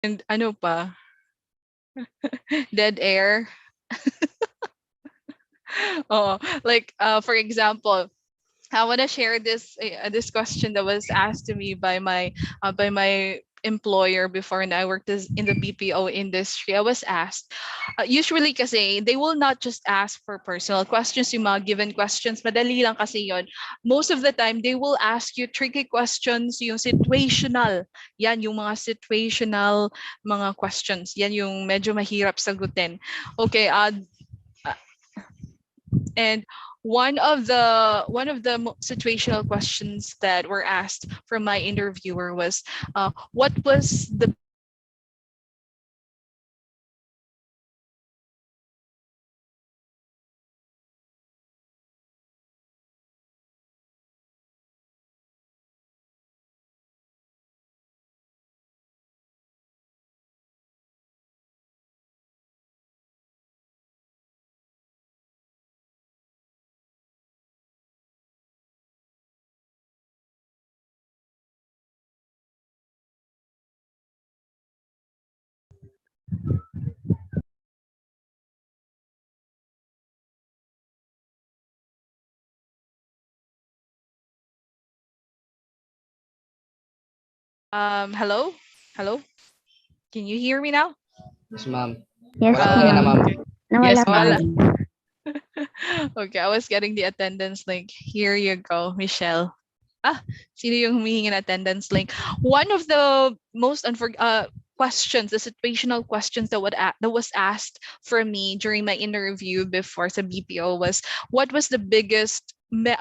And ano pa? Dead air. Oh, like for example, I want to share this question that was asked to me by my employer before, and I worked in the BPO industry. I was asked, usually kasi they will not just ask for personal questions, yung mga given questions, madali lang kasi yon. Most of the time, they will ask you tricky questions, yung situational. Yan, yung mga situational mga questions. Yan yung medyo mahirap sagutin. Okay, and one of the situational questions that were asked from my interviewer was, what was the hello, hello, can you hear me now? Yes, ma'am. Yes Wala po po. kanina, ma'am. Nawala Yes, po wala. kanina. Okay, I was getting the attendance link. Here you go, Michelle. Sino yung humihingi ng attendance link? One of the most questions, the situational questions that was asked for me during my interview before sa BPO was, what was the biggest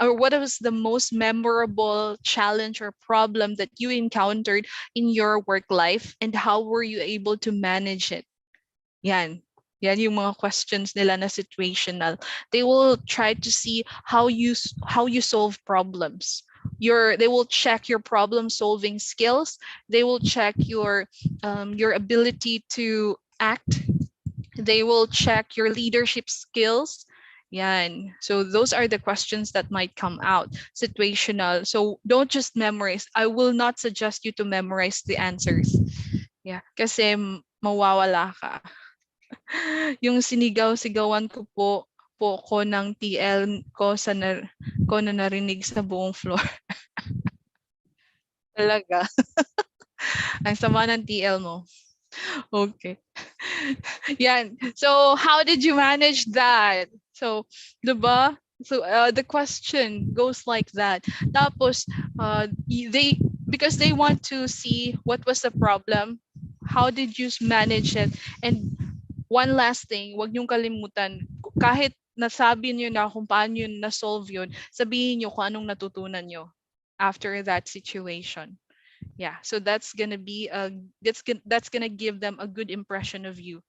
or what was the most memorable challenge or problem that you encountered in your work life, and how were you able to manage it? Yan. Yan yung mga questions nila na situational. They will try to see how you solve problems. They will check your problem solving skills. They will check your ability to act. They will check your leadership skills. Yan. So those are the questions that might come out. Situational. So don't just memorize. I will not suggest you to memorize the answers. Yeah. Kasi mawawala ka. Yung sinigaw-sigawan ko ko ng TL ko na narinig sa buong floor. Talaga. Ang sama ng TL mo. Okay. Yan. So, how did you manage that? So, 'di ba? So, the question goes like that. Tapos, because they want to see what was the problem, how did you manage it? And one last thing, wag niyong kalimutan, kahit nasabi niyo na kung paano yun na-solve yun, sabihin niyo kung anong natutunan niyo after that situation. Yeah, so that's gonna give them a good impression of you.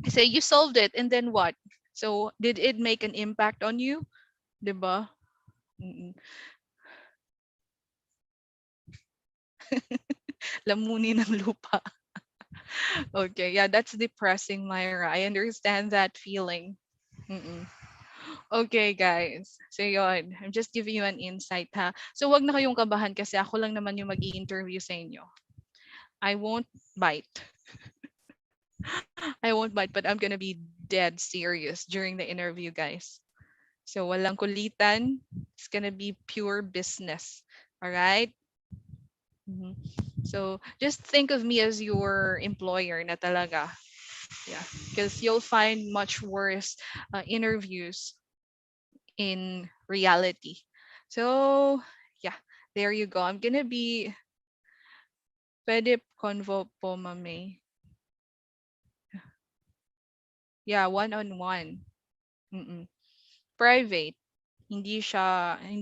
Say you solved it, and then what? So did it make an impact on you? 'Di ba? Mm-mm. Lamunin ng lupa. Okay, yeah, that's depressing, Myra. I understand that feeling. Mm-mm. Okay, guys. So yun, I'm just giving you an insight ha. So wag na kayong kabahan kasi ako lang naman yung mag-i-interview sa inyo. I won't bite. I won't bite, but I'm gonna be dead serious during the interview, guys. So walang kulitan. It's gonna be pure business. All right? Mhm. So just think of me as your employer na talaga. Yeah, because you'll find much worse interviews in reality. So yeah, there you go. I'm gonna be pwede convo po, mami. Yeah, one-on-one. Mm-mm. Private. Hindi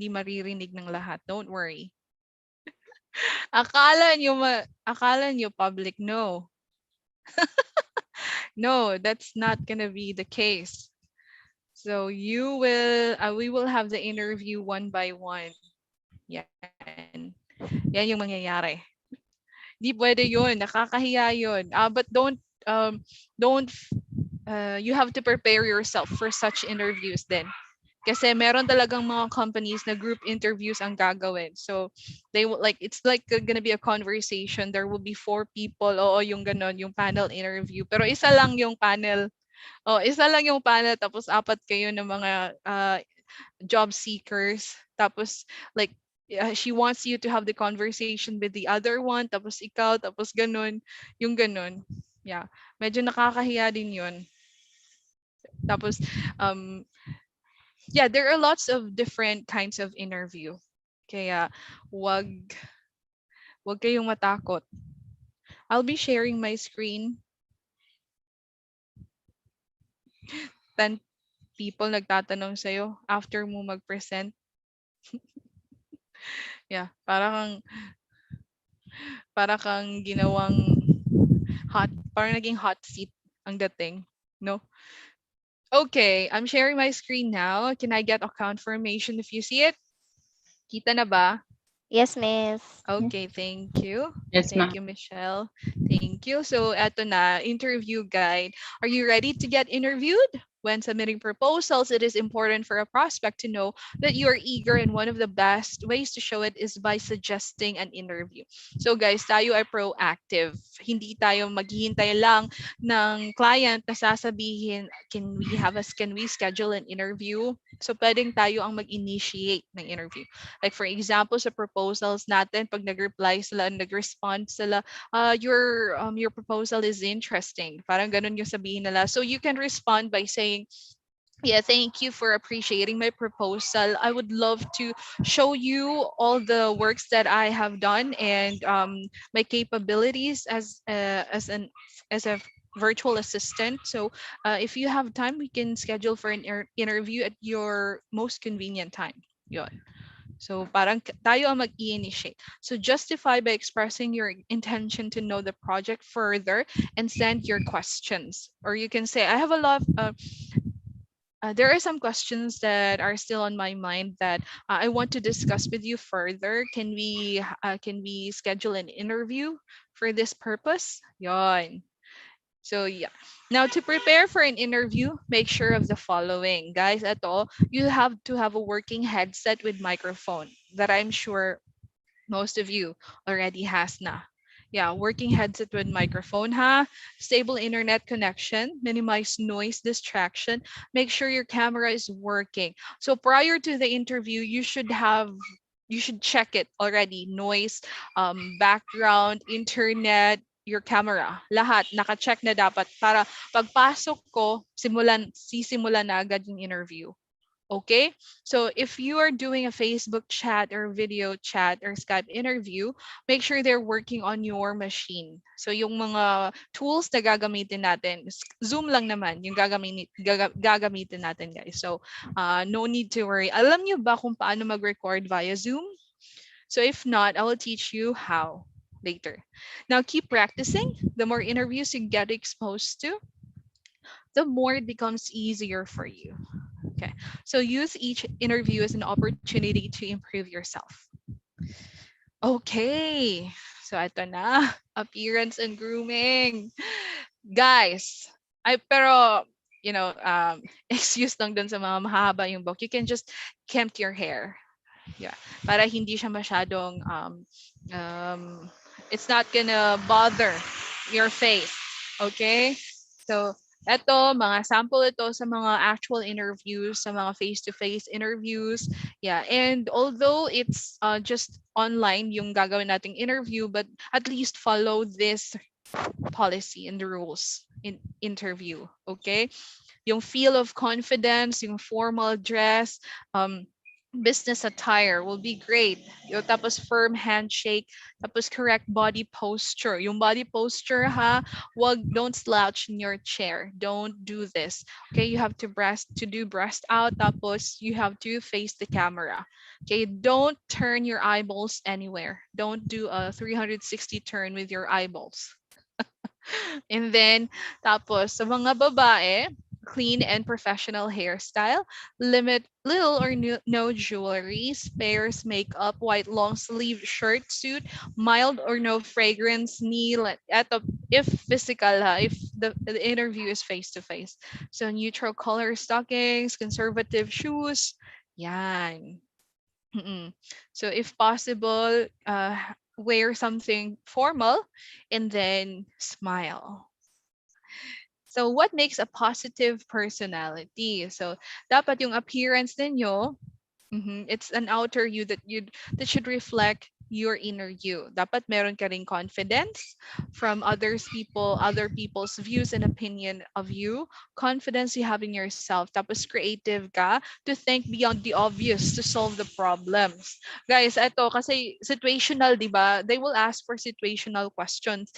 maririnig ng lahat. Don't worry. Akala nyo public. No. No, that's not gonna be the case. So we will have the interview one by one. Yan. Yan yung mangyayari. Di pwede yun. Nakakahiya yun. But don't, you have to prepare yourself for such interviews then. Kasi meron talagang mga companies na group interviews ang gagawin. So they will like it's like gonna be a conversation. There will be 4 people. Oo, yung ganon, yung panel interview. Pero isa lang yung panel. Oh, isa lang yung panel tapos 4 kayo ng mga job seekers. Tapos like she wants you to have the conversation with the other one tapos ikaw tapos ganon, yung ganon. Yeah. Medyo nakakahiya din 'yun. Tapos um yeah, there are lots of different kinds of interview. Kaya wag wag kayong matakot. I'll be sharing my screen. 10 people nagtatanong sa'yo after mo mag-present. Yeah, para kang ginawang parang naging hot seat ang dating, no? Okay, I'm sharing my screen now. Can I get a confirmation if you see it? Kita na ba? Yes, Miss. Okay, thank you. Yes, Thank ma'am. you, Michelle. Thank you. So, eto na, interview guide. Are you ready to get interviewed? When submitting proposals, it is important for a prospect to know that you are eager, and one of the best ways to show it is by suggesting an interview. So guys, tayo ay proactive. Hindi tayo maghihintay lang ng client na sasabihin, can we schedule an interview? So pwedeng tayo ang mag-initiate ng interview. Like for example, sa proposals natin, pag nag-reply sila, nag-respond sila, your proposal is interesting. Parang ganun yung sabihin nila. So you can respond by saying, yeah, thank you for appreciating my proposal. I would love to show you all the works that I have done and my capabilities as a virtual assistant. So if you have time, we can schedule for an interview at your most convenient time. Yun. So parang tayo ang mag-i-initiate. So justify by expressing your intention to know the project further and send your questions. Or you can say, I have a lot of, there are some questions that are still on my mind that I want to discuss with you further. Can we schedule an interview for this purpose? Yon. So yeah. Now to prepare for an interview, make sure of the following. Guys, at all, you have to have a working headset with microphone that I'm sure most of you already has na. Yeah, working headset with microphone ha. Stable internet connection, minimize noise distraction, make sure your camera is working. So prior to the interview, you should check it already. Noise, background, internet, your camera. Lahat naka-check na dapat para pagpasok ko, sisimulan na agad yung interview. Okay, so if you are doing a Facebook chat or video chat or Skype interview, make sure they're working on your machine. So yung mga tools na gagamitin natin, Zoom lang naman yung gagamitin natin, guys. So no need to worry. Alam niyo ba kung paano mag-record via Zoom? So if not, I will teach you how later. Now keep practicing. The more interviews you get exposed to, the more it becomes easier for you. Okay, so use each interview as an opportunity to improve yourself. Okay, so ito na, appearance and grooming. Guys, pero, you know, excuse lang dun sa mga mahaba yung book. You can just kempt your hair. Yeah, para hindi siya masyadong, it's not gonna bother your face. Okay, so eto, mga sample ito sa mga actual interviews, sa mga face-to-face interviews. Yeah, and although it's just online yung gagawin nating interview, but at least follow this policy and the rules in interview. Okay? Yung feel of confidence, yung formal dress, business attire will be great. Yung tapos firm handshake, tapos correct body posture. Yung body posture ha, don't slouch in your chair. Don't do this. Okay, you have to do breast out, tapos you have to face the camera. Okay, don't turn your eyeballs anywhere. Don't do a 360 turn with your eyeballs. And then, tapos sa mga babae, clean and professional hairstyle, limit little or no jewelry, spares makeup, white long sleeve shirt suit, mild or no fragrance, knee, eto, if physical ha, if the interview is face to face. So neutral color stockings, conservative shoes, yan. Mm-mm. So if possible, wear something formal and then smile. So what makes a positive personality? So dapat yung appearance ninyo, it's an outer you that should reflect your inner you. Dapat meron ka ring confidence from other people's views and opinion of you. Confidence you have in yourself. Tapos creative ka to think beyond the obvious to solve the problems. Guys, ito kasi situational, 'di ba? They will ask for situational questions.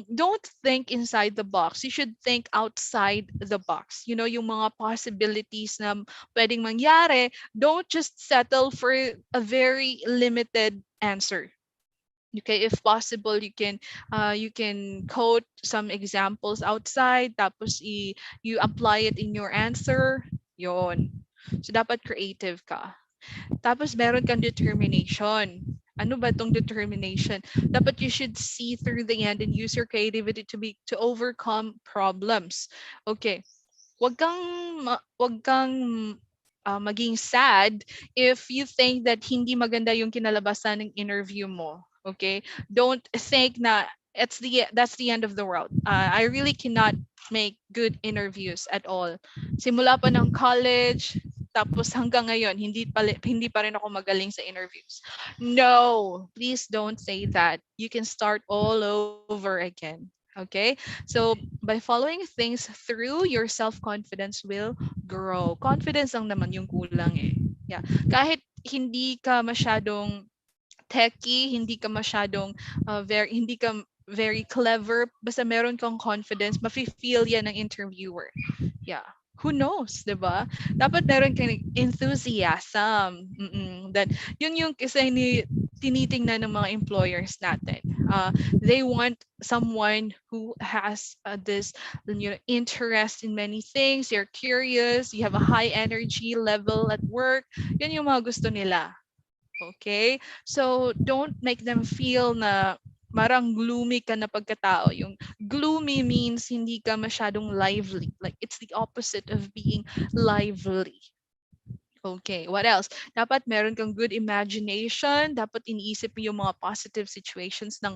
Don't think inside the box. You should think outside the box. You know, yung mga possibilities na pwedeng mangyari, don't just settle for a very limited answer. Okay, if possible, you can quote some examples outside, tapos you apply it in your answer. Yon. So dapat creative ka. Tapos meron kang determination. Ano ba tong determination? Dapat you should see through the end and use your creativity to overcome problems. Okay. Wag kang maging sad if you think that hindi maganda yung kinalabasan ng interview mo. Okay? Don't think na that's the end of the world. I really cannot make good interviews at all. Simula pa ng college, tapos hanggang ngayon, hindi pa rin ako magaling sa interviews. No, please don't say that. You can start all over again. Okay? So, by following things through, your self-confidence will grow. Confidence lang naman yung kulang eh. Yeah. Kahit hindi ka masyadong techie, hindi ka masyadong hindi ka very clever, basta meron kang confidence, mafe-feel yan ng interviewer. Yeah. Who knows, 'di ba? Dapat meron kang enthusiasm. That yun yung kasi tinitingnan ng mga employers natin. They want someone who has this interest in many things. You're curious, you have a high energy level at work. Yun yung mga gusto nila. Okay? So, don't make them feel na marang gloomy ka na pagkatao. Yung gloomy means hindi ka masyadong lively. Like, it's the opposite of being lively. Okay, what else? Dapat meron kang good imagination. Dapat iniisip mo yung mga positive situations ng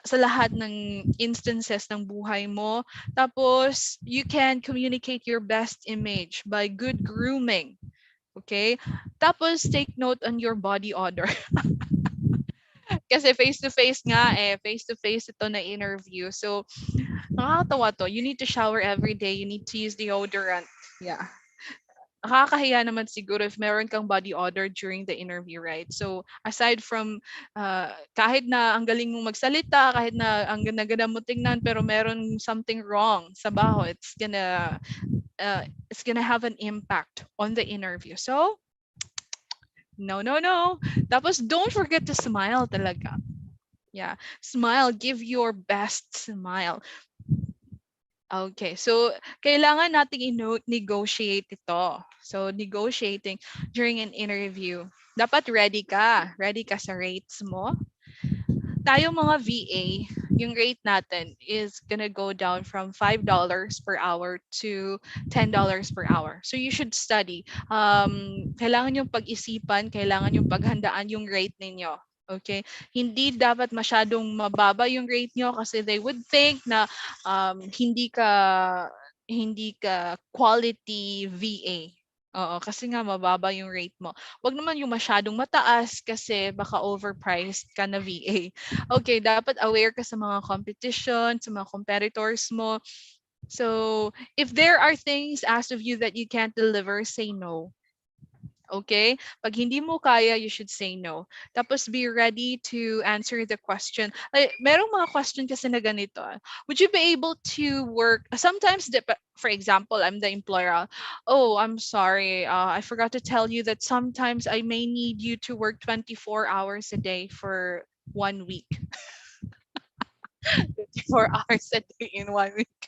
sa lahat ng instances ng buhay mo. Tapos, you can communicate your best image by good grooming. Okay? Tapos, take note on your body odor. Kasi face-to-face nga eh. Face-to-face ito na interview. So, nakakatawa to. You need to shower every day. You need to use deodorant. Yeah. Nakakahiya naman siguro if meron kang body odor during the interview, right? So, aside from, kahit na ang galing mong magsalita, kahit na ang ganda-ganda mo tingnan, pero meron something wrong sa baho, it's gonna have an impact on the interview. So, no, no, no. Tapos, don't forget to smile talaga. Yeah. Smile. Give your best smile. Okay. So, kailangan nating negotiate ito. So, negotiating during an interview. Dapat ready ka. Ready ka sa rates mo. Tayo mga VA, yung rate natin is gonna go down from $5 per hour to $10 per hour. So you should study. Kailangan yung pag-isipan, kailangan yung paghandaan yung rate ninyo. Okay? Hindi dapat masyadong mababa yung rate nyo kasi they would think na hindi ka quality VA. Oo, kasi nga mababa yung rate mo. Wag naman yung masyadong mataas kasi baka overpriced ka na VA. Okay, dapat aware ka sa mga competition, sa mga competitors mo. So, if there are things asked of you that you can't deliver, say no. Okay? Pag hindi mo kaya, you should say no. Tapos be ready to answer the question. Like, merong mga question kasi na ganito. Would you be able to work? Sometimes, for example, I'm the employer. Oh, I'm sorry. I forgot to tell you that sometimes I may need you to work 24 hours a day for 1 week. 24 hours a day in 1 week.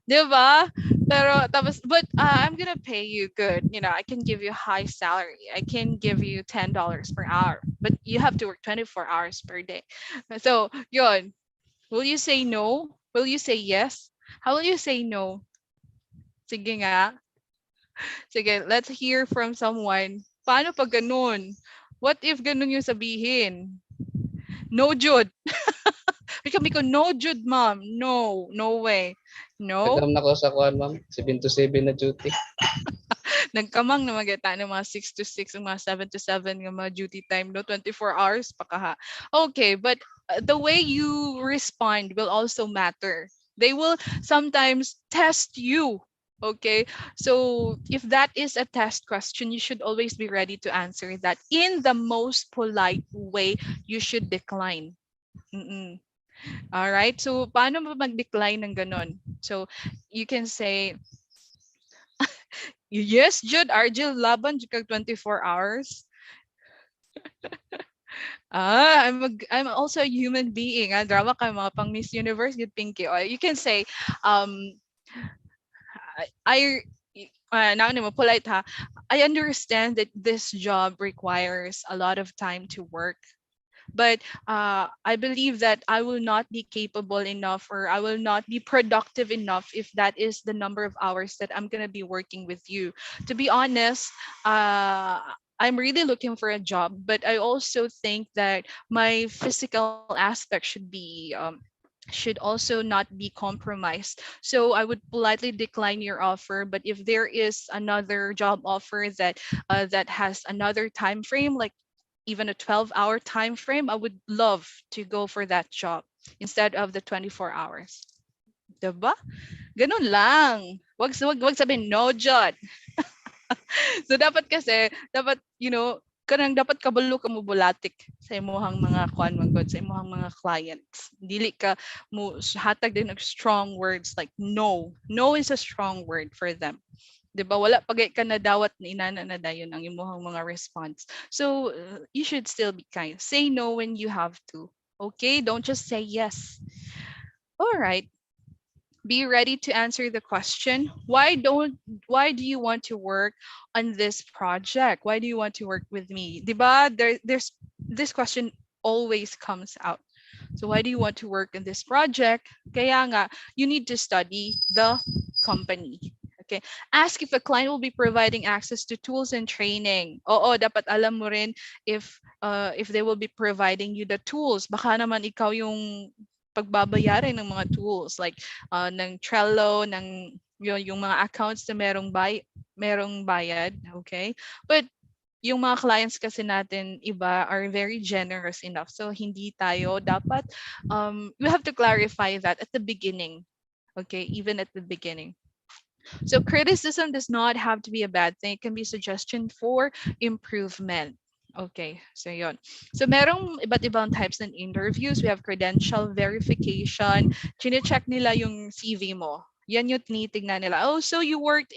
Diba? Pero tapos, but I'm gonna pay you good. You know, I can give you high salary. I can give you $10 per hour, but you have to work 24 hours per day. So, yun. Will you say no? Will you say yes? How will you say no? Sige nga. Sige, let's hear from someone. Paano pag ganun? What if ganun yung sabihin? No, Jude. Kami ko, no, Jude, ma'am. No, no way. No? Nagkaroon ako sa kuan ma'am, 7 to 7 na duty. Nagkamang na magata ng mga 6 to 6, ng mga 7 to 7 ng mga duty time, no? 24 hours pa kaha. Okay, but the way you respond will also matter. They will sometimes test you. Okay, so if that is a test question, you should always be ready to answer that in the most polite way. You should decline. Mm-mm. All right. So, paano ba mag-decline ng ganon? So, you can say, yes, Jude, Argel, laban, kag 24 hours. I'm also a human being. Drama ka mga pang Miss Universe, good Pinky. Or you can say, um, I, now naman, polite ha. I understand that this job requires a lot of time to work, but I believe that I will not be capable enough, or I will not be productive enough if that is the number of hours that I'm going to be working with you. To be honest, I'm really looking for a job, but I also think that my physical aspect should also not be compromised. So I would politely decline your offer. But if there is another job offer that has another time frame, like even a 12-hour time frame, I would love to go for that job instead of the 24 hours. Diba? Ganun lang. Wag sabihin, no, Jud. So dapat kasi, kanang dapat kabalo ka mo bulatik sa imuhang mga kuan man god, sa imuhang mga clients. Dili ka mo hatag din og strong words like no. No is a strong word for them. 'Di ba? Wala pagay ka na dawat ni inana na dayon ang imuhang mga response. So you should still be kind. Say no when you have to. Okay? Don't just say yes. All right. Be ready to answer the question. Why do you want to work on this project? Why do you want to work with me? 'Di ba? There's this question always comes out. So why do you want to work in this project? Kaya nga, you need to study the company. Okay. Ask if a client will be providing access to tools and training. Oo, dapat alam mo rin if they will be providing you the tools. Baka naman ikaw yung pagbabayarin ng mga tools like ng Trello, ng yung mga accounts na merong bayad, okay? But yung mga clients kasi natin iba are very generous enough. So hindi tayo dapat we have to clarify that at the beginning. Okay, even at the beginning. So criticism does not have to be a bad thing. It can be suggestion for improvement. Okay, so yon. So merong iba't ibang types ng interviews. We have credential verification. Chine-check nila yung CV mo. Yan yung tinitingnan nila. Oh, so you worked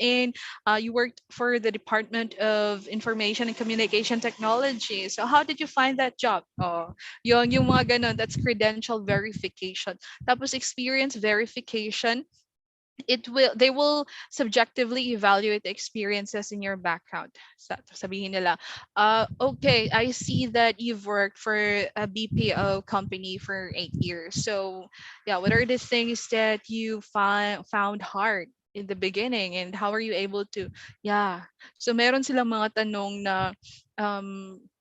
for the Department of Information and Communication Technology. So how did you find that job? Oh, yung mga ganun. That's credential verification. Tapos experience verification, they will subjectively evaluate the experiences in your background. Sabihin nila, okay, I see that you've worked for a BPO company for 8 years. So yeah, what are the things that you found hard in the beginning, and how are you able to, yeah. So meron silang mga tanong na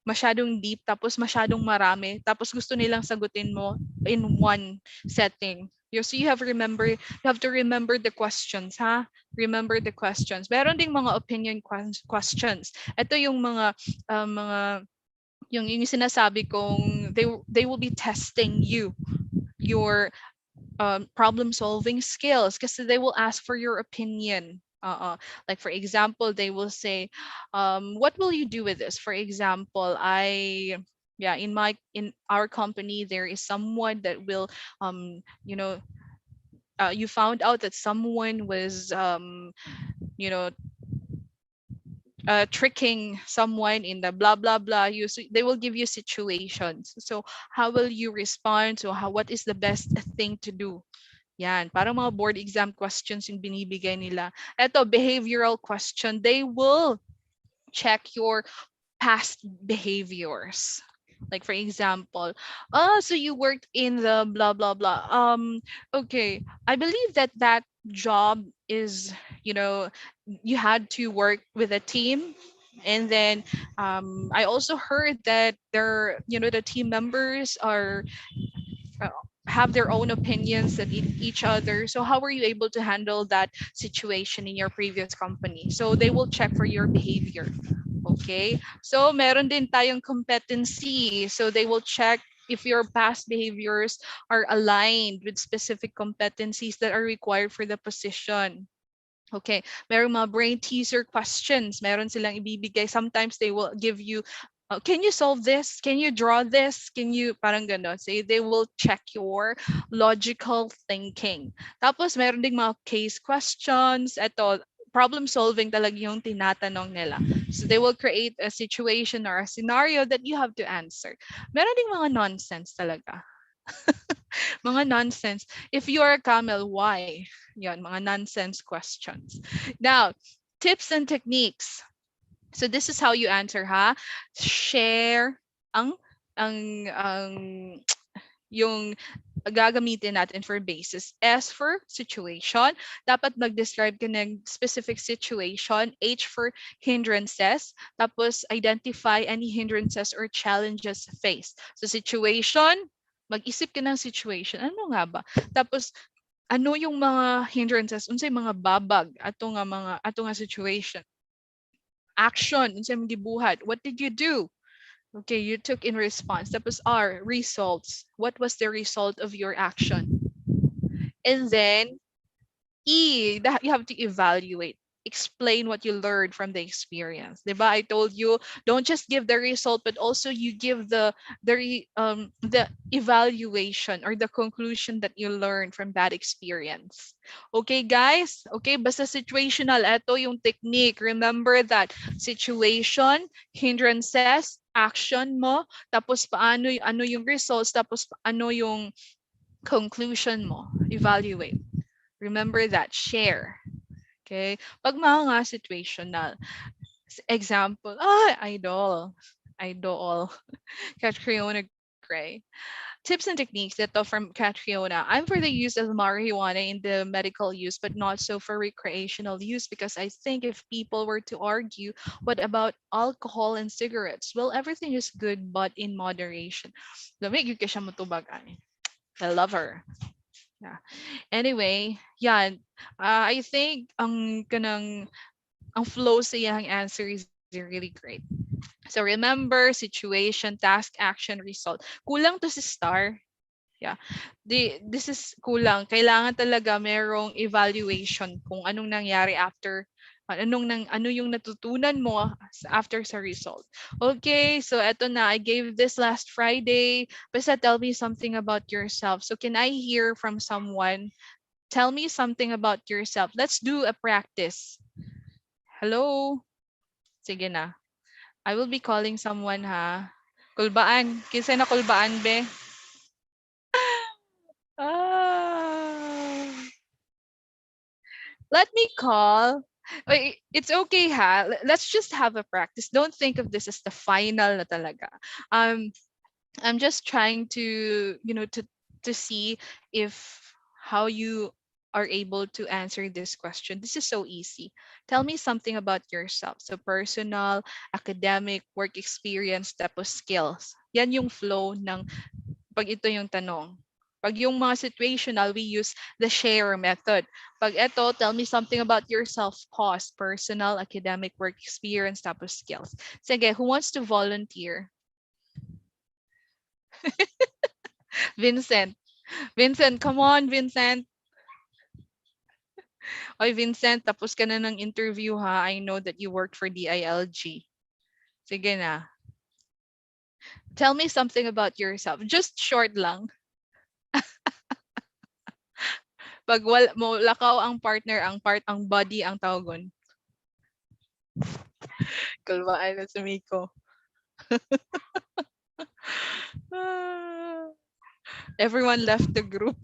masyadong deep, tapos masyadong marami, tapos gusto nilang sagutin mo in one setting. So you have to remember the questions, ha? Remember the questions. Meron ding mga opinion questions. Ito yung yung sinasabi kong they will be testing your problem solving skills, because they will ask for your opinion. Like for example, they will say, what will you do with this? For example, in our company there is someone that will you know you found out that someone was you know tricking someone in the blah blah blah. They will give you situations. So how will you respond? So what is the best thing to do? Yan, parang mga board exam questions yung binibigay nila. Ito, behavioral question. They will check your past behaviors. Like for example, oh, so you worked in the blah blah blah. Okay, I believe that that job is, you know, you had to work with a team, and then I also heard that there, you know, the team members are uh, have their own opinions that each other. So how were you able to handle that situation in your previous company? So they will check for your behavior. Okay? So meron din tayong competency. So they will check if your past behaviors are aligned with specific competencies that are required for the position. Okay, meron mga brain teaser questions. Meron silang ibibigay. Sometimes they will give you, can you solve this? Can you draw this? Can you, parang gano'n. So they will check your logical thinking. Tapos meron ding mga case questions. Ito, problem solving talaga yung tinatanong nila. So they will create a situation or a scenario that you have to answer. Meron ding mga nonsense talaga. Mga nonsense. If you are a camel, why? Yan, mga nonsense questions. Now, tips and techniques. So this is how you answer, ha? Share ang yung gagamitin natin for basis. S for situation. Dapat mag-describe ka ng specific situation. H for hindrances. Tapos identify any hindrances or challenges faced. So situation, mag-isip ka ng situation. Ano nga ba? Tapos ano yung mga hindrances? Unsay mga babag ato nga situation. Action, unsay mga gibuhat? What did you do? Okay, you took in response. Tapos R, results. What was the result of your action? And then E, that you have to evaluate. Explain what you learned from the experience. Diba? I told you, don't just give the result, but also you give the evaluation or the conclusion that you learned from that experience. Okay, guys? Okay, basta situational. Ito yung technique. Remember that situation, hindrances, action mo, tapos paano ano yung results, tapos ano yung conclusion mo. Evaluate. Remember that, share. Okay? Pag mga situational, example, idol, Catriona Gray. Tips and techniques that from Catriona. I'm for the use of marijuana in the medical use, but not so for recreational use because I think if people were to argue, what about alcohol and cigarettes? Well, everything is good, but in moderation. Lamig yung siya matubag ay. I love her. Yeah. Anyway, yeah, I think ang flow sa iyang answer is really great. So remember, situation, task, action, result. Kulang to si star. Yeah. This is kulang. Kailangan talaga merong evaluation kung anong nangyari after ano yung natutunan mo after sa result. Okay, so eto na. I gave this last Friday. Basta tell me something about yourself. So can I hear from someone? Tell me something about yourself. Let's do a practice. Hello? Sige na. I will be calling someone, ha. Kulbaan. Kinsa na kulbaan, be? Ah. Let me call. It's okay, ha. Let's just have a practice. Don't think of this as the final na talaga. I'm just trying to, to see if how you are able to answer this question. This is so easy. Tell me something about yourself. So personal, academic, work experience, tapos skills. Yan yung flow ng pag ito yung tanong. Pag yung mga situational, we use the share method. Pag ito, tell me something about yourself, pause, personal, academic, work experience, tapos skills. Sige, who wants to volunteer? Vincent. Vincent, come on, Vincent. Oy, Vincent, tapos ka na ng interview, ha? I know that you worked for DILG. Sige na. Tell me something about yourself. Just short lang. Pag mo lakaw ang partner, ang body ang tawagon. Kalwaan na si Miko. Everyone left the group.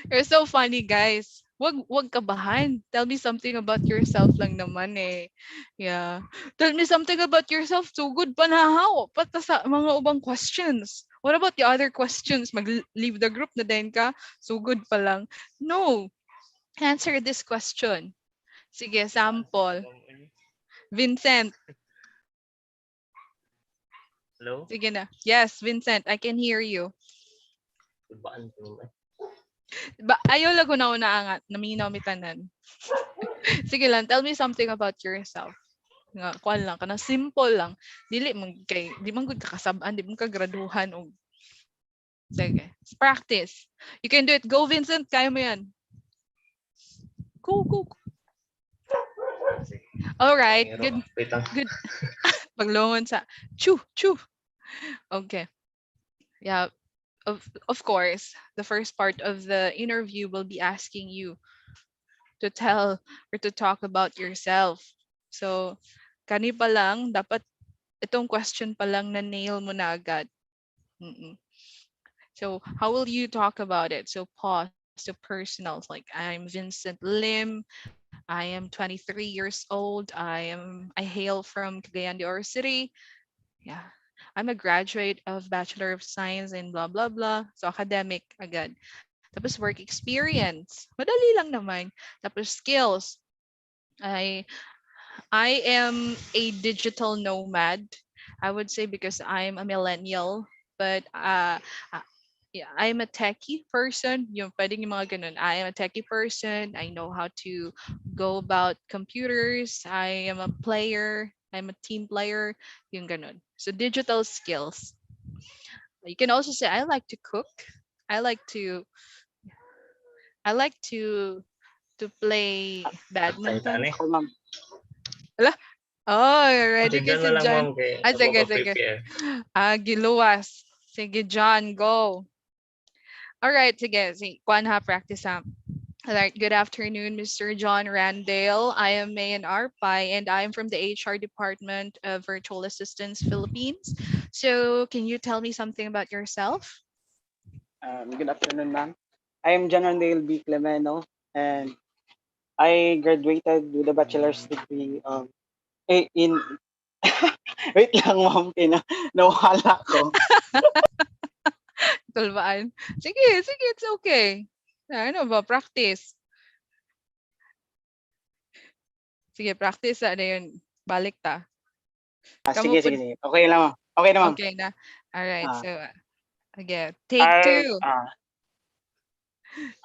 You're so funny, guys. Wag kabahan. Tell me something about yourself lang naman eh. Yeah. Tell me something about yourself. So good pa na how? Pata sa mga ubang questions. What about the other questions? Mag-leave the group na din ka? So good pa lang. No. Answer this question. Sige, sample. Vincent. Hello? Sige na. Yes, Vincent. I can hear you. Ibaan ko naman. Ayaw lago na una angat. Naminaw mi tanan. Sige lang. Tell me something about yourself. Nga kuan lang kana simple lang dili man kay di man gud kakasab-an di man ka graduhan og sige practice you can do it go Vincent kaya mo yan go all right Pangiro. Wait lang. good paglungon sa chew okay yeah of course the first part of the interview will be asking you to tell or to talk about yourself so kani pa lang dapat itong question pa lang na nail mo na agad. Mm-mm. So how will you talk about it? So pause, so personal. Like I'm Vincent Lim. I am 23 years old. I hail from Cagayan de Oro City. Yeah. I'm a graduate of Bachelor of Science in blah blah blah. So academic agad. Tapos work experience. Madali lang naman. Tapos skills. I I am a digital nomad. I would say because I'm a millennial, but yeah, I'm a techie person. Yung pwedeng yung mga ganun. I am a techie person. I know how to go about computers. I am a player. I'm a team player. Yung ganun. So digital skills. You can also say I like to cook. I like to I like to play Salita badminton. ni. Ako, ma'am. Ala, oh, ready Sige ka na si lang John. ma'am kay Ah, ako sige, sige. pa-prepare. Giluwas. Sige, John, go. All right, sige. Kuan ha, practice ha. All right, good afternoon, Mr. John Randale. I am Mayan Arpai, and I am from the HR Department of Virtual Assistance Philippines. So, can you tell me something about yourself? Good afternoon, ma'am. I am John Randale B. Clemeno, and I graduated with a bachelor's degree in wait lang, ma'am, nawala ko. Tulbaan. Sige, sige, it's okay. Ano ba, practice. Sige, practice. Ano yun? Balik ta. Sige, sige, sige. Okay lang, ma'am. Okay na, ma'am. Okay na. All right. Ah, So, again, take two.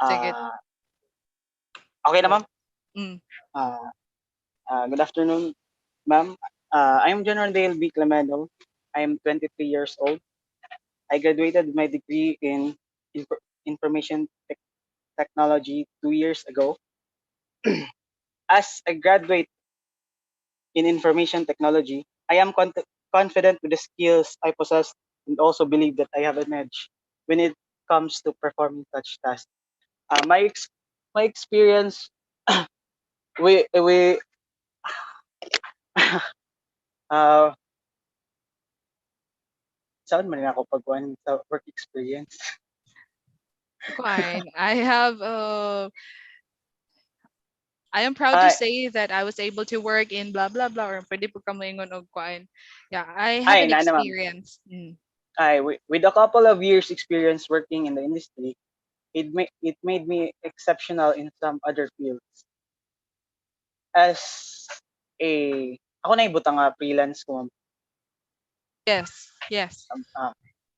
Sige. Okay na, ma'am. Mm. Good afternoon, ma'am. I am John Randale B. Clemeno. I am 23 years old. I graduated my degree in information technology 2 years ago. As a graduate in information technology, I am confident with the skills I possess and also believe that I have an edge when it comes to performing such tasks. My experience we uh saan man ako pagkuhan sa work experience. Fine. I am proud to say that I was able to work in blah blah blah or pwede po ka moingon og kuan. Yeah, I have an Na naman. experience. With a couple of years experience working in the industry, it made me exceptional in some other fields. As a ako na ibutang freelance ko. Yes.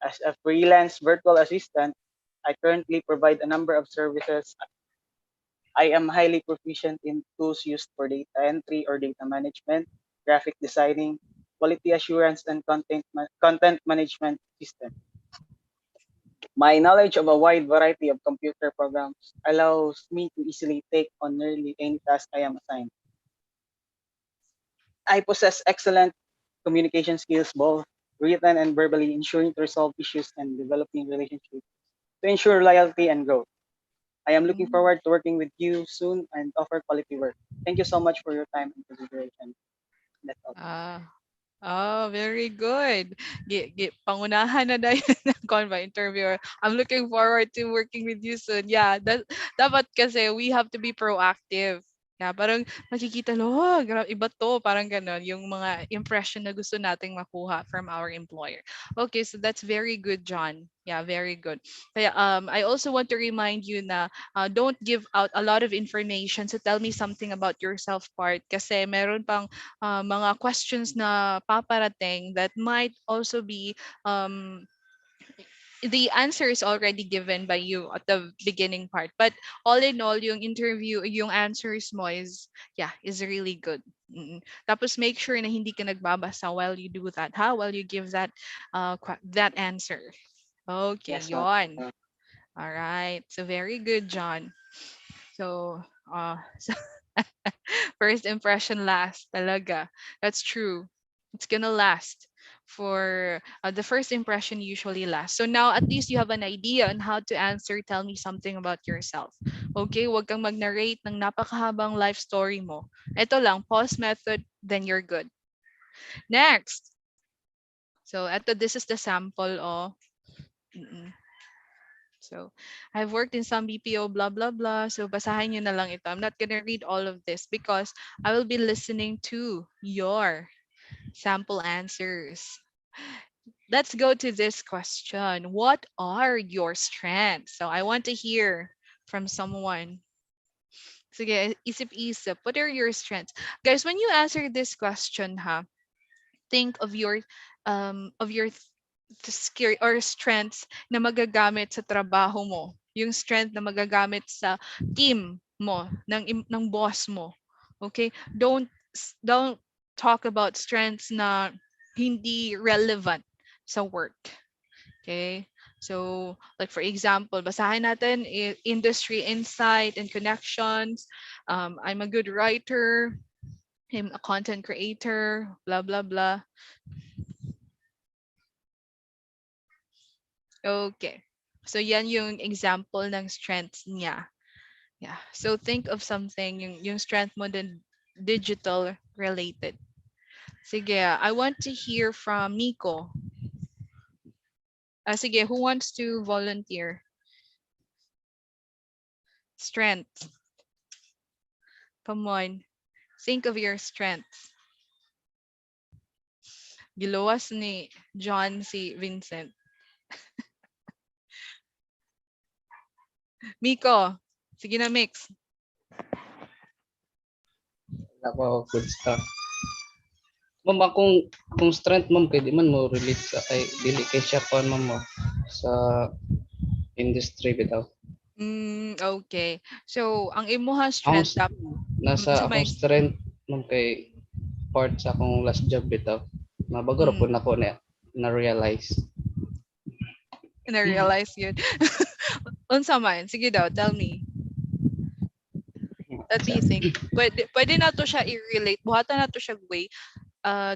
As a freelance virtual assistant, I currently provide a number of services. I am highly proficient in tools used for data entry or data management, graphic designing, quality assurance, and content management system. My knowledge of a wide variety of computer programs allows me to easily take on nearly any task I am assigned. I possess excellent communication skills, both written and verbally, ensuring to resolve issues and developing relationships to ensure loyalty and growth. I am looking forward to working with you soon and offer quality work. Thank you so much for your time and consideration. That's all. Oh, very good. Pangunahan na dahil ng conva interviewer. I'm looking forward to working with you soon. Yeah, dapat kasi we have to be proactive. Yeah, parang makikita, oh, iba to, parang ganon, yung mga impression na gusto nating makuha from our employer. Okay, so that's very good, John. Yeah, very good. Kaya, I also want to remind you na don't give out a lot of information. So tell me something about yourself part kasi meron pang mga questions na paparating that might also be the answer is already given by you at the beginning part, but all in all yung interview yung answers mo is really good. Tapos make sure na hindi ka nagbabasa while you do that, while you give that that answer. Okay, Yes, ma'am. yon. All right, so very good, John. So so first impression last talaga. That's true. It's gonna last for the first impression usually lasts. So now at least you have an idea on how to answer. Tell me something about yourself. Okay, wag kang mag-narrate ng napakahabang life story mo. Ito lang, pause method, then you're good. Next. So this is the sample. Mm-mm. So, I've worked in some BPO, blah, blah, blah. So, basahin nyo na lang ito. I'm not gonna read all of this because I will be listening to your sample answers. Let's go to this question. What are your strengths? So, I want to hear from someone. Sige, isip-isip. What are your strengths? Guys, when you answer this question, think of your skill or strengths na magagamit sa trabaho mo, yung strength na magagamit sa team mo ng boss mo. Okay, don't talk about strengths na hindi relevant sa work. Okay, so like for example, basahin natin industry insight and connections. I'm a good writer, I'm a content creator, blah blah blah. Okay. So yan yung example ng strengths niya. Yeah. So think of something yung strength mo din digital related. Sige, I want to hear from Nico. Sige, who wants to volunteer? Strength. Come on. Think of your strengths. Giluwas ni John si Vincent. Miko, sige na mix. Wala pa ako good stuff. Ma'am, akong strength, ma'am, kay di man mo relate sa kay dili kay siya kon ma'am mo sa industry bitaw. Okay. So, ang imuha Akong strength nasa sa may akong strength, ma'am, kay part sa akong last job bitaw. Mabago ra pud nako na realize. na-realize yun. Unsa man? Sige daw, tell me. What do you think? Pwede na to siya i-relate. Buhatan na to siya way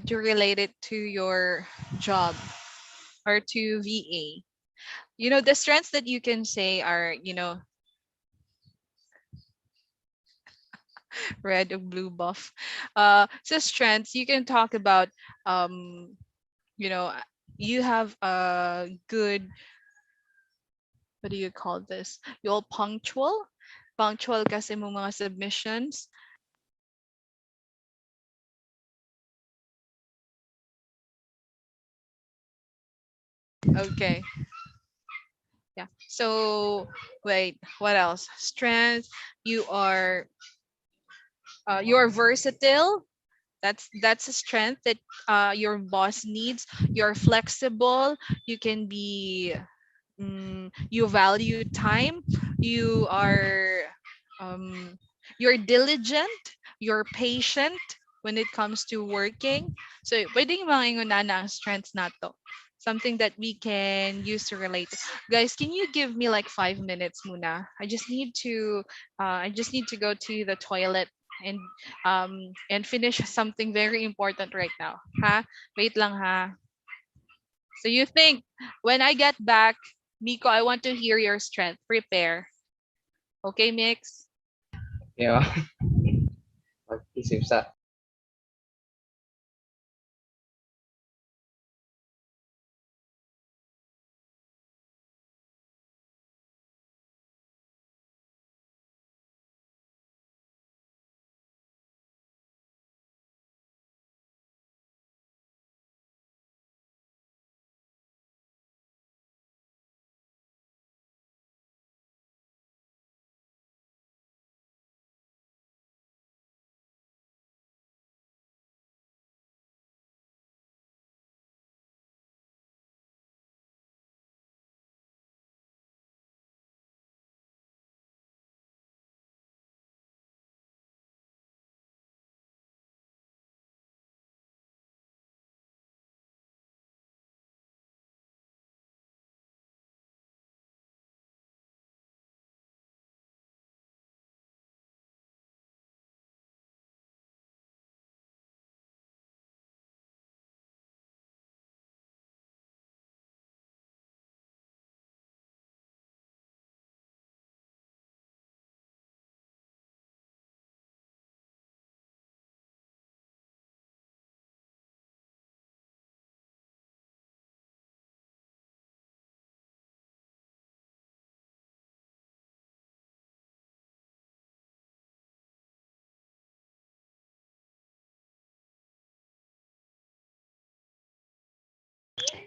to relate it to your job or to VA. You know, the strengths that you can say are, red or blue buff. So strengths, you can talk about, you know, you have a good, what do you call this? You're punctual. Punctual kasi mo mga submissions. Okay. Yeah. So wait, what else? Strength. You're versatile. That's a strength that your boss needs. You're flexible. You can be. You value time. You are. You're diligent. You're patient when it comes to working. So pwedeng mga ingunana ang strengths nato. Something that we can use to relate. Guys, can you give me like 5 minutes muna? I just need to go to the toilet and finish something very important right now. Wait lang ha. So you think when I get back, Miko, I want to hear your strength. Prepare. Okay, Mix? Yeah. Mag-isip sa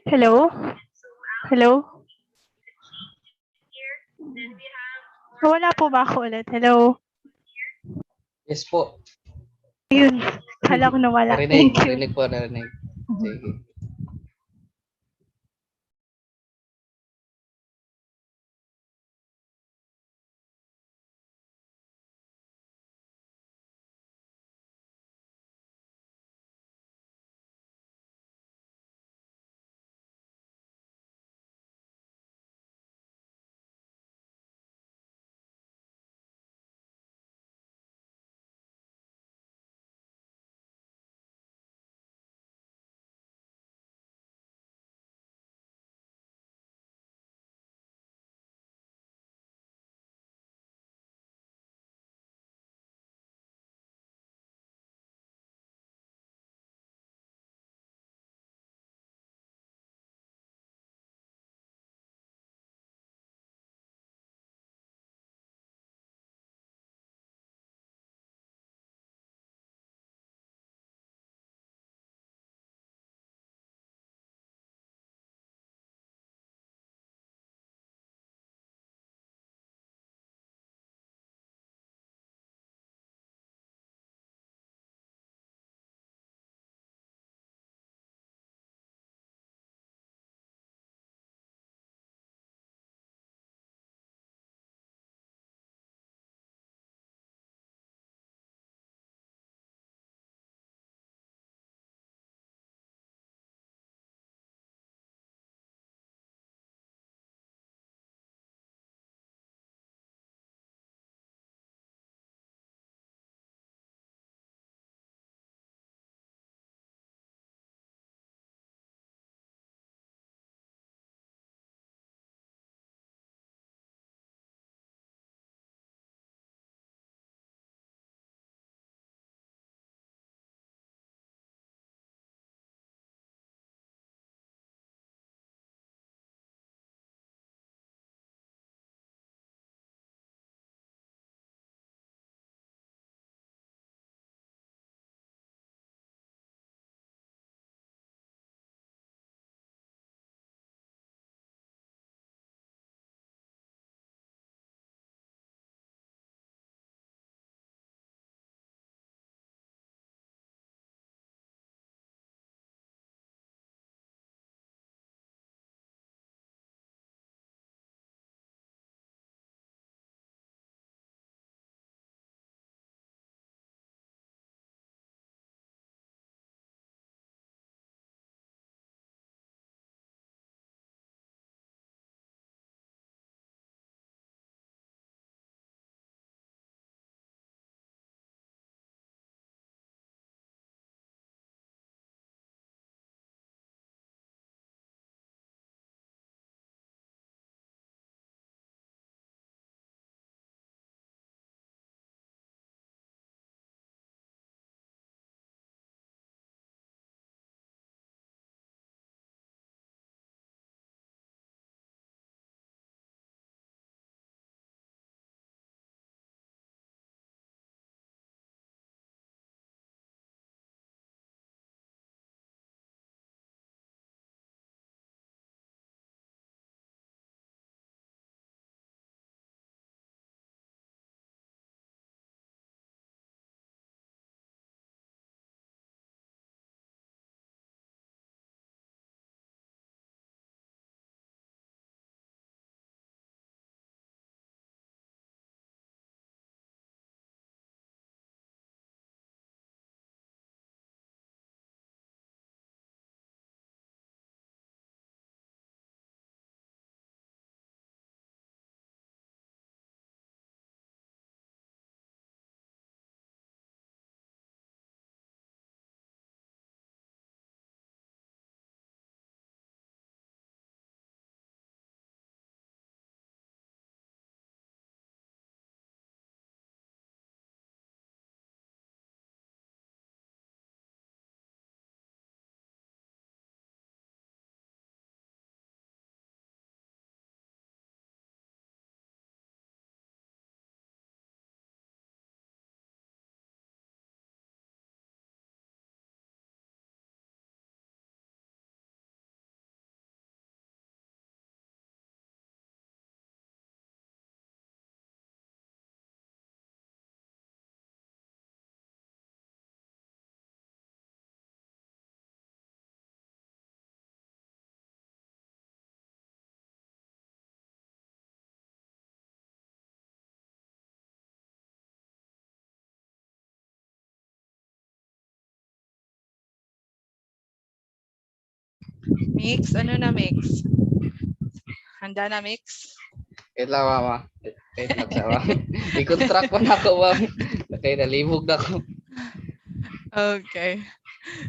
Hello? Hello? Wala po ba ako ulit? Hello? Yes po. Yun. Kala ko nawala. Narinig, Thank you. narinig po, narinig. Sige. Mix, ano na mix? Handa na mix? Wait lang, mama. Wait lang sa mama. I-contract pa na ako, ma'am. Kaya nalibog na ako. Okay.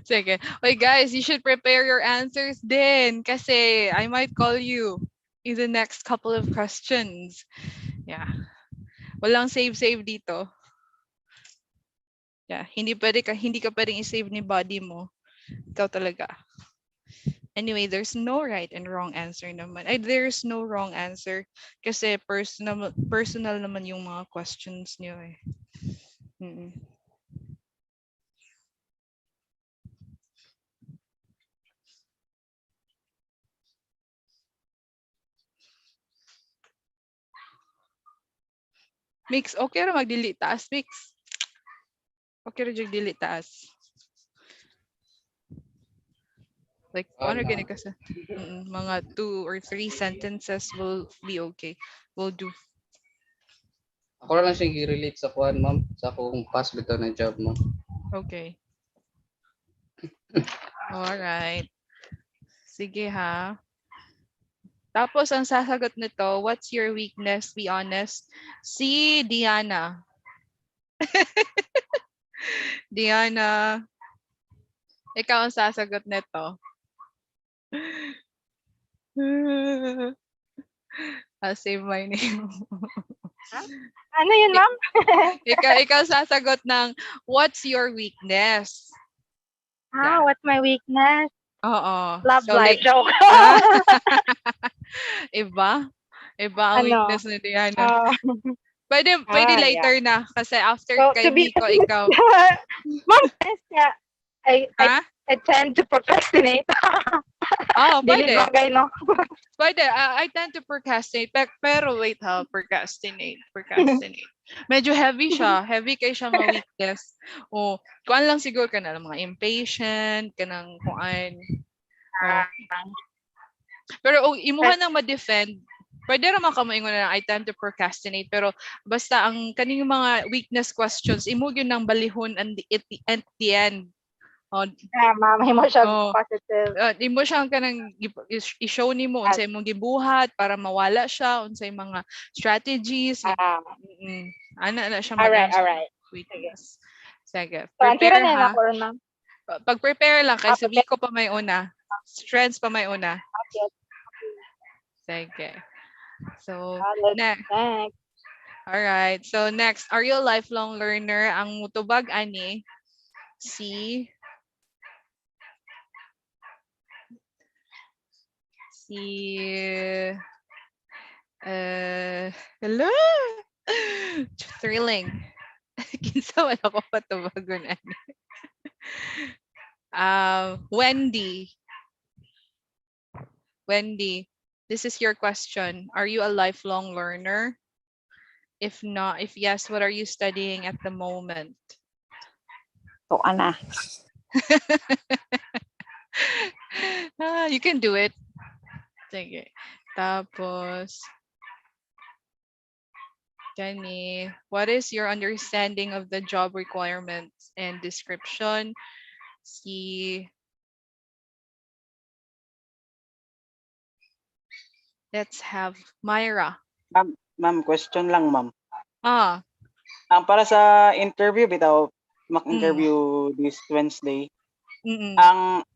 Sige. Okay, guys, you should prepare your answers din kasi I might call you in the next couple of questions. Yeah. Walang save dito. Yeah, hindi ka pwedeng i-save ni body mo. Ikaw talaga. Anyway, there's no right and wrong answer naman. Ay, there's no wrong answer kasi personal naman yung mga questions niyo eh. Mm. Mix, okay ra magdili taas, Mix. Okay ra jud dili taas. Like, ano no. gani kasi? Mga 2 or 3 sentences will be okay. Will do. Ako na lang siya i-relate sa kuhan, ma'am. Sa akong past bitaw na job, ma'am. Okay. Alright. Sige ha. Tapos, ang sasagot nito, what's your weakness? Be honest. Si Diana. Diana. Ikaw ang sasagot nito. I'll save my name. Ano yun, ma'am? ikaw sasagot ng what's your weakness? What's my weakness? Oo. Love So, life. like, Joke. Iba? Iba ang Ano? weakness ni Diana. Ah, Pwede yeah. later na. Kasi after So, kay to be Miko, ikaw. Ma'am, yeah, Ha? I tend to procrastinate. Oh, Dili pwede. bagay, no? Pwede. I tend to procrastinate. Pero wait ha, procrastinate. Medyo heavy siya. Heavy kay siya nga weakness. O, kuan lang siguro ka na mga impatient, kanang kuan. Oh. Pero imuha nang ma-defend, pwede naman ka maingon na I tend to procrastinate, pero basta ang kaning mga weakness questions, imo yun ng balihon at the end. Oh, Ma'am, mo siya Oh. positive. imo siyang kanang i-show nimo unsay imong gibuhat para mawala siya, unsay mga strategies. Ana na siya Alright. weakness. Sige. So, answer Prepare na yun ha. ako, ma'am. Pag-prepare lang kay sa prepare. Miko pa may una. Strengths pa may una. Okay. Sige. So, Next. alright. So, next, are you a lifelong learner? Ang mutubag ani si hello? Thrilling. Kinsa man ako patubagon ani. Wendy, this is your question. Are you a lifelong learner? If not, if yes, what are you studying at the moment? So, ana. You can do it. Sige. Tapos, Jenny, what is your understanding of the job requirements and description? Let's have Myra. Ma'am, question lang, ma'am. Ang para sa interview bitaw, mak-interview this Wednesday.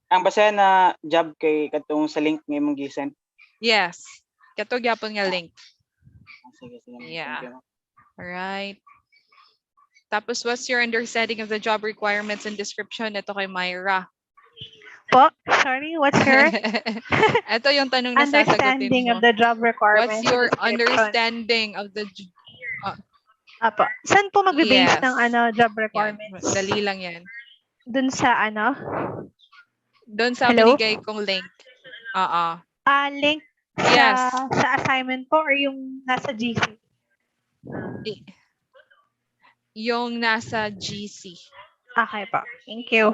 Ang basehan na job kay katong sa link nga imong gi-send. Yes. Kato gyapon nga link. Sige. Yeah. All right. Tapos, what's your understanding of the job requirements and description? Ito kay Myra. Po? Sorry, what's your Ito yung tanong na sasagutin understanding mo. of the job requirements? What's your and description? understanding of the Apo. Saan po magbe-base Yes. ng job Yan, requirements? dali lang yan. Dun sa Doon sa Hello? binigay kong link. link Yes. sa assignment po or yung nasa GC? Yung nasa GC. Okay po. Thank you.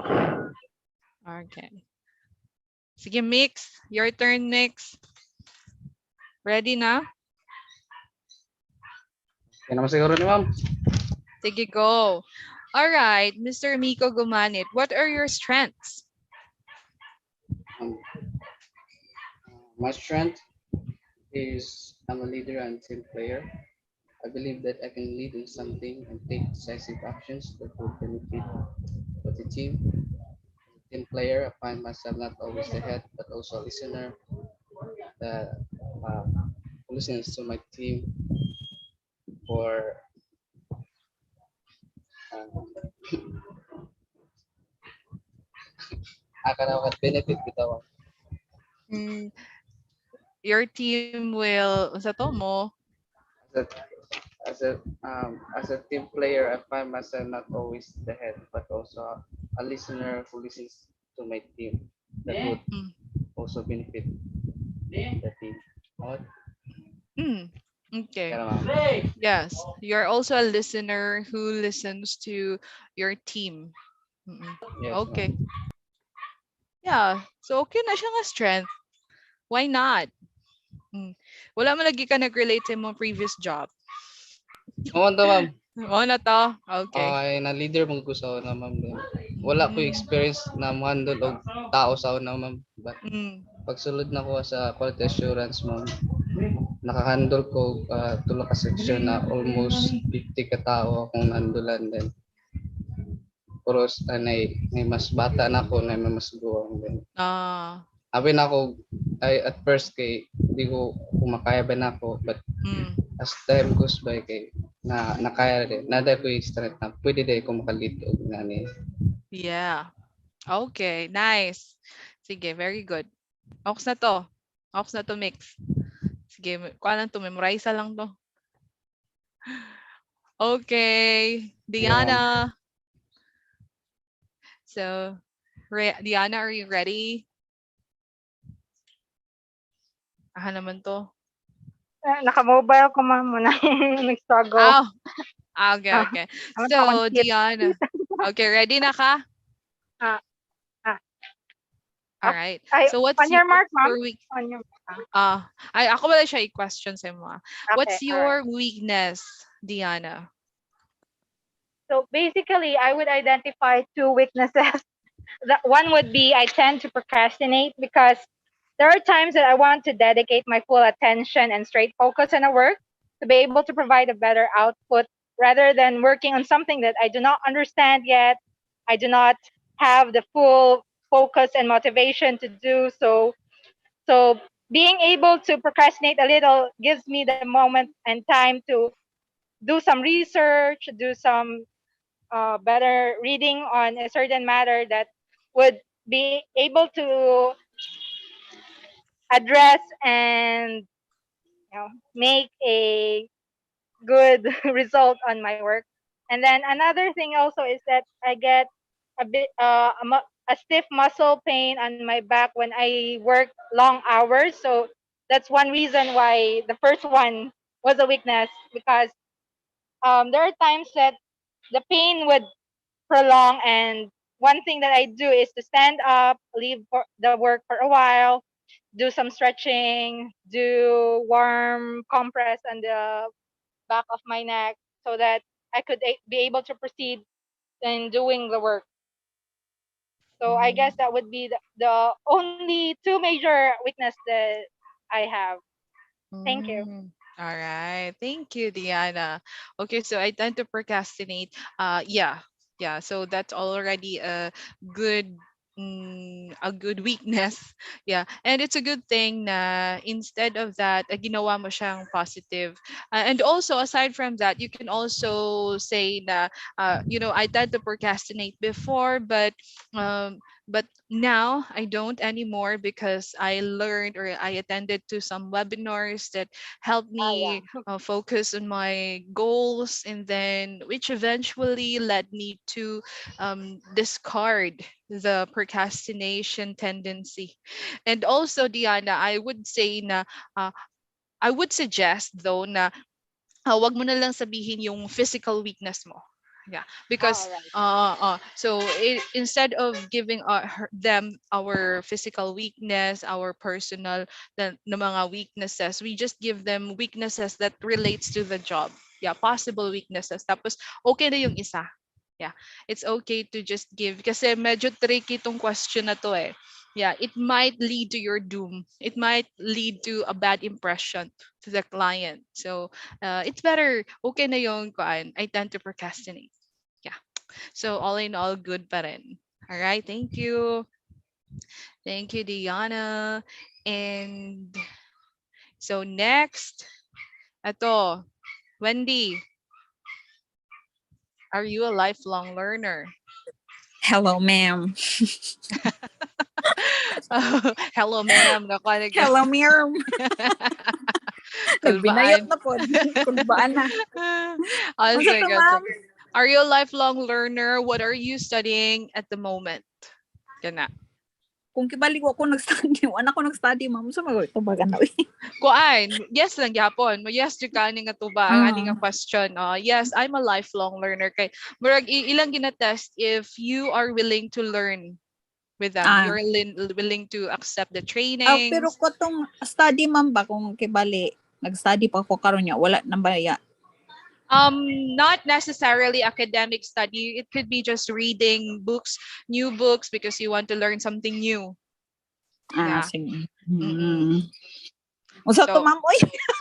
Okay. Sige, Mix. Your turn, Mix. Ready na? Yan naman siguro ni ma'am. Sige, go. All right, Mr. Miko Gumanit, what are your strengths? My strength is I'm a leader and team player. I believe that I can lead in something and take decisive actions that will benefit for the team. As a team player, I find myself not always the head, but also a listener that uh, listens to my team for um, akan benefit bitaw. Mm, your team will, sa to mo? As a as a team player, I find myself not always the head, but also a listener who listens to my team that would Mm. also benefit the team. What? Mm. Okay. Kaya naman. Yes, you're also a listener who listens to your team. Mm-mm. Yes, Okay. ma'am. Yeah. So okay na siya nga strength. Why not? Mm. Wala man lagi ka nag-relate sa mga previous job. Oo to, ma'am. Oo na to. Okay. Ay, na leader mo ko sa una, ma'am. Wala ko experience na handle og tao sa una, ma'am. But Mm. pagsulod na ko sa quality assurance, ma'am, nakahandle ko tulo ka section na almost 50 ka tao akong nandulan din. Puros nay mas bata na ako, nay mas guwang din. Ah. Abi na ako ay at first kay hindi ko kumakaya ba na ako, but Mm. as time goes by kay na nakaya rin. Nada ko yung strength na pwede din ko makalito og nani. Yeah. Okay. Nice. Sige, very good. Ox na to. Ox na to mix. Sige, kuha lang to. Memorize lang to. Okay. Diana. So, Diana, are you ready? Aha naman to. Naka-mobile ko muna nag-struggle. Oh, okay, Ah, okay. I'm So, confused. Diana. Okay, ready na ka? Ah, ah. All right. Ay, So, what's on your mark, ma'am. your weak? On your Ay, ako wala siya i-question sa mo. Okay, What's all right. your weakness, Diana? So basically, I would identify two weaknesses. One would be I tend to procrastinate because there are times that I want to dedicate my full attention and straight focus on a work to be able to provide a better output rather than working on something that I do not understand yet. I do not have the full focus and motivation to do so. So being able to procrastinate a little gives me the moment and time to do some research, do some better reading on a certain matter that would be able to address and make a good result on my work. And then another thing also is that I get a bit a stiff muscle pain on my back when I work long hours. So that's one reason why the first one was a weakness because there are times that the pain would prolong, and one thing that I do is to stand up, leave for the work for a while, do some stretching, do warm compress on the back of my neck so that I could be able to proceed in doing the work. So I guess that would be the only two major weakness that I have. Thank you. All right. Thank you, Diana. Okay, so I tend to procrastinate. Yeah. Yeah. So that's already good a good weakness. Yeah. And it's a good thing na instead of that, ginawa mo siyang positive. And also aside from that, you can also say na I tend to procrastinate before, but now I don't anymore because I learned or I attended to some webinars that helped Yeah. me focus on my goals, and then which eventually led me to discard the procrastination tendency. And also, Diana, I would say na I would suggest though na wag mo na lang sabihin yung physical weakness mo. Yeah, because All right. instead of giving them our physical weakness, our personal na mga weaknesses, we just give them weaknesses that relates to the job. Yeah, possible weaknesses. Tapos okay na yung isa. Yeah, it's okay to just give kasi medyo tricky tong question na to eh. yeah, it might lead to your doom. It might lead to a bad impression to the client. So it's better, okay na yung kuan. I tend to procrastinate. Yeah. So all in all, good pa rin. All right. Thank you. Thank you, Diana. And so next, ato, Wendy, are you a lifelong learner? Hello, ma'am. Hello, ma'am. Nakuha Hello, ma'am. Nagbinayot Kulbaan. na po. Kulbaan na. Oh, Unsa sige, to, ma'am? sige. Are you a lifelong learner? What are you studying at the moment? Kana. Kung kibalik ko nag-study, anak ko nag-study, ma'am. Sa mga ito ba ganaw? Kuan, yes lang gyapon. Yes jud ka ani nga tuba ang ani nga Ah. question. Yes, I'm a lifelong learner kay murag ilang gina-test if you are willing to learn with them. Ah. You're willing to accept the Pero trainings. ko tong study, ma'am, ba kung kibali, nag-study pa ko karon niya, wala nang baya. Not necessarily academic study. It could be just reading books, new books because you want to learn something new. Ah, Yeah. sige. Mm-mm. Unsa to, So- ma'am? Oy,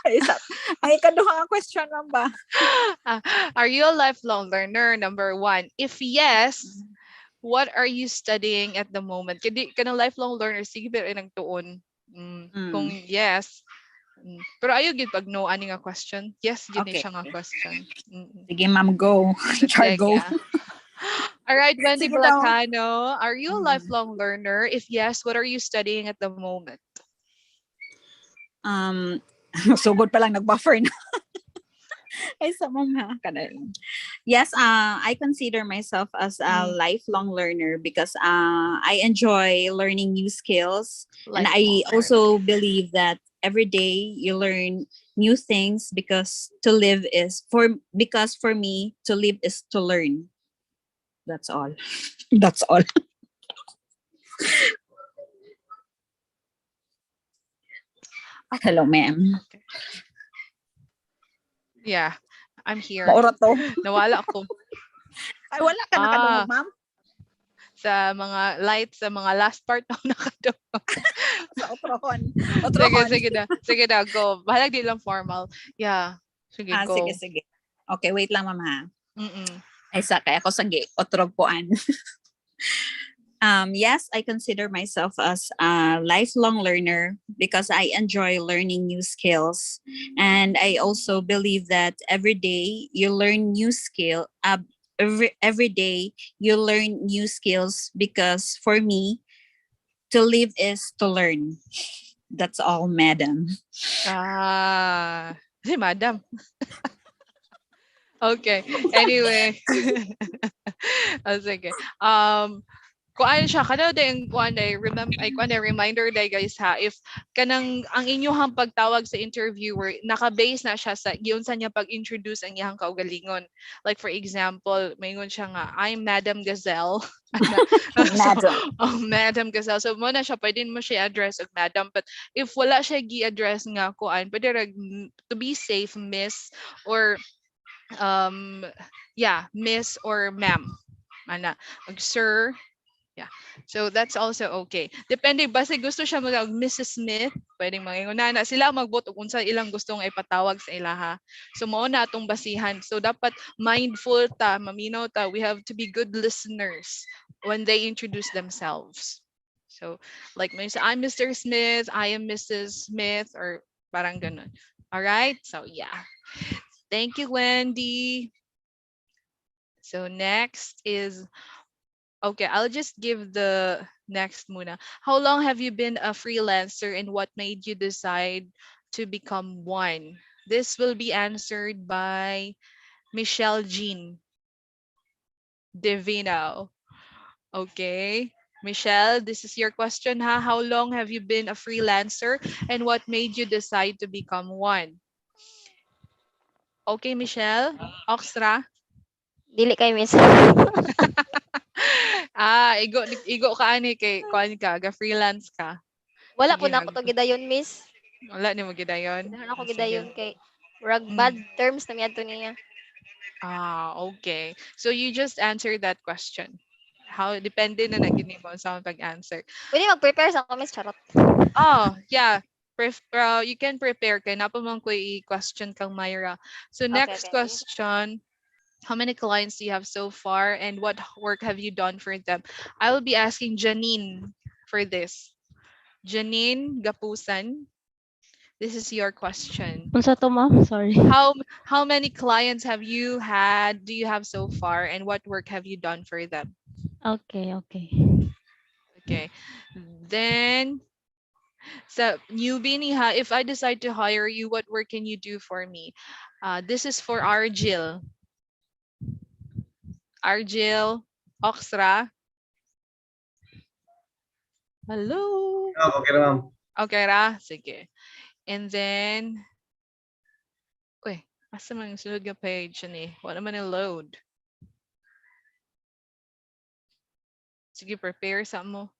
isa. Ay, kaduha nga question, ma'am ba? Are you a lifelong learner? Number one. If yes, what are you studying at the moment? Kadi kanang lifelong learner sige pero nagtuon. Kung yes. Pero ayo gid pag no ani nga question. Yes, gid ni Okay. siya nga question. Sige, ma'am, go. Char, Sige. go. All right, Wendy Sige daw. Blacano, are you a lifelong learner? If yes, what are you studying at the moment? So good pa lang nag-buffer na. Ay, sa ma'am ha. Yes, I consider myself as a lifelong learner because I enjoy learning new skills. And I Lifelong also believe that every day you learn new things because for me to live is to learn. That's all. That's all. Hello, ma'am. Yeah, I'm here. Maura to. Nawala ako Ay, wala ka nakadungog, ma'am. sa mga lights, sa mga last part na nakadungog. Sa otrohon. Sige na, go. Bahalag di lang formal. Yeah. Sige, go. Sige. Okay, wait lang, ma'am ha. Mm-mm. Ay, sakay ako sa otrog poan. Yes, I consider myself as a lifelong learner because I enjoy learning new skills. And I also believe that every day you learn new skill. Every day you learn new skills because for me, to live is to learn. That's all, madam. Si madam. Okay. Anyway. Sige. Kuan siya kada dayang kuan day reminder day guys ha, if kanang ang inyong pagtawag sa interviewer naka-base na siya sa giunsa niya pag-introduce ang iyang kaugalingon. Like for example, mayingon siya nga, I'm Madam Gazelle. Madam. Madam Gazelle. So mo na siya pwede mo siya address og madam, but if wala siya gi-address nga kuan, pwede ra to be safe, miss or miss or ma'am. Ana, sir. Yeah. So that's also okay. Depende basta gusto siya mag Mrs. Smith, pwedeng mangingon na sila magbot og unsa ilang gustong ipatawag sa ilaha. So mao na atong basihan. So dapat mindful ta, maminaw ta. We have to be good listeners when they introduce themselves. So like may say, I'm Mr. Smith, I am Mrs. Smith or parang ganun. All right? So yeah. Thank you, Wendy. So next is okay, I'll just give the next muna. How long have you been a freelancer and what made you decide to become one? This will be answered by Michelle Jean Divino. Okay. Michelle, this is your question ha. How long have you been a freelancer and what made you decide to become one? Okay, Michelle. Oxtra. Dili kay miss. Igo ka ani kay kuan ka, ga freelance ka. Wala Sige, po na ako to gidayon miss. Wala ni mo gidayon. Wala ako Sige. gidayon kay rag bad terms na miadto niya. Okay. So you just answered that question. How depende na nagini mo sa akong pag-answer. Pwede mag-prepare sa ako, Miss. Charot. Oh, yeah. You can prepare kay napamang ko i-question kang Myra. So Okay, next okay. question, how many clients do you have so far and what work have you done for them? I will be asking Janine for this. Janine Gapusan, this is your question. Unsa to, ma'am? Sorry. How many clients do you have so far and what work have you done for them? Okay, okay. Okay. Then so newbie ni ha, if I decide to hire you, what work can you do for me? This is for Argil. Argil, Oxra. Hello. Okay na, ma'am. Okay ra? Sige. And then, uy, asa man yung sunod nga page ni? Wala man yung load. Sige, prepare sa mo.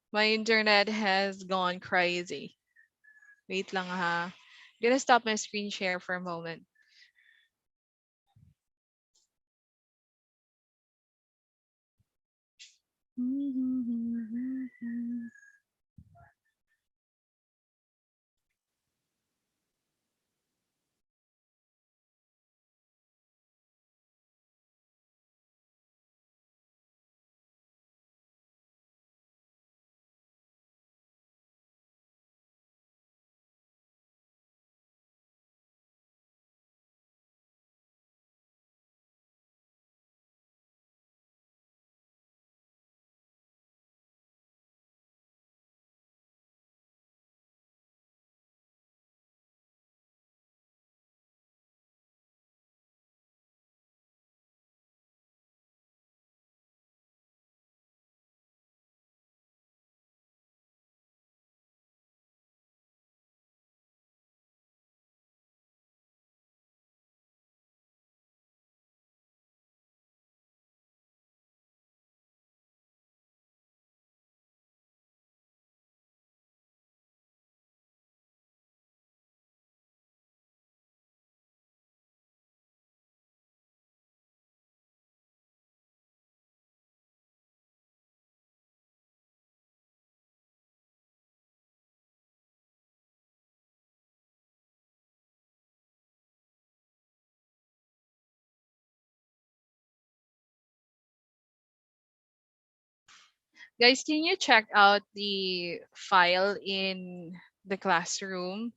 My internet has gone crazy. Wait lang ha. I'm gonna stop my screen share for a moment. Guys, can you check out the file in the classroom?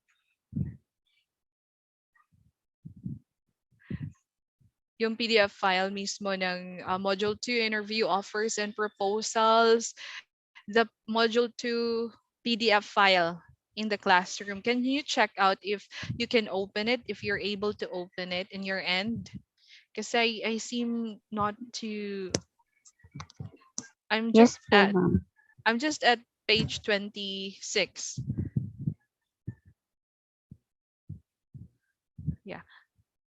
Yung PDF file mismo ng Module 2 interview offers and proposals, the Module 2 PDF file in the classroom. Can you check out if you can open it, if you're able to open it in your end? Because I seem not to. Yes po, ma'am. I'm just at page 26. Yeah.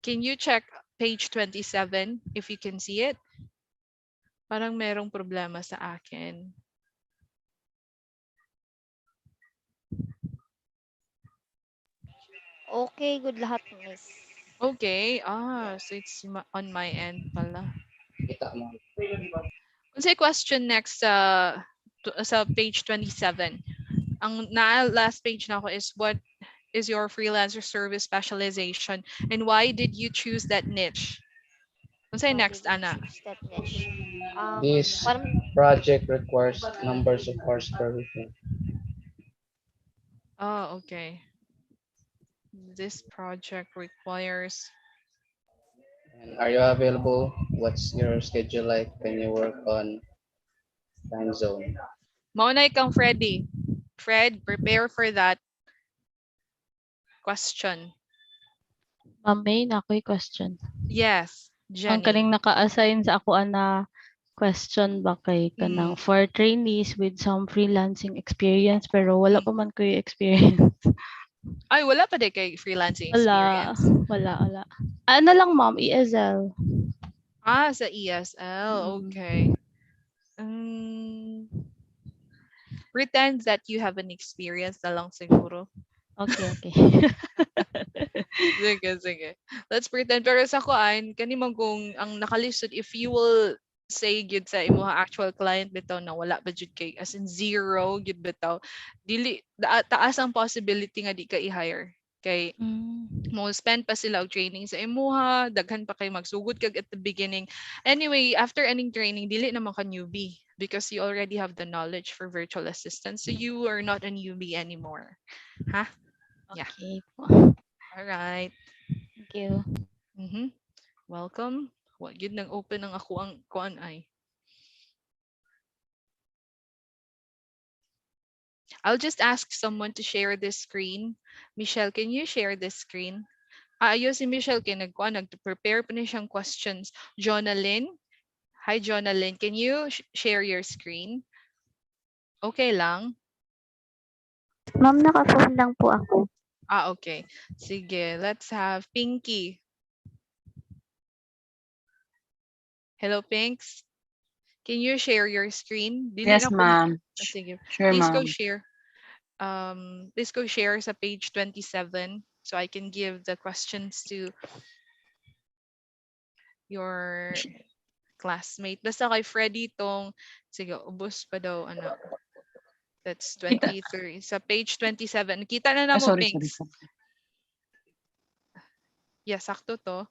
Can you check page 27 if you can see it? Parang merong problema sa akin. Okay, good lahat, Miss. Okay. So it's on my end pala. Kita mo. Kung say question next sa page 27. Ang last page na ako is what is your freelancer service specialization and why did you choose that niche? Kung say Why next, did you Ana. choose that niche? This Parang, project requires numbers of hours per week. Oh, okay. This project requires. And are you available? What's your schedule like? Can you work on time zone? Maunay kang Freddy. Fred, prepare for that question. Ma'am, may na ako'y question. Yes, Ang kaning Jenny. naka-assign sa ako na question ba kay kanang for trainees with some freelancing experience pero wala pa man ko yung experience. Ay, wala pa din kay freelancing Wala, experience. wala. Ano lang ma'am, ESL. Sa ESL. Okay. Pretend that you have an experience na lang siguro. Okay. Sige, sige. Let's pretend. Pero sa kuan, kani man kung ang nakalisod, if you will say gyud sa imuha actual client bitaw na wala ba jud kay as in zero gyud bitaw, dili taas ang possibility nga di ka i-hire. Kay Mm. mo spend pa sila og training sa imuha, daghan pa kay magsugod kag at the beginning. Anyway, after ending training, dili naman ka newbie because you already have the knowledge for virtual assistants. So you are not a newbie anymore. Ha? Yeah. Okay po. All right. Thank you. Mhm. Welcome. Wa gyud nang open ang ako ang kuan ay. I'll just ask someone to share this screen. Michelle, can you share this screen? Ayos si Michelle kay nag-prepare pa na siyang questions. Jonalyn. Hi Jonalyn, can you share your screen? Okay lang? Ma'am, naka-phone lang po ako. Okay. Sige, let's have Pinky. Hello, Pinks. Can you share your screen? Dili Yes, na ko ma'am. sige. Sure, Please go ma'am. share. Please go share sa page 27 so I can give the questions to your classmate. Basta kay Freddy tong, sige, ubos pa daw, ano. That's 23. Sa page 27. Kita na na mo, Sorry. Pinks. Yeah, sakto to.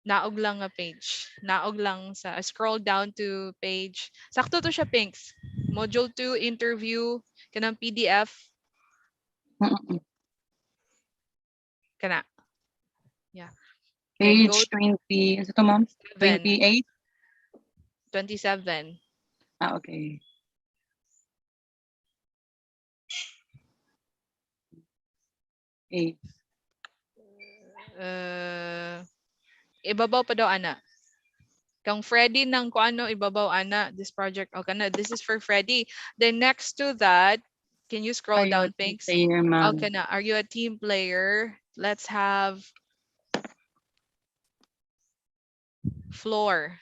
Naog lang nga page. Naog lang sa, scroll down to page. Sakto to siya, Pinks. Module 2, interview, kanang PDF. Mm-mm. Kana. Yeah. Then go Page 20. Ano to, ma'am? 7, 28? 27. Okay. Eight. Ibabaw pa daw, ana. Kang Freddy nang kung ano, ibabaw, ana. This project, okay na. This is for Freddy. Then next to that, can you scroll Are you down, a team Pinks? player, ma'am? Okay na. Are you a team player? Let's have floor.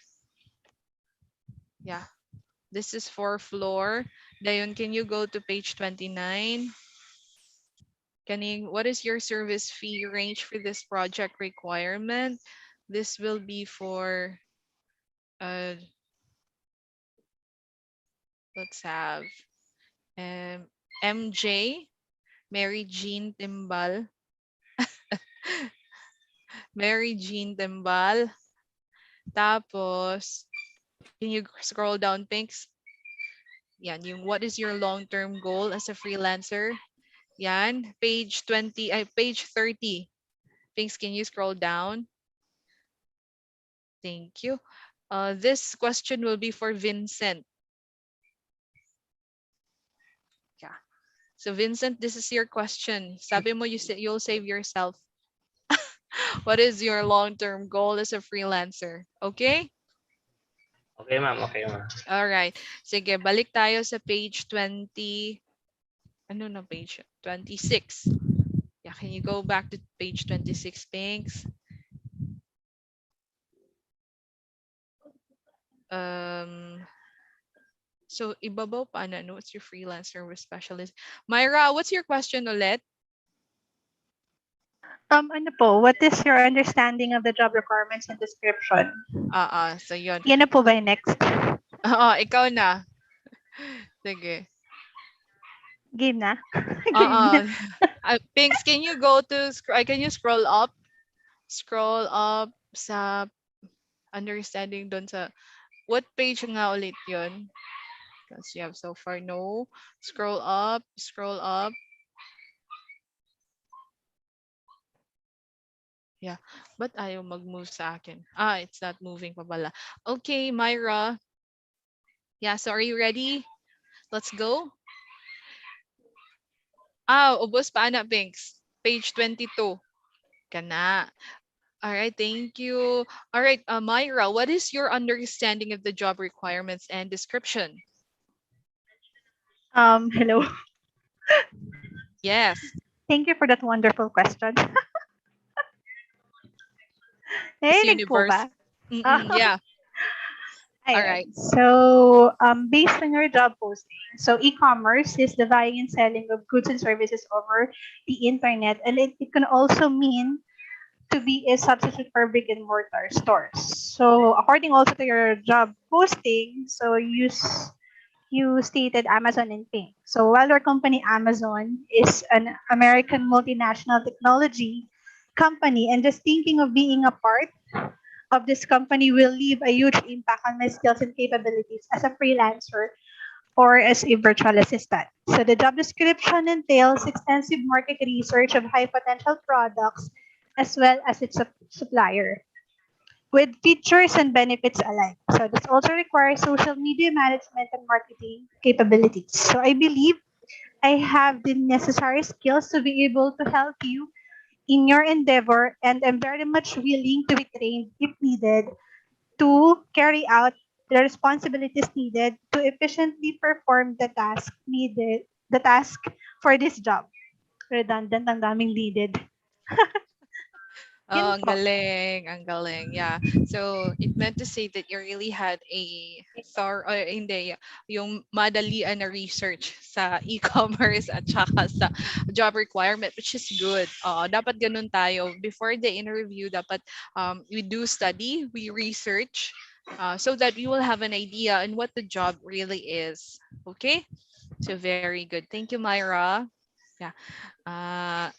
Yeah. This is for floor. Dayon, can you go to page 29? What is your service fee range for this project requirement? This will be for, let's have MJ, Mary Jean Timbal. Mary Jean Timbal. Tapos, can you scroll down, Pinks? Yan, yung what is your long-term goal as a freelancer? Yan, page 20, page 30. Pinks, can you scroll down? Thank you. This question will be for Vincent. Yeah. So Vincent, this is your question. Sabi mo you'll save yourself. What is your long-term goal as a freelancer? Okay? Okay, ma'am. Okay, ma'am. All right. Sige, balik tayo sa page 20. Ano na page? 26. Yeah, can you go back to page 26, Pinks? So ibabaw pa na, no? What's your freelancer with specialist? Myra, what's your question ulit? Ano po, what is your understanding of the job requirements and description? So yun. Yan na po ba yung next? Ikaw na. Sige. Game na? Game na. Pinks, can you go to, can you scroll up? Scroll up sa understanding doon sa, what page nga ulit yun? Because you have so far, no. Scroll up, scroll up. Yeah, but ayaw mag-move sa akin. It's not moving pa pala. Okay, Myra. Yeah, so are you ready? Let's go. Ubos pa na, Pinks. Page 22. Kana. All right, thank you. All right, Myra, what is your understanding of the job requirements and description? Hello. Yes. Thank you for that wonderful question. Miss Narinig po Universe. ba? Yeah. All Ayan. right. So, based on your job posting, so e-commerce is the buying and selling of goods and services over the internet, and it can also mean to be a substitute for brick and mortar stores. So, according also to your job posting, so you stated Amazon and Ping. So, while your company Amazon is an American multinational technology company, and just thinking of being a part of this company will leave a huge impact on my skills and capabilities as a freelancer or as a virtual assistant. So the job description entails extensive market research of high potential products as well as its supplier with features and benefits alike. So this also requires social media management and marketing capabilities. So I believe I have the necessary skills to be able to help you in your endeavor, and I'm very much willing to be trained if needed to carry out the responsibilities needed to efficiently perform the task for this job. Redundant, ang daming needed. Oh, Yun ang po. galing, ang galing. Yeah. So, it meant to say that you really had a thorough, hindi, yung madalian na research sa e-commerce at saka sa job requirement, which is good. Dapat ganun tayo. Before the interview, dapat we do study, we research, so that we will have an idea on what the job really is. Okay? So, very good. Thank you, Myra. Yeah.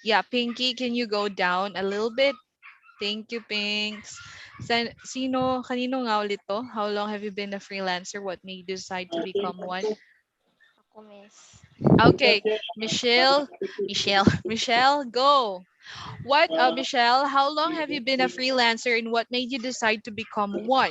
Yeah, Pinky, can you go down a little bit? Thank you, Pinks. Kanino nga ulit to? How long have you been a freelancer? What made you decide to become one? Ako, miss. Okay, Michelle, Michelle, go. Michelle, how long have you been a freelancer and what made you decide to become one?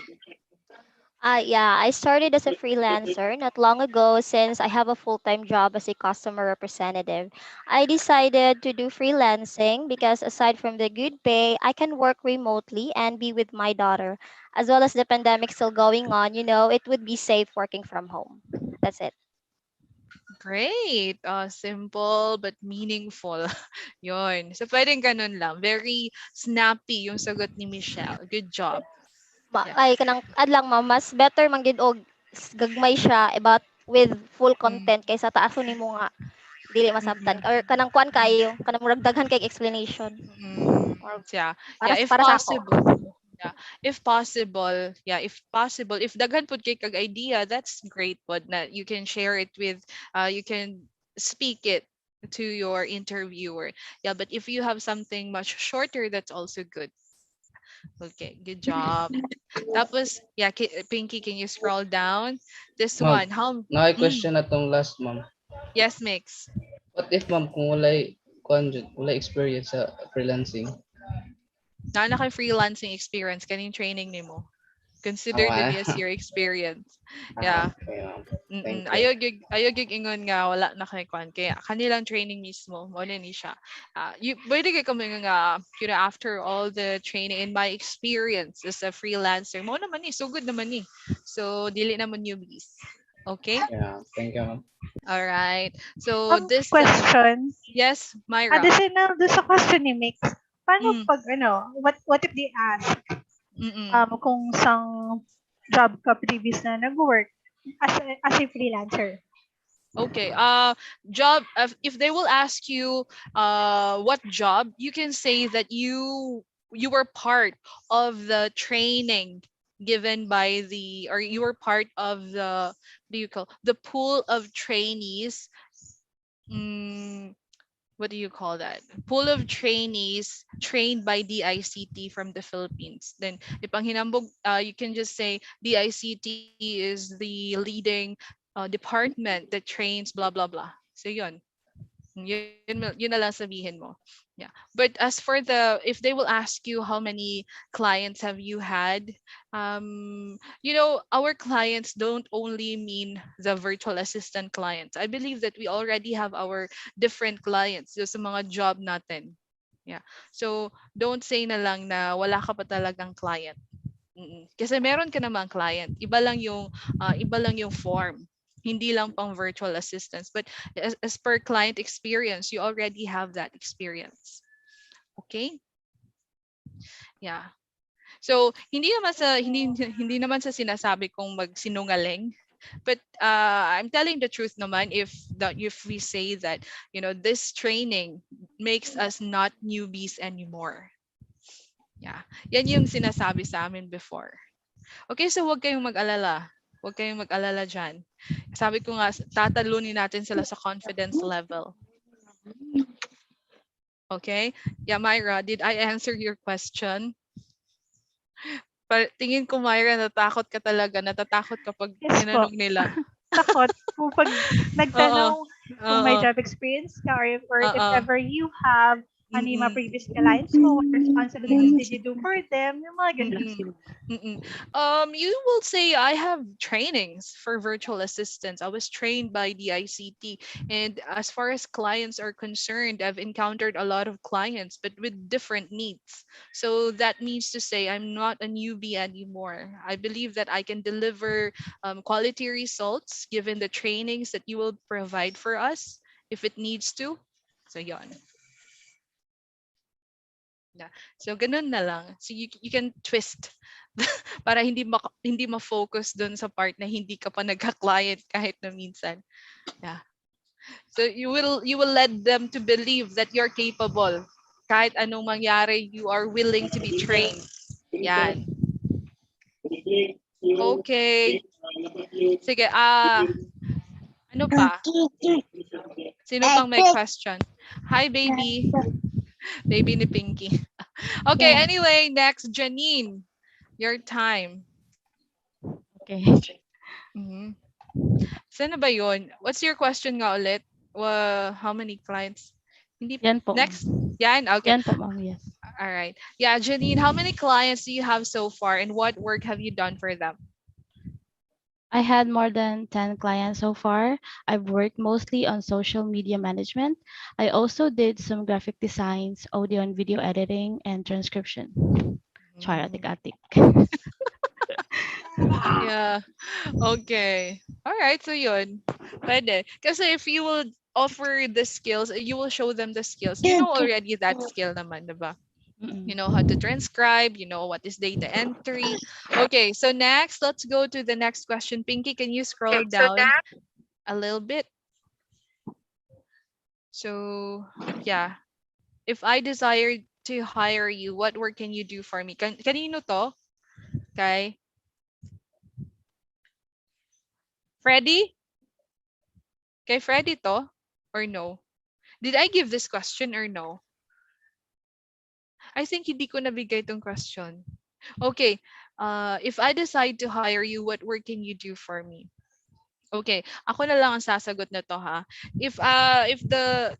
Yeah, I started as a freelancer not long ago since I have a full-time job as a customer representative. I decided to do freelancing because aside from the good pay, I can work remotely and be with my daughter. As well as the pandemic still going on, it would be safe working from home. That's it. Great. Simple but meaningful. Yon. So, pwedeng ganun lang. Very snappy yung sagot ni Michelle. Good job. Yeah. Ay kanang adlang ma mas better man gid og gagmay siya about with full content kaysa taason nimo nga dili masabtan or kanang kuan kayo kanang murag daghan kay explanation or Yeah. para Yeah, if para sa ako. possible. Yeah. If possible, if daghan pud kay kag idea, that's great pod na you can share it with you can speak it to your interviewer. Yeah, but if you have something much shorter, that's also good. Okay, good job. Tapos, yeah, Pinky, can you scroll down? This Ma'am, one, how question atong last, ma'am. yes, Mix. What if, ma'am, kung walay experience sa freelancing? Na kay freelancing experience kaning training nimo. Consider Ah, it as your experience. Yeah. okay, ma'am. Thank Mm-mm. you. Ayog ingon nga wala na kay kwan kaya kanilang training mismo mo na ni siya. You pwede kay kami nga after all the training in my experience as a freelancer mo naman ni so good naman ni. So dili naman newbies. Okay? Yeah, thank you, ma'am. All right. So this Question. yes, Myra. Additional do sa question ni Mix. Paano Mm. pag what if they ask Mm-mm. kung sang job ka previous na nag-work as a freelancer? Okay. Job. If they will ask you, what job, you can say that you were part of the training given by or you were part of the what do you call the pool of trainees. Mm, what do you call that? Pool of trainees trained by DICT from the Philippines. Then, ipanghinambog, you can just say DICT is the leading department that trains blah blah blah. So yun. Yun na lang sabihin mo. Yeah. But as for if they will ask you how many clients have you had, our clients don't only mean the virtual assistant clients. I believe that we already have our different clients sa mga job natin. Yeah. So don't say na lang na wala ka pa talagang client. Kasi meron ka namang client. Iba lang yung form. Hindi lang pang virtual assistants. But as per client experience, you already have that experience. Okay? Yeah. So hindi naman sa sinasabi kong magsinungaling. But I'm telling the truth naman if we say that this training makes us not newbies anymore. Yeah. Yan yung sinasabi sa amin before. Okay, so huwag kayong mag-alala. Huwag kayong mag-alala dyan. Sabi ko nga, tatalunin natin sila sa confidence level. Okay? Yeah, Myra, did I answer your question? Tingin ko, Myra, natakot ka talaga. Natatakot kapag Yes po. tinanong nila. Takot kung pag Oo. nagtanong kung may Oo. job experience ka or if Oo. ever you have ano yung mga Mm-mm. previous clients mo, what responsibilities did you do for them, yung mga ganun. Mm-mm. You will say I have trainings for virtual assistants. I was trained by the ICT, and as far as clients are concerned, I've encountered a lot of clients, but with different needs. So that means to say I'm not a newbie anymore. I believe that I can deliver quality results given the trainings that you will provide for us if it needs to. So yon. Yeah. So ganun na lang. So you can twist para hindi ma-focus doon sa part na hindi ka pa nagka-client kahit na minsan. Yeah. So you will let them to believe that you're capable. Kahit anong mangyari, you are willing to be trained. Yan. Okay. Sige, ano pa? Sino pang may question? Hi, baby. Baby ni Pinky. Okay, anyway, next, Janine. Your time. Okay. Mhm. Saan na ba yun? What's your question nga ulit? How many clients? Hindi. Yan po. Next? Yan? Okay. Yan po, ma'am. Yes. All right. Yeah, Janine, how many clients do you have so far and what work have you done for them? I had more than 10 clients so far. I've worked mostly on social media management. I also did some graphic designs, audio and video editing, and transcription. Char, atik-atik. Yeah. Okay. All right. So yun. Pwede. Kasi if you will offer the skills, you will show them the skills. You know already that skill naman, diba? You know how to transcribe, you know what is data entry. Okay, so next, let's go to the next question. Pinky, can you scroll down a little bit? So, yeah. If I desire to hire you, what work can you do for me? Kanino to? Okay. Freddy? Kay Freddy to? Or no? Did I give this question or no? I think hindi ko nabigay itong question. Okay. If I decide to hire you, what work can you do for me? Okay, ako na lang ang sasagot na to ha. If the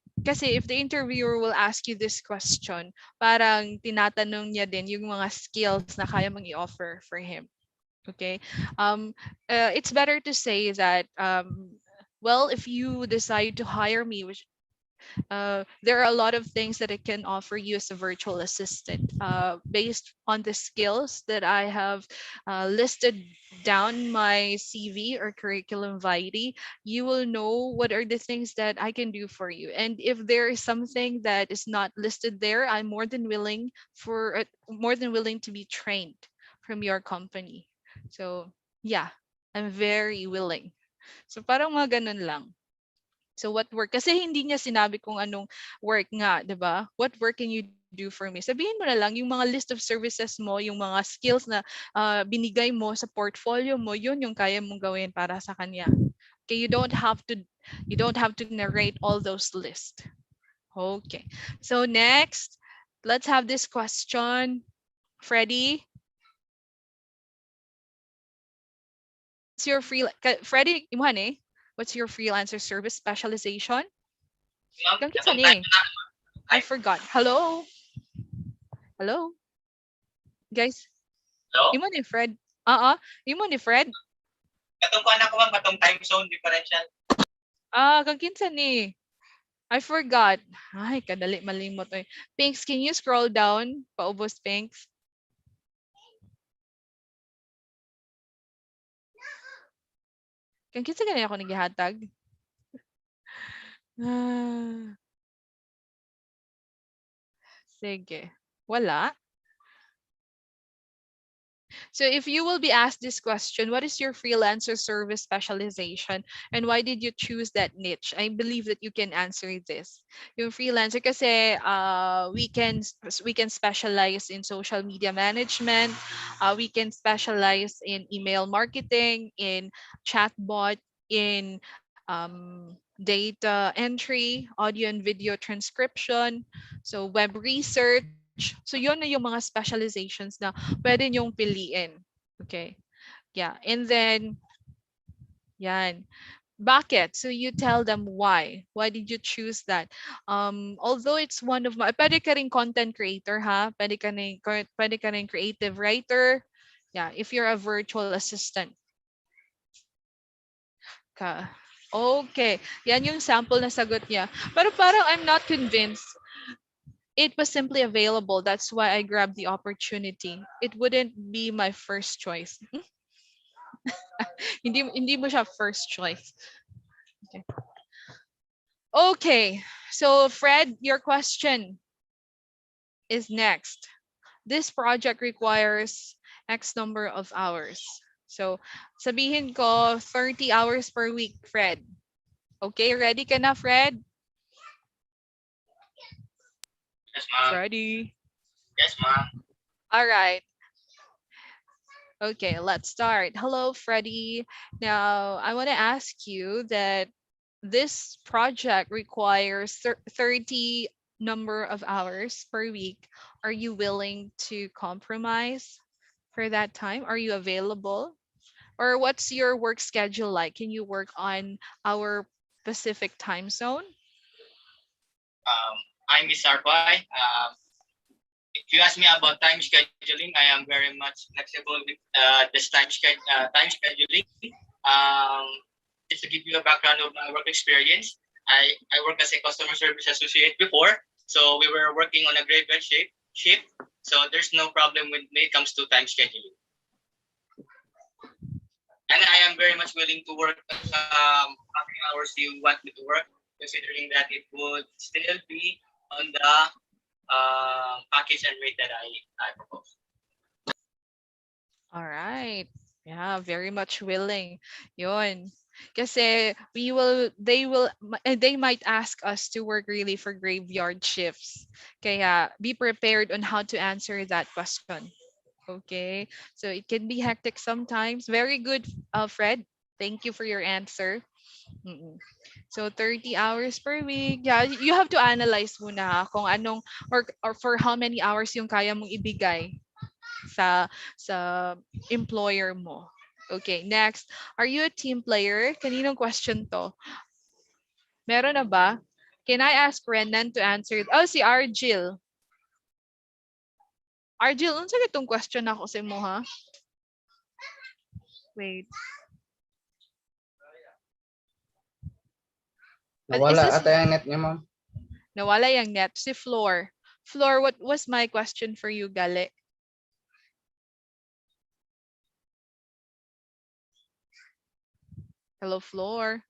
interviewer will ask you this question, parang tinatanong niya din yung mga skills na kaya mong i-offer for him. Okay? It's better to say that well, if you decide to hire me, which there are a lot of things that it can offer you as a virtual assistant based on the skills that I have listed down my CV or curriculum vitae. You will know what are the things that I can do for you. And if there is something that is not listed there, I'm more than willing to be trained from your company. So yeah, I'm very willing. So parang mga ganun lang. So what work? Kasi hindi niya sinabi kung anong work nga, 'di ba? What work can you do for me? Sabihin mo na lang yung mga list of services mo, yung mga skills na binigay mo sa portfolio mo, yun yung kaya mong gawin para sa kanya. Okay, you don't have to narrate all those lists. Okay. So next, let's have this question. Freddie, Freddie, imuhan eh. What's your freelancer service specialization? I forgot. Hello? Hello? Guys? Hello? Imo ni Fred? Imo ni Fred? Katong ko anak ko ma'am, katong time zone differential. Kang kinsa ni? I forgot. Ay, kadali malimot. Oy. Pinks, can you scroll down? Paubos, Pinks. Kang kinsa ganyan ako nagihatag? Sige. Wala? So if you will be asked this question, what is your freelancer service specialization and why did you choose that niche? I believe that you can answer this. Yung freelancer kasi we can specialize in social media management, we can specialize in email marketing, in chatbot, in data entry, audio and video transcription, so web research. So yun na yung mga specializations na pwede niyong piliin. Okay. Yeah. And then, yan. Bakit? So you tell them why. Why did you choose that? Although it's one of my, pwede ka rin content creator ha, pwede ka rin creative writer. Yeah, if you're a virtual assistant. Ka. Okay. Yan yung sample na sagot niya. Pero parang I'm not convinced. It was simply available. That's why I grabbed the opportunity. It wouldn't be my first choice. hindi mo siya first choice. Okay. Okay. So Fred, your question is next. This project requires X number of hours. So sabihin ko 30 hours per week, Fred. Okay, ready ka na, Fred? Yes, ma'am. Ready? Yes, ma'am. All right. Okay, let's start. Hello, Freddie. Now, I want to ask you that this project requires 30 number of hours per week. Are you willing to compromise for that time? Are you available? Or what's your work schedule like? Can you work on our Pacific time zone? I'm Miss Arpay. If you ask me about time scheduling, I am very much flexible with this time scheduling. Just to give you a background of my work experience, I worked as a customer service associate before, so we were working on a graveyard shift. So there's no problem when it comes to time scheduling. And I am very much willing to work how many hours you want me to work, considering that it would still be on the package and rate that I propose. All right. Yeah, very much willing. Yun. Kasi they might ask us to work really for graveyard shifts. Kaya be prepared on how to answer that question. Okay. So it can be hectic sometimes. Very good, Fred. Thank you for your answer. Mm-mm. So 30 hours per week. Yeah, you have to analyze muna ha, kung anong or for how many hours yung kaya mong ibigay sa employer mo. Okay, next. Are you a team player? Kaninong question to? Meron na ba? Can I ask Renan to answer? Oh, si Argil. Argil, unsa itong question ako sa mo ha? Wait. Nawala ata yung net niya, ma'am. Nawala yung net. Si Floor. Floor, what was my question for you, Gale? Hello, Floor.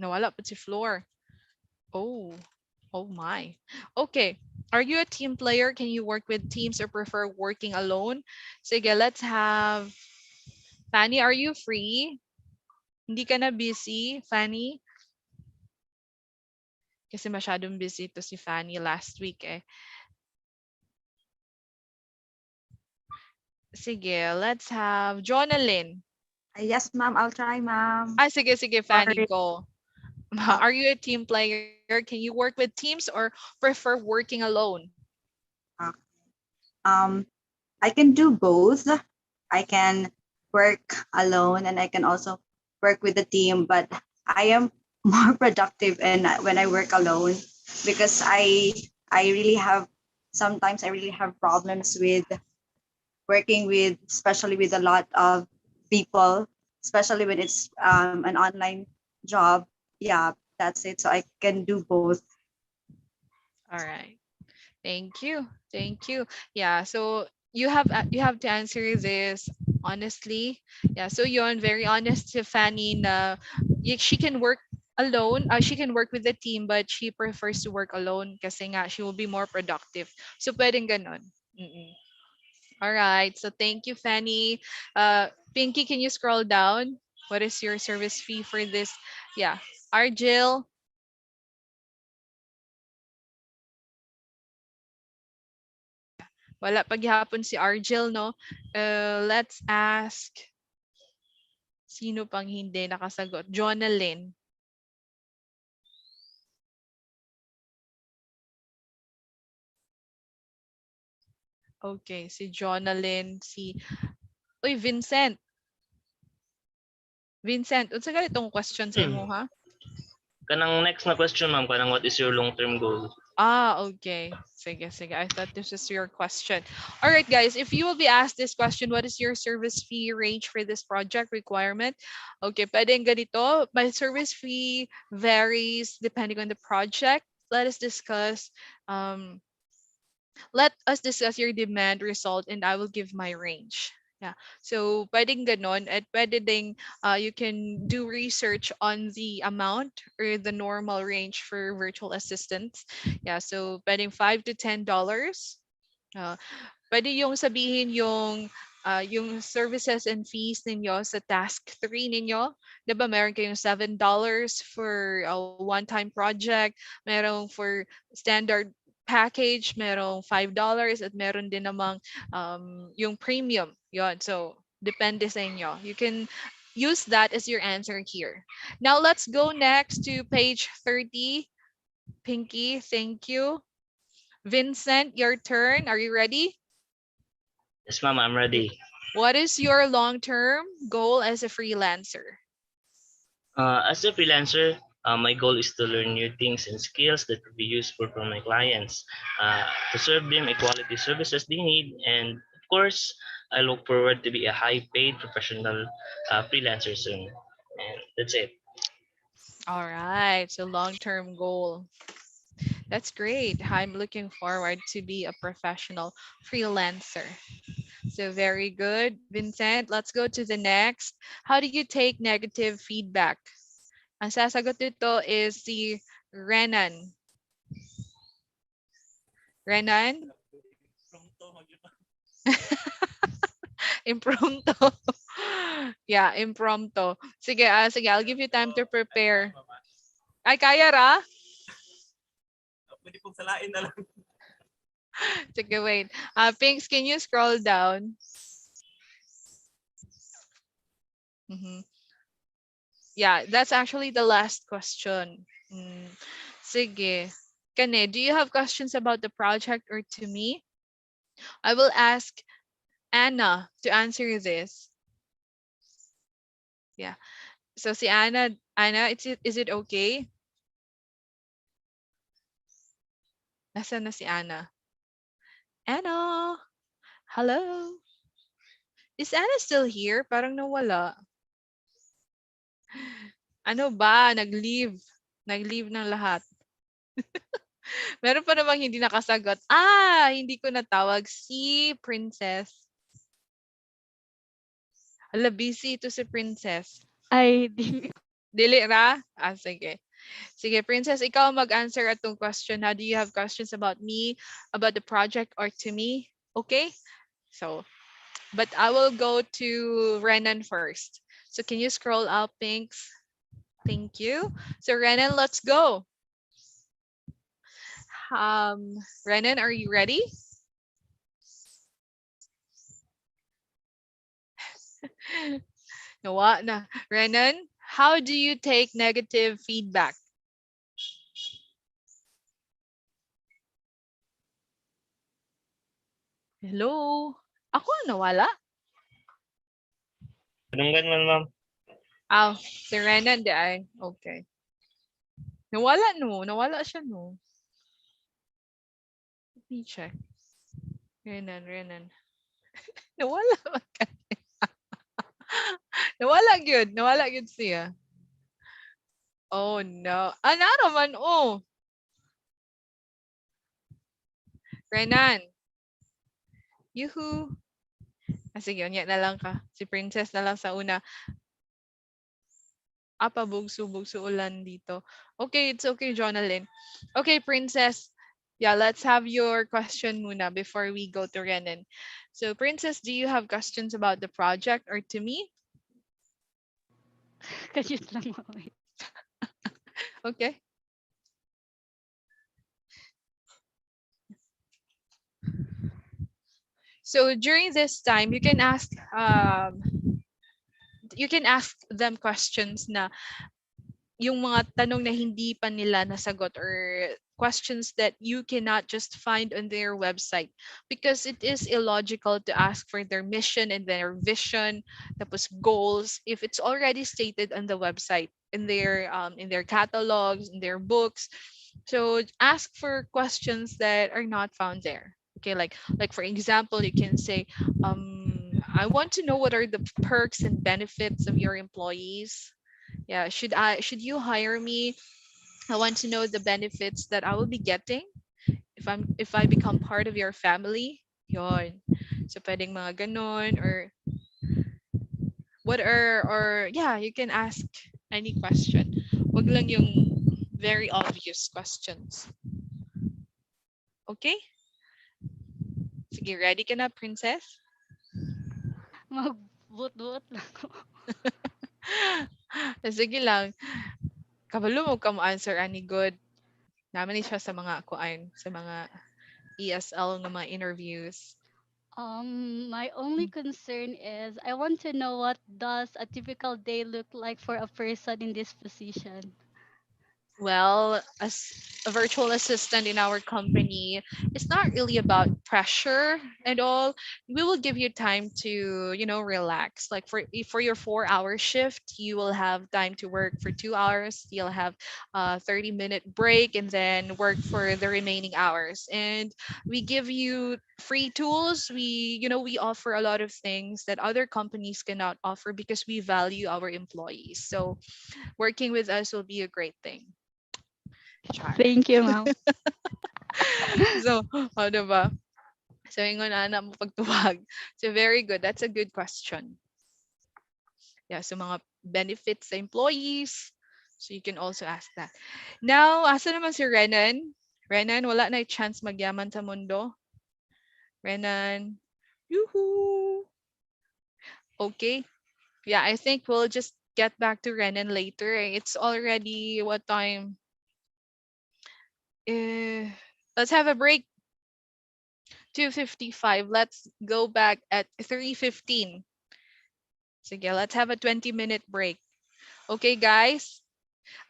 Nawala pa si Floor. Oh my. Okay. Are you a team player? Can you work with teams or prefer working alone? Sige, let's have Fanny. Are you free? Hindi ka na busy, Fanny? Kasi masyadong busy to si Fanny last week eh. Sige, let's have Jonalyn. Yes, ma'am. I'll try, ma'am. Sige, Fanny, Sorry. go. Are you a team player? Can you work with teams or prefer working alone? I can do both. I can work alone and I can also work with the team, but I am more productive and when I work alone because I really have sometimes I really have problems with working with, especially with a lot of people, especially when it's an online job. Yeah, that's it. So I can do both. All right. Thank you. Yeah, so you have to answer this honestly. Yeah, so you're very honest to Fanny na she can work alone. She can work with the team, but she prefers to work alone kasi nga she will be more productive. So pwedeng ganon. Mm-mm. All right. So thank you, Fanny. Pinky, can you scroll down? What is your service fee for this? Yeah. Argil. Wala paghihapon si Argil, no? Let's ask. Sino pang hindi nakasagot? Jonalyn. Okay, si Jonalyn, si... Uy, Vincent. Vincent, unsa ganitong question sa imo, ha? Kanang next na question, ma'am, kanang what is your long-term goal? Okay. Sige, sige. I thought this was your question. All right, guys. If you will be asked this question, what is your service fee range for this project requirement? Okay, pwedeng ganito. My service fee varies depending on the project. Let us discuss your demand result and I will give my range. Yeah. So pwedeng ganon at pwede ding you can do research on the amount or the normal range for virtual assistants. Yeah. So pwedeng $5 to $10. Pwede yung sabihin yung services and fees ninyo sa task 3 ninyo. 'Di ba meron kayong $7 for a one-time project, meron for standard package, merong $5 at meron din namang yung premium. Yon. So depende sa inyo. You can use that as your answer here. Now let's go next to page 30. Pinky, thank you. Vincent, your turn. Are you ready? Yes, ma'am, I'm ready. What is your long-term goal as a freelancer? As a freelancer, my goal is to learn new things and skills that will be useful for my clients, to serve them a quality services they need, and of course, I look forward to be a high-paid professional freelancer soon. And that's it. All right, so long-term goal. That's great. I'm looking forward to be a professional freelancer. So very good, Vincent. Let's go to the next. How do you take negative feedback? Ang sasagot dito is si Renan. Renan? Impromptu. Yeah, impromptu. Sige, sige, I'll give you time to prepare. Ay, kaya ra? Pwede pong salain na lang. Sige, wait. Pinks, can you scroll down? Yeah, that's actually the last question. Sige. Kane, do you have questions about the project or to me? I will ask Anna to answer this. Yeah. So si Anna, is it okay? Nasaan na si Anna? Anna! Hello? Is Anna still here? Parang nawala. Ano ba? Nag-leave. Nag-leave ng lahat. Meron pa namang hindi nakasagot. Hindi ko natawag si Princess. Ala, busy ito si Princess. Ay, di. Dili ra? Sige. Sige, Princess, ikaw mag-answer atong question. How do you have questions about me, about the project, or to me? Okay? So, but I will go to Renan first. So can you scroll up, Pinks? Thank you. So Renan, let's go. Renan, are you ready? Nawa na. Renan, how do you take negative feedback? Hello? Ako nawala? Ganun man, ma'am. Si Renan di ay. Okay. Nawala no. Nawala siya no. Let me check. Renan. Nawala ba ka? Nawala gyud siya. Oh no. Ano naman oh. Renan. Yuhu. Sige, unya na lang ka. Si Princess na lang sa una. Bugso ulan dito. Okay, it's okay, Jonalyn. Okay, Princess. Yeah, let's have your question muna before we go to Renan. So, Princess, do you have questions about the project or to me? Kasi lang ako. Wait. Okay. So during this time, you can ask them questions na yung mga tanong na hindi pa nila nasagot, or questions that you cannot just find on their website, because it is illogical to ask for their mission and their vision, tapos goals, if it's already stated on the website, in their catalogs, in their books. So ask for questions that are not found there. Okay, like for example, you can say, I want to know what are the perks and benefits of your employees. Yeah, should you hire me? I want to know the benefits that I will be getting if I become part of your family. Yon. So pwedeng mga ganon, or yeah, you can ask any question. Wag lang yung very obvious questions. Okay? Sige, ready ka na, Princess? Magbut-but lang ako. Sige lang. Kabalo mo ka mo answer ani good. Naman ni siya sa mga kuan, sa mga ESL ng mga interviews. My only concern is I want to know what does a typical day look like for a person in this position. Well, as a virtual assistant in our company, it's not really about pressure and all. We will give you time to, relax. Like for your 4 hour shift, you will have time to work for 2 hours. You'll have a 30-minute break and then work for the remaining hours. And we give you free tools. We offer a lot of things that other companies cannot offer because we value our employees. So working with us will be a great thing. Char. Thank you, ma'am. So, diba? So, yung na mo pagtuwag. So, very good. That's a good question. Yeah, so mga benefits sa employees. So, you can also ask that. Now, asa naman si Renan? Renan, wala na chance magyaman sa mundo? Renan. Yoo-hoo! Okay. Yeah, I think we'll just get back to Renan later. It's already what time? Let's have a break. 2:55. Let's go back at 3:15. Sige, let's have a 20-minute break. Okay, guys?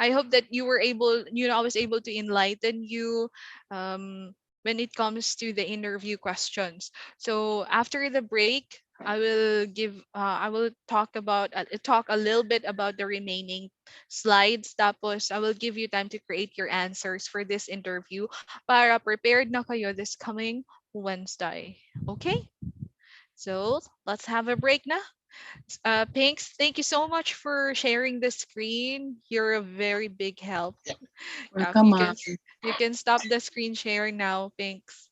I hope that I was able to enlighten you when it comes to the interview questions. So after the break, I will talk a little bit about the remaining slides. Tapos I will give you time to create your answers for this interview para prepared na kayo this coming Wednesday. Okay? So let's have a break na. Pinks, thank you so much for sharing the screen. You're a very big help. Welcome, You can stop the screen sharing now, Pinks.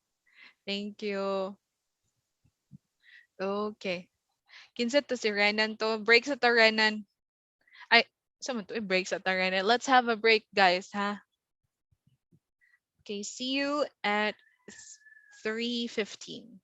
Thank you. Okay. Kinsa to si Renan to. Break sa to, Renan. Ay, saan to? Break sa to, Renan. Let's have a break, guys, ha? Okay, see you at 3:15.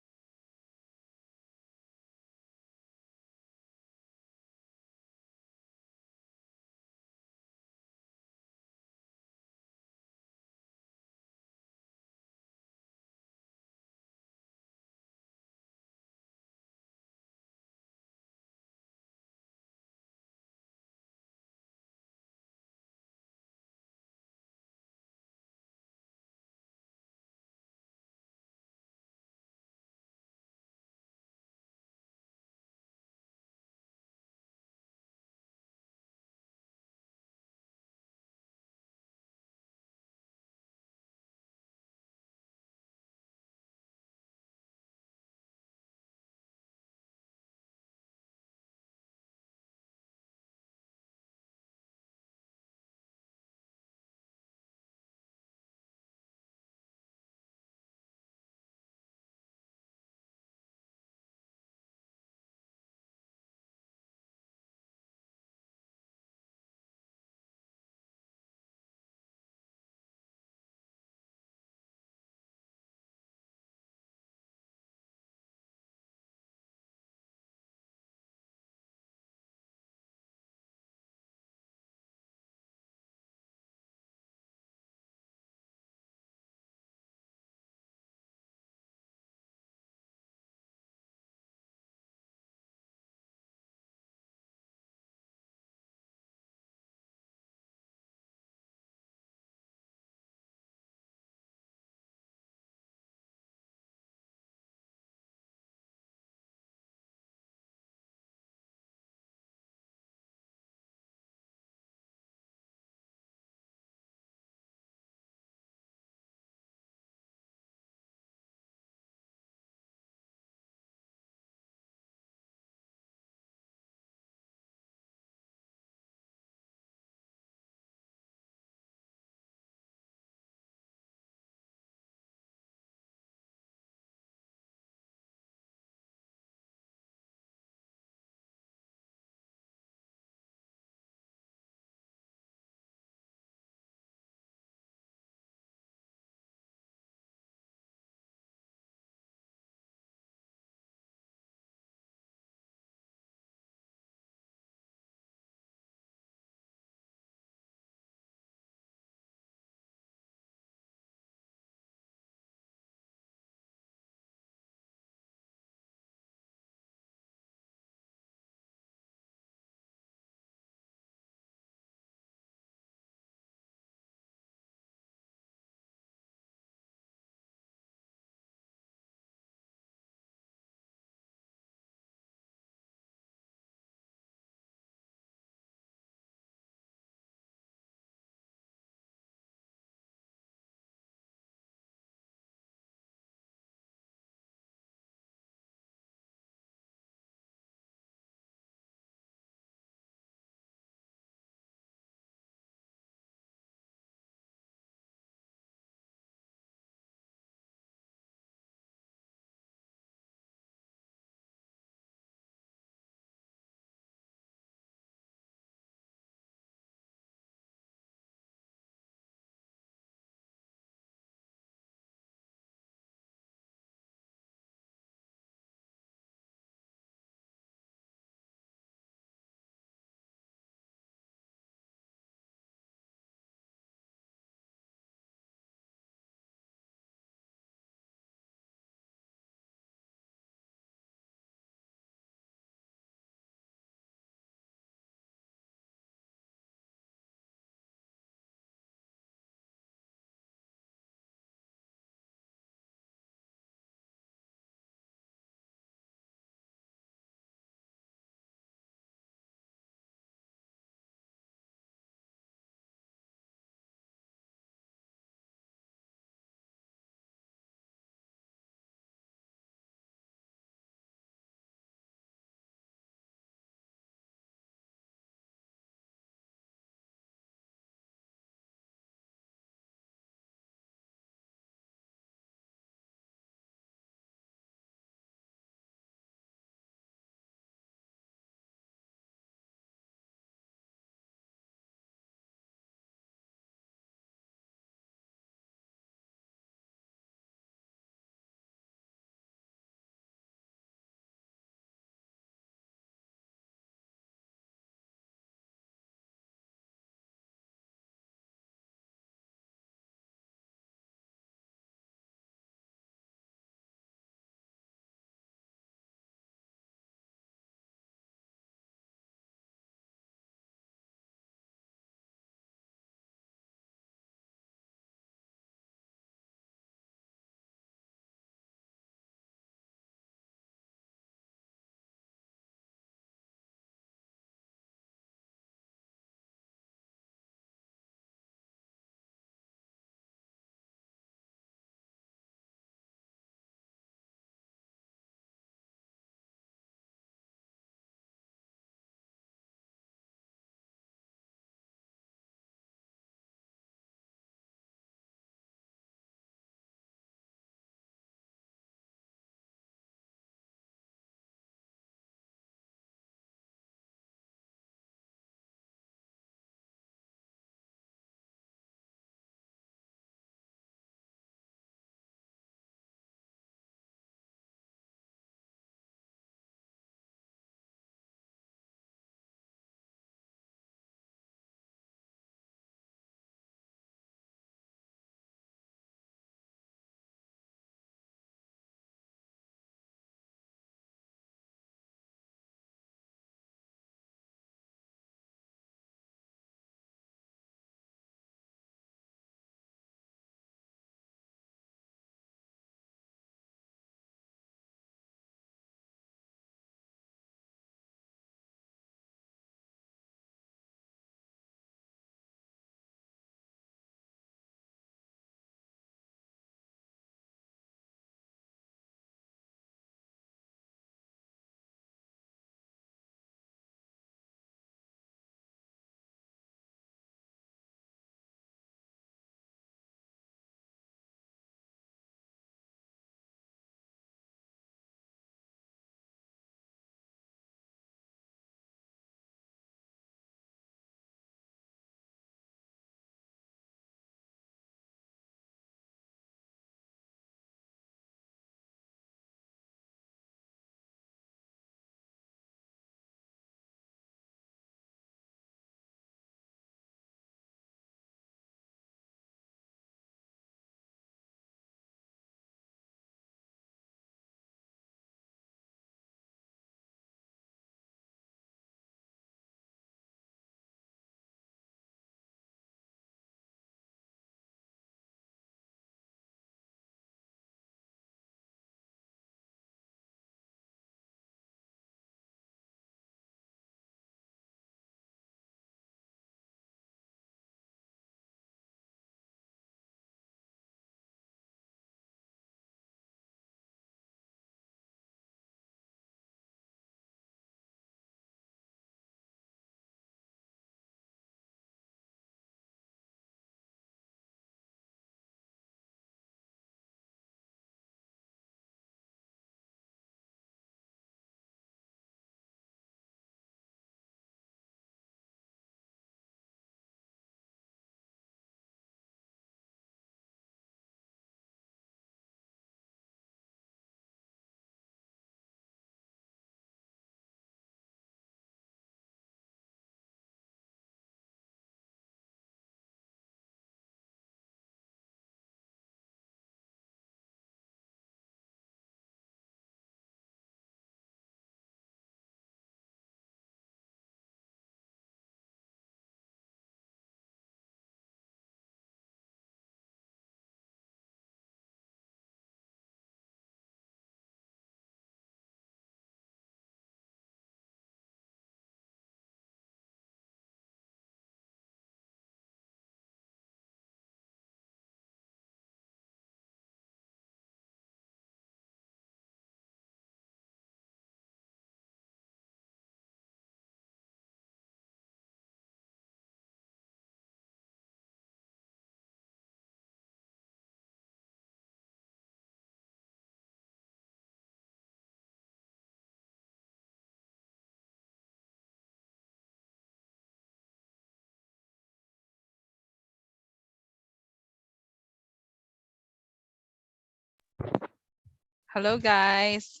Hello guys.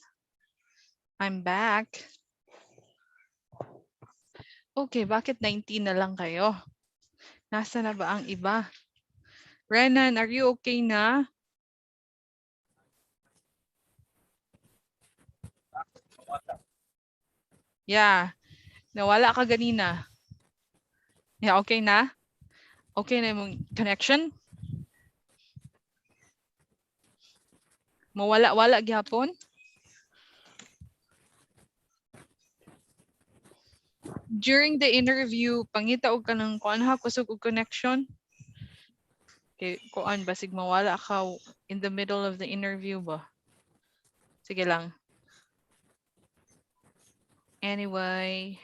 I'm back. Okay, bakit 19 na lang kayo? Nasa na ba ang iba? Renan, are you okay na? Yeah. Nawala ka ganina. Yeah, okay na? Okay na yung connection? Mawala-wala gyapon? During the interview, pangita og kanang kuan ha kusog og connection. Okay, kuan basig mawala ka in the middle of the interview ba? Sige lang. Anyway.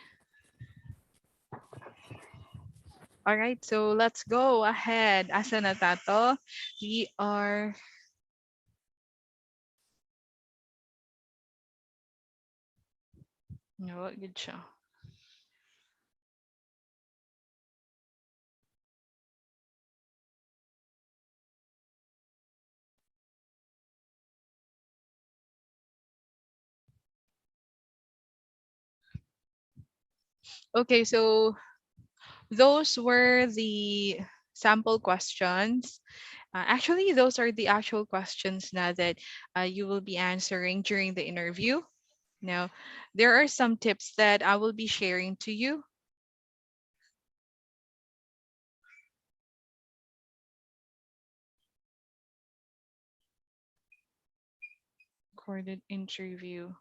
All right, so let's go ahead. Asa na tato? We are No, good siya. Okay, so those were the sample questions. Actually, those are the actual questions now that you will be answering during the interview. Now, there are some tips that I will be sharing to you. Recorded interview.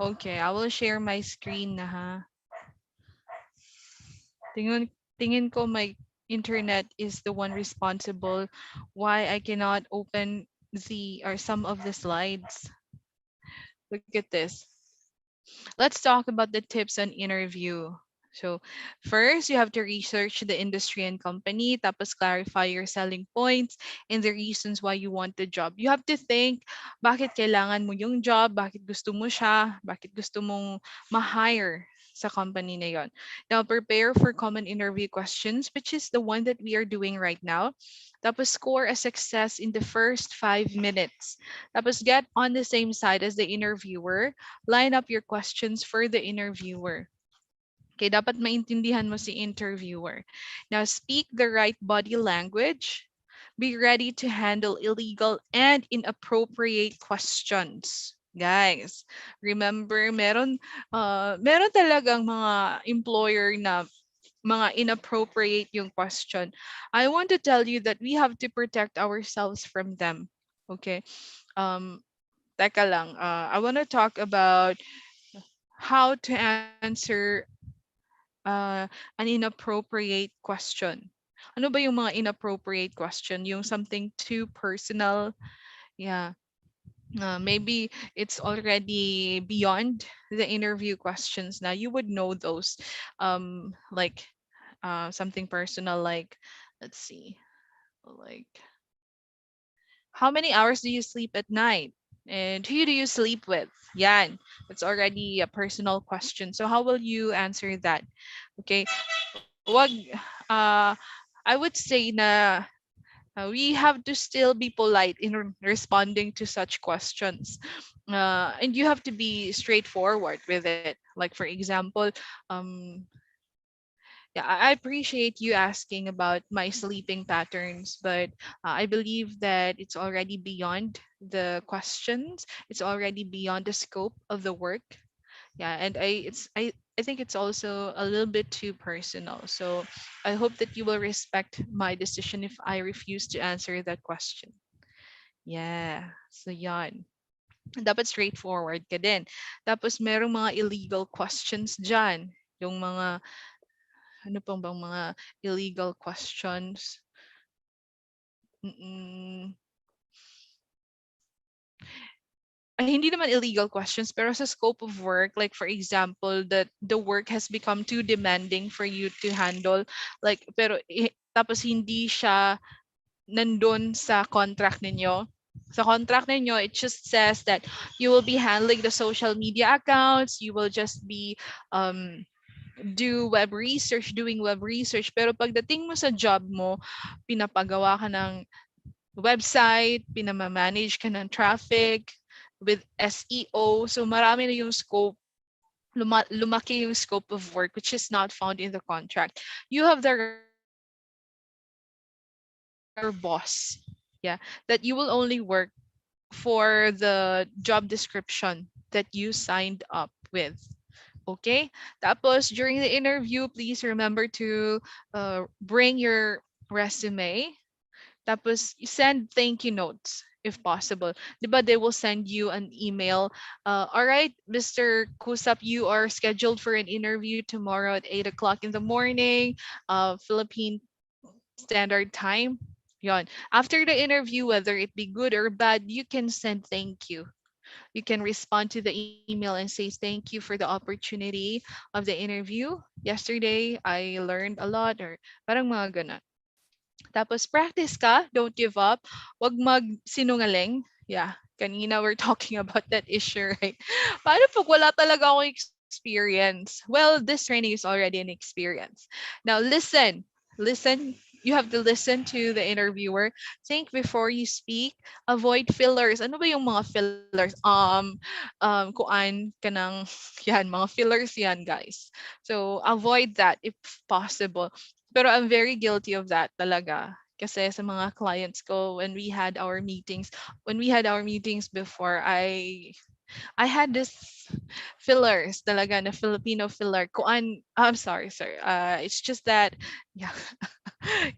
Okay, I will share my screen na ha. Tingin ko my internet is the one responsible why I cannot open some of the slides. Look at this. Let's talk about the tips on interview. So first, you have to research the industry and company, tapos clarify your selling points and the reasons why you want the job. You have to think, bakit kailangan mo yung job, bakit gusto mo siya, bakit gusto mong ma-hire sa company na yon. Now, prepare for common interview questions, which is the one that we are doing right now. Tapos score a success in the first 5 minutes. Tapos get on the same side as the interviewer. Line up your questions for the interviewer. Okay, dapat maintindihan mo si interviewer. Now, speak the right body language. Be ready to handle illegal and inappropriate questions. Guys, remember, meron talagang mga employer na mga inappropriate yung question. I want to tell you that we have to protect ourselves from them. Okay? Teka lang. I want to talk about how to answer an inappropriate question. Ano ba yung mga inappropriate question? Yung something too personal? Yeah. Maybe it's already beyond the interview questions. Now you would know those, like something personal, like, let's see, like, how many hours do you sleep at night? And who do you sleep with? Yan, it's already a personal question. So how will you answer that? Okay, wag, I would say na we have to still be polite in responding to such questions. And you have to be straightforward with it. Like for example, yeah, I appreciate you asking about my sleeping patterns, but I believe that it's already beyond the questions. It's already beyond the scope of the work. Yeah, and I think it's also a little bit too personal. So I hope that you will respect my decision if I refuse to answer that question. Yeah, so yan. Dapat straightforward ka din. Tapos merong mga illegal questions dyan. Yung mga ano pang bang mga illegal questions? Mm, hindi naman illegal questions, pero sa scope of work, like for example, that the work has become too demanding for you to handle, like, pero tapos hindi siya nandun sa contract ninyo. Sa contract ninyo, it just says that you will be handling the social media accounts, you will just be doing web research, pero pagdating mo sa job mo, pinapagawa ka ng website, pinamamanage ka ng traffic with SEO. So marami na yung scope, lumaki yung scope of work which is not found in the contract. You have the boss, yeah, that you will only work for the job description that you signed up with. Okay? Tapos, during the interview, please remember to bring your resume. Tapos, send thank you notes if possible. Diba, they will send you an email. All right, Mr. Kusap, you are scheduled for an interview tomorrow at 8 o'clock in the morning, Philippine Standard Time. Yon. After the interview, whether it be good or bad, you can send thank you. You can respond to the email and say thank you for the opportunity of the interview. Yesterday, I learned a lot or parang mga ganun. Tapos practice ka, don't give up. Wag magsinungaling. Yeah, kanina we're talking about that issue, right? Paano pag wala talaga akong experience? Well, this training is already an experience. Now listen. You have to listen to the interviewer. Think before you speak. Avoid fillers. Ano ba yung mga fillers? Kuan ka ng, yan, mga fillers yan, guys. So, avoid that if possible. Pero I'm very guilty of that talaga. Kasi sa mga clients ko, when we had our meetings before, I had this fillers talaga na Filipino filler. I'm sorry, sir. It's just that, yeah,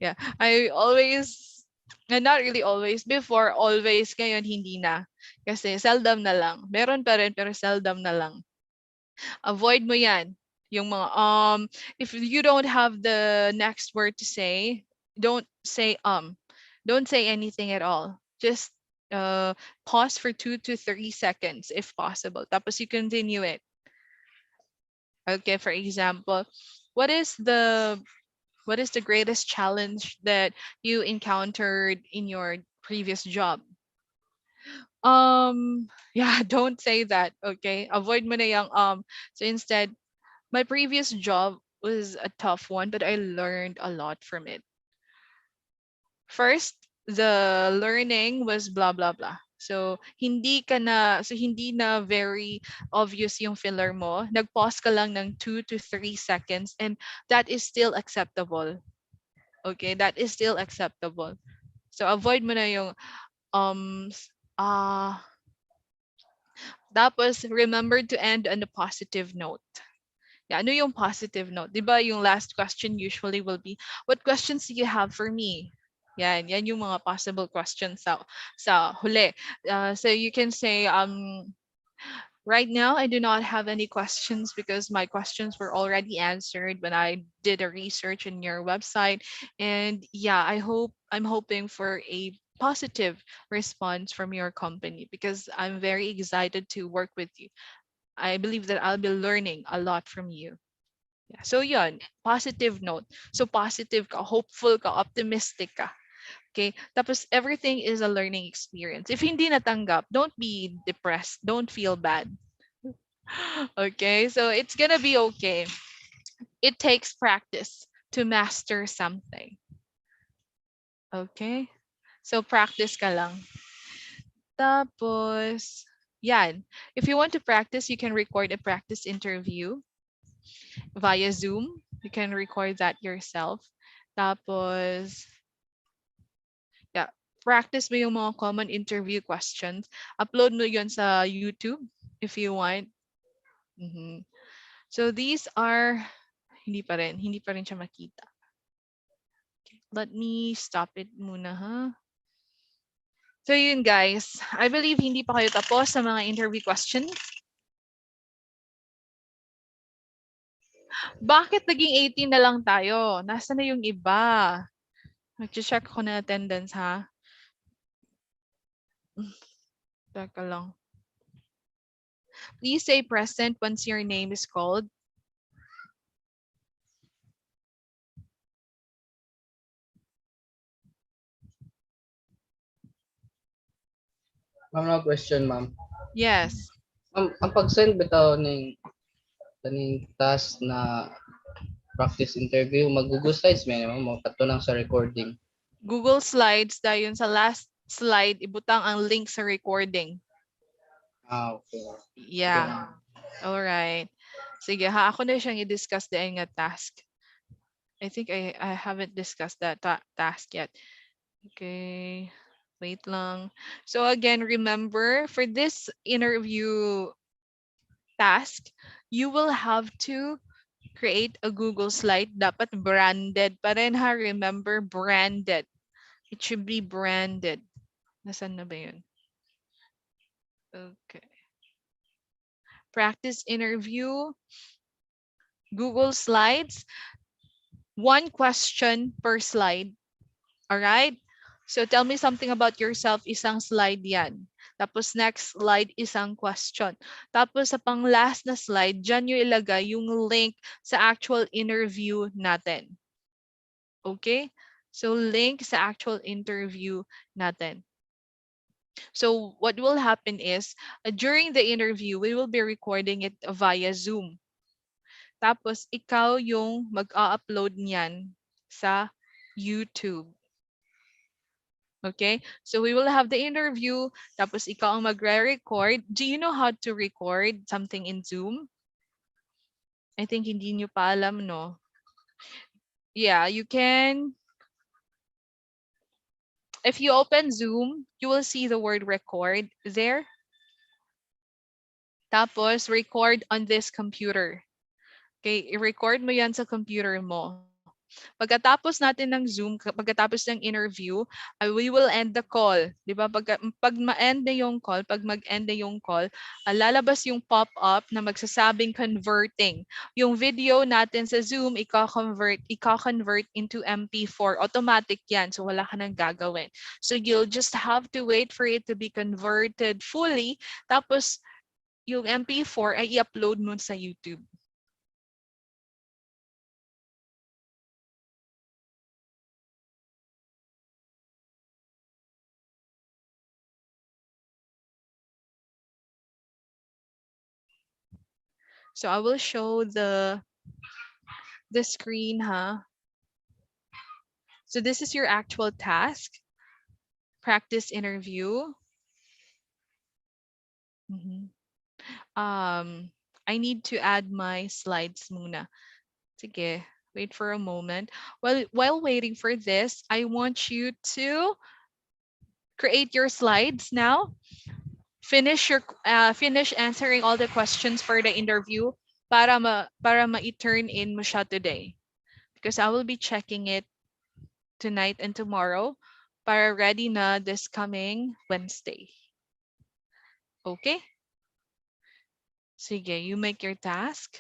yeah. I always, not really always, before, always, ngayon hindi na. Kasi seldom na lang. Meron pa rin, pero seldom na lang. Avoid mo yan. Yung mga, if you don't have the next word to say, don't say. Don't say anything at all. Just pause for 2 to 3 seconds if possible. Tapos you continue it. Okay, for example, what is the greatest challenge that you encountered in your previous job? Yeah, don't say that, okay? Avoid mo na yung so instead, my previous job was a tough one, but I learned a lot from it. First, the learning was blah blah blah. So hindi na very obvious yung filler mo. Nag-pause ka lang ng 2 to 3 seconds and that is still acceptable. Okay, that is still acceptable. So avoid mo na yung tapos remember to end on a positive note. Yeah, ano yung positive note? 'Di ba yung last question usually will be, what questions do you have for me? Yan yung mga possible questions sa huli. So you can say, right now I do not have any questions because my questions were already answered when I did a research in your website. And yeah, I'm hoping for a positive response from your company because I'm very excited to work with you. I believe that I'll be learning a lot from you. Yeah. So yun, positive note. So positive ka, hopeful ka, optimistic ka. Okay? Tapos everything is a learning experience. If hindi natanggap, don't be depressed. Don't feel bad. Okay? So it's gonna be okay. It takes practice to master something. Okay? So practice ka lang. Tapos, yan. If you want to practice, you can record a practice interview via Zoom. You can record that yourself. Tapos, yeah, practice mo yung mga common interview questions. Upload mo yun sa YouTube if you want. So these are, hindi pa rin siya makita. Okay, let me stop it muna, ha? So yun guys, I believe hindi pa kayo tapos sa mga interview questions. Bakit naging 18 na lang tayo? Nasaan na yung iba? Mag-check ko na attendance, ha? Teka lang. Please say present once your name is called. Ma'am, no question, ma'am. Yes. Ang pag-send bitaw ning task na practice interview, mag-Google Slides, may mo katunang sa recording. Google Slides, dayon sa last slide, ibutang ang link sa recording. Okay. Yeah. Alright. Sige ha, ako na siyang i-discuss din nga task. I think I haven't discussed that task yet. Okay. Wait lang. So again, remember, for this interview task, you will have to create a Google slide. Dapat branded pa rin ha. Remember, branded. It should be branded. Nasaan na ba yun? Okay. Practice interview. Google Slides. One question per slide. Alright? So tell me something about yourself. Isang slide yan. Tapos next slide, isang question. Tapos sa pang last na slide, dyan nyo ilagay yung link sa actual interview natin. Okay? So link sa actual interview natin. So what will happen is, during the interview, we will be recording it via Zoom. Tapos ikaw yung mag-upload niyan sa YouTube. Okay? So we will have the interview, tapos ikaw ang magre-record. Do you know how to record something in Zoom? I think hindi nyo pa alam, no? Yeah, you can. If you open Zoom, you will see the word record there. Tapos, record on this computer. Okay, i-record mo yan sa computer mo. Pagkatapos natin ng Zoom, pagkatapos ng interview, we will end the call. Di ba? Pag ma-end na yung call, pag mag-end na yung call, lalabas yung pop-up na magsasabing converting. Yung video natin sa Zoom, ika-convert into MP4. Automatic yan. So, wala ka nang gagawin. So, you'll just have to wait for it to be converted fully. Tapos, yung MP4 ay i-upload mo sa YouTube. So I will show the screen, huh? So this is your actual task. Practice interview. I need to add my slides muna. Sige, wait for a moment. While waiting for this, I want you to create your slides now. Finish answering all the questions for the interview para ma-turn in mo siya today. Because I will be checking it tonight and tomorrow para ready na this coming Wednesday. Okay? Sige, you make your task.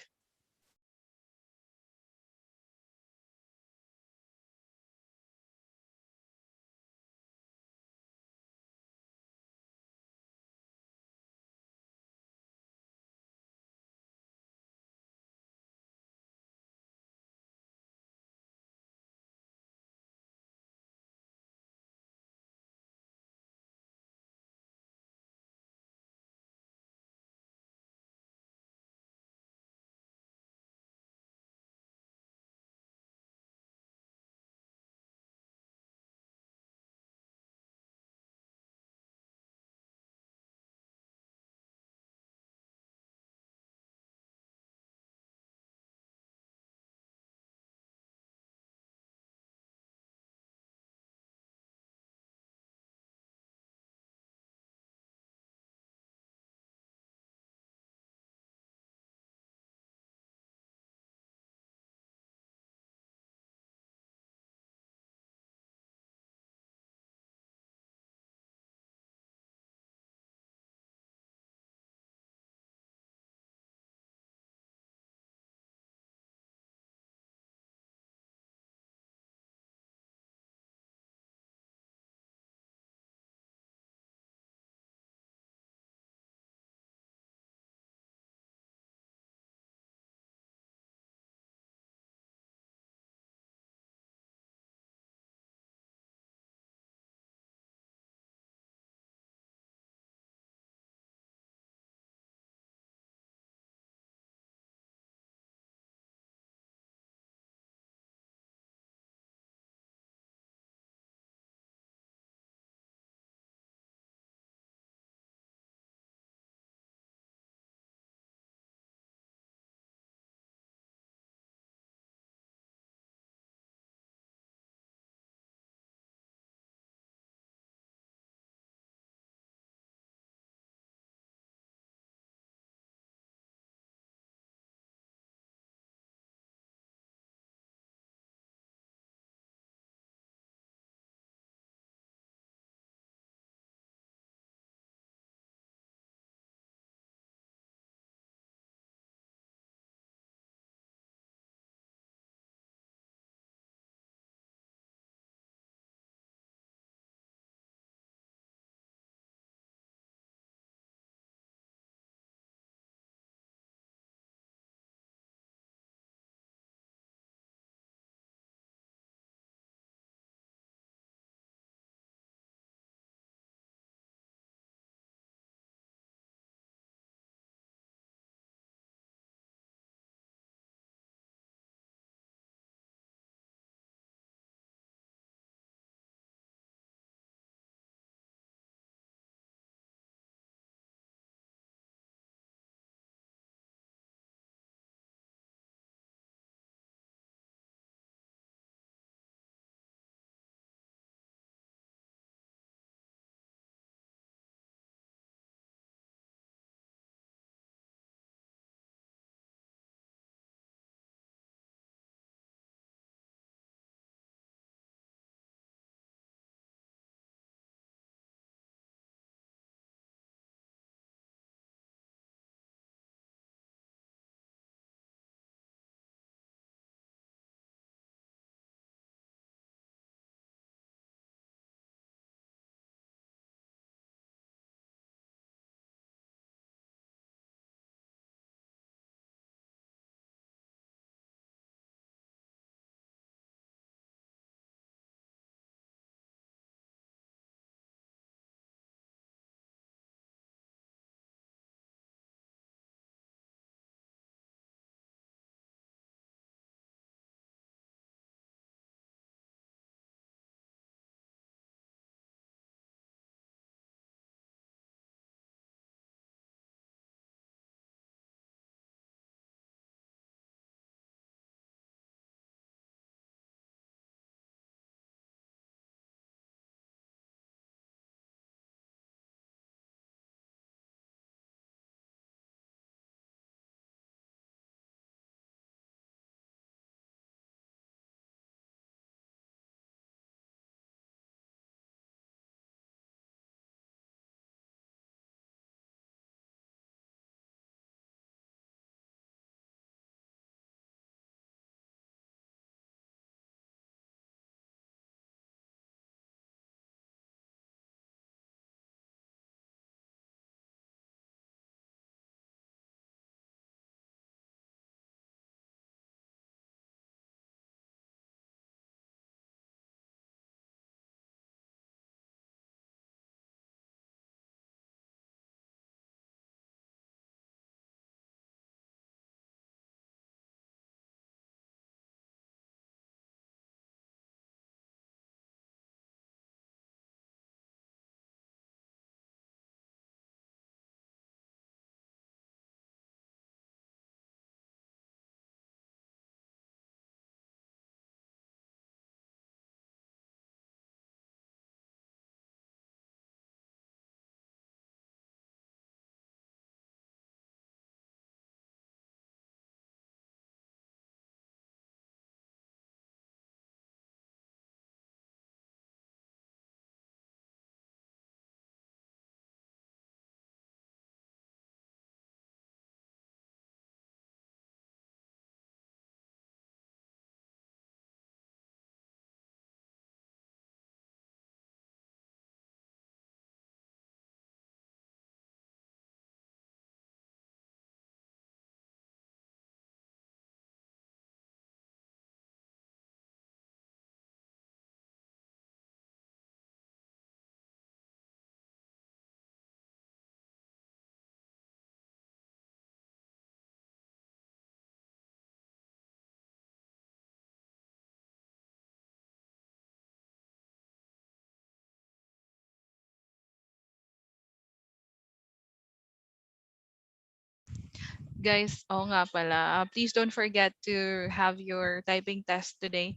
Guys, oo nga pala. Please don't forget to have your typing test today.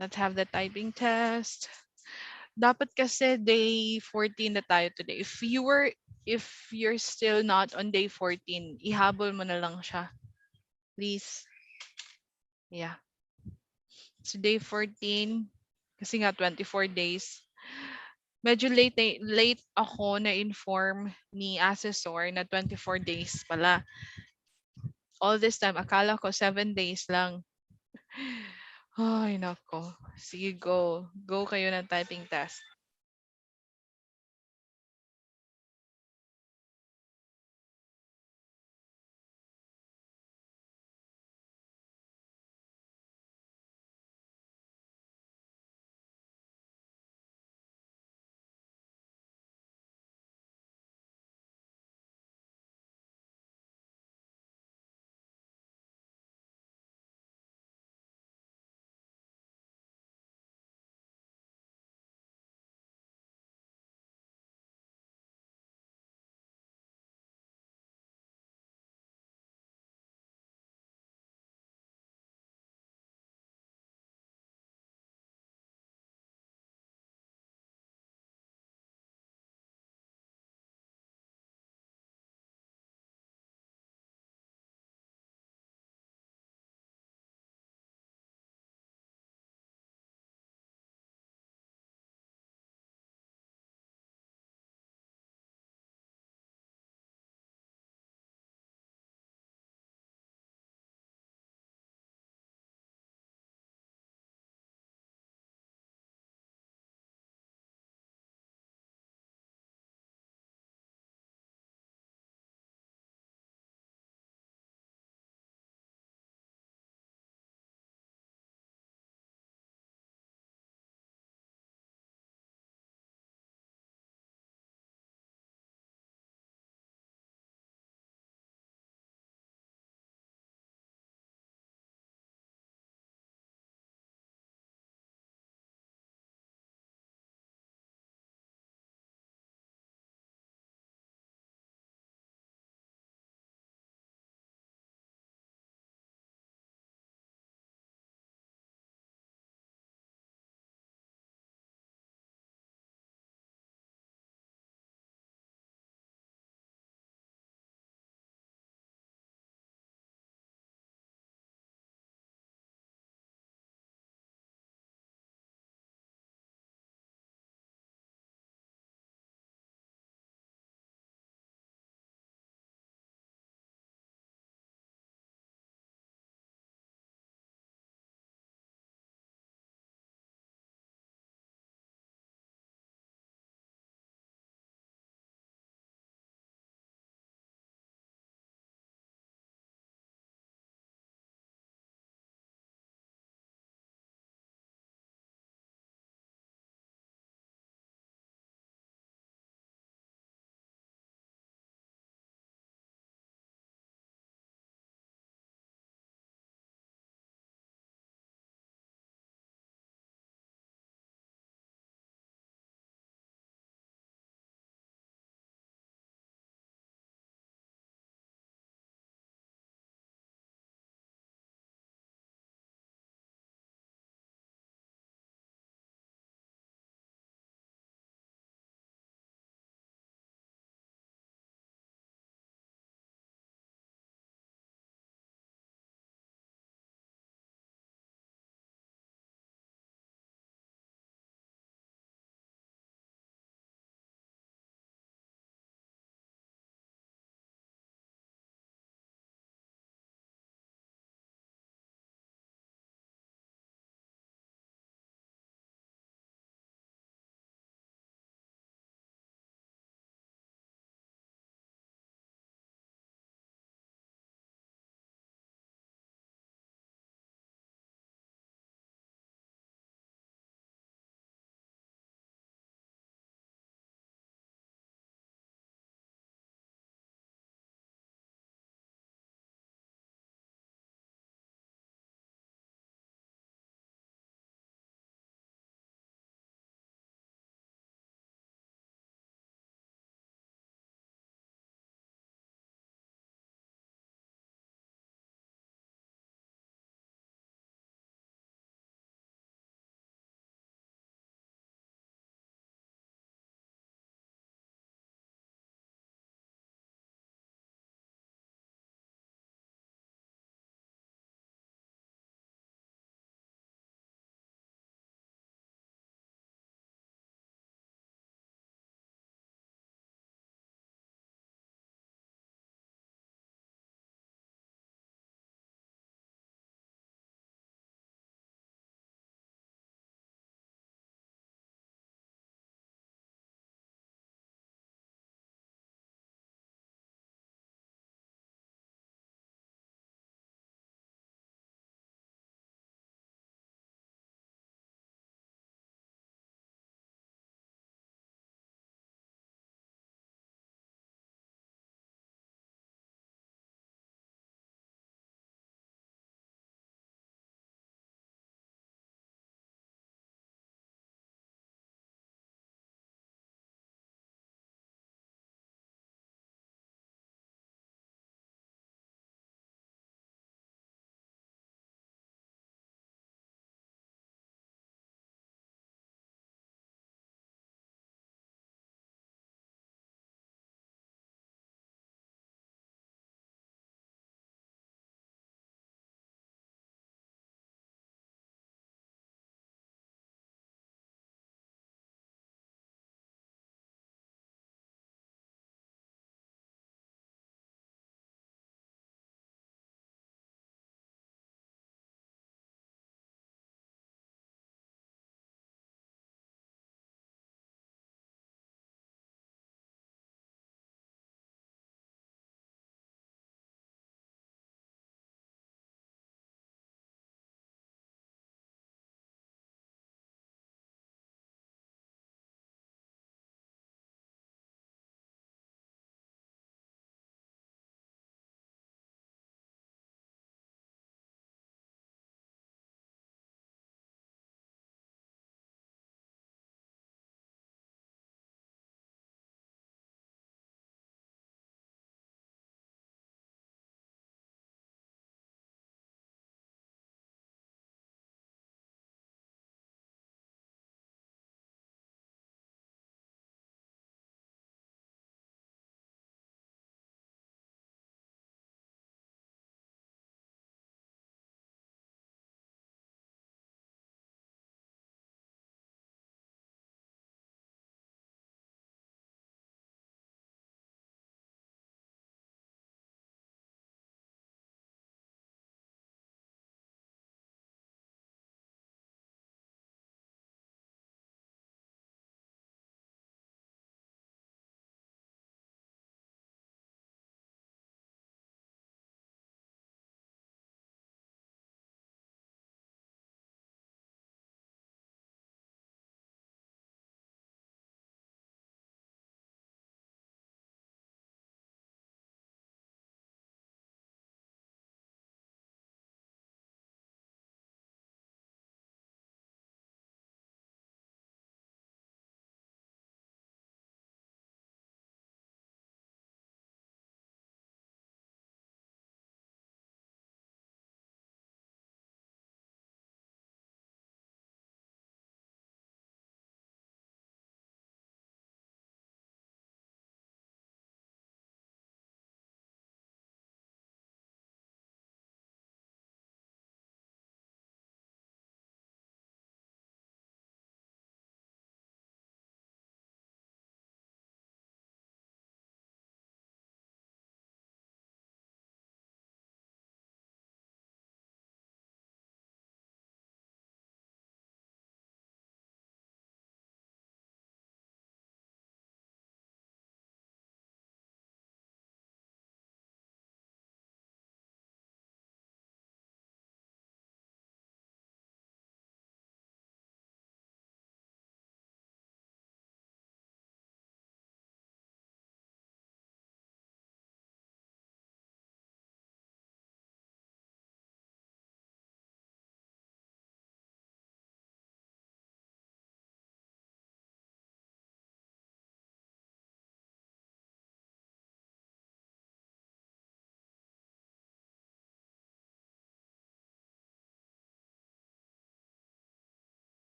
Let's have the typing test. Dapat kasi day 14 na tayo today. If you're still not on day 14, ihabol mo na lang siya. Please. Yeah. So day 14, kasi nga 24 days. Medyo late ako na inform ni assessor na 24 days pala. All this time, akala ko 7 days lang. Ay, nako. Sige, go. Go kayo ng typing test.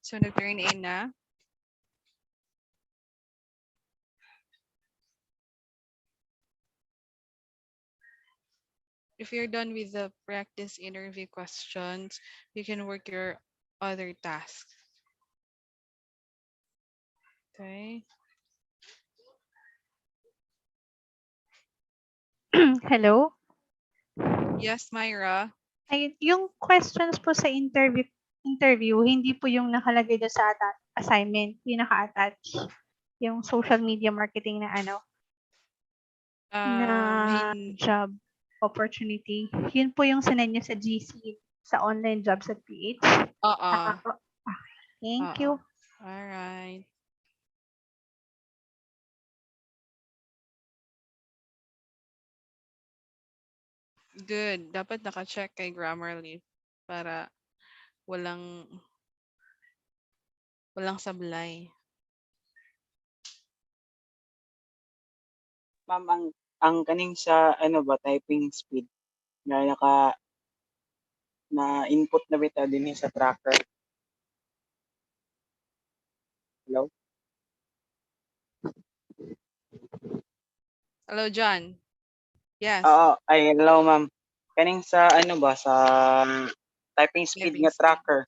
So nag-turn in na. If you're done with the practice interview questions, you can work your other tasks. Okay. Hello? Yes, Myra. Ay, yung questions po sa interview, hindi po yung nakalagay doon sa assignment, yung naka-attach. Yung social media marketing na ano, na Hin- job opportunity. Yun po yung sinend nyo sa GC, sa online jobs at PH. Oo. Thank you. All right. Good. Dapat naka-check kay Grammarly para walang sablay. Ma'am, ang kaning sa ano ba typing speed na na input na bitaw din sa tracker. Hello? Hello, John. Yes. Oo, ay hello ma'am. Kaning sa ano ba sa typing speed Typing nga speed. tracker.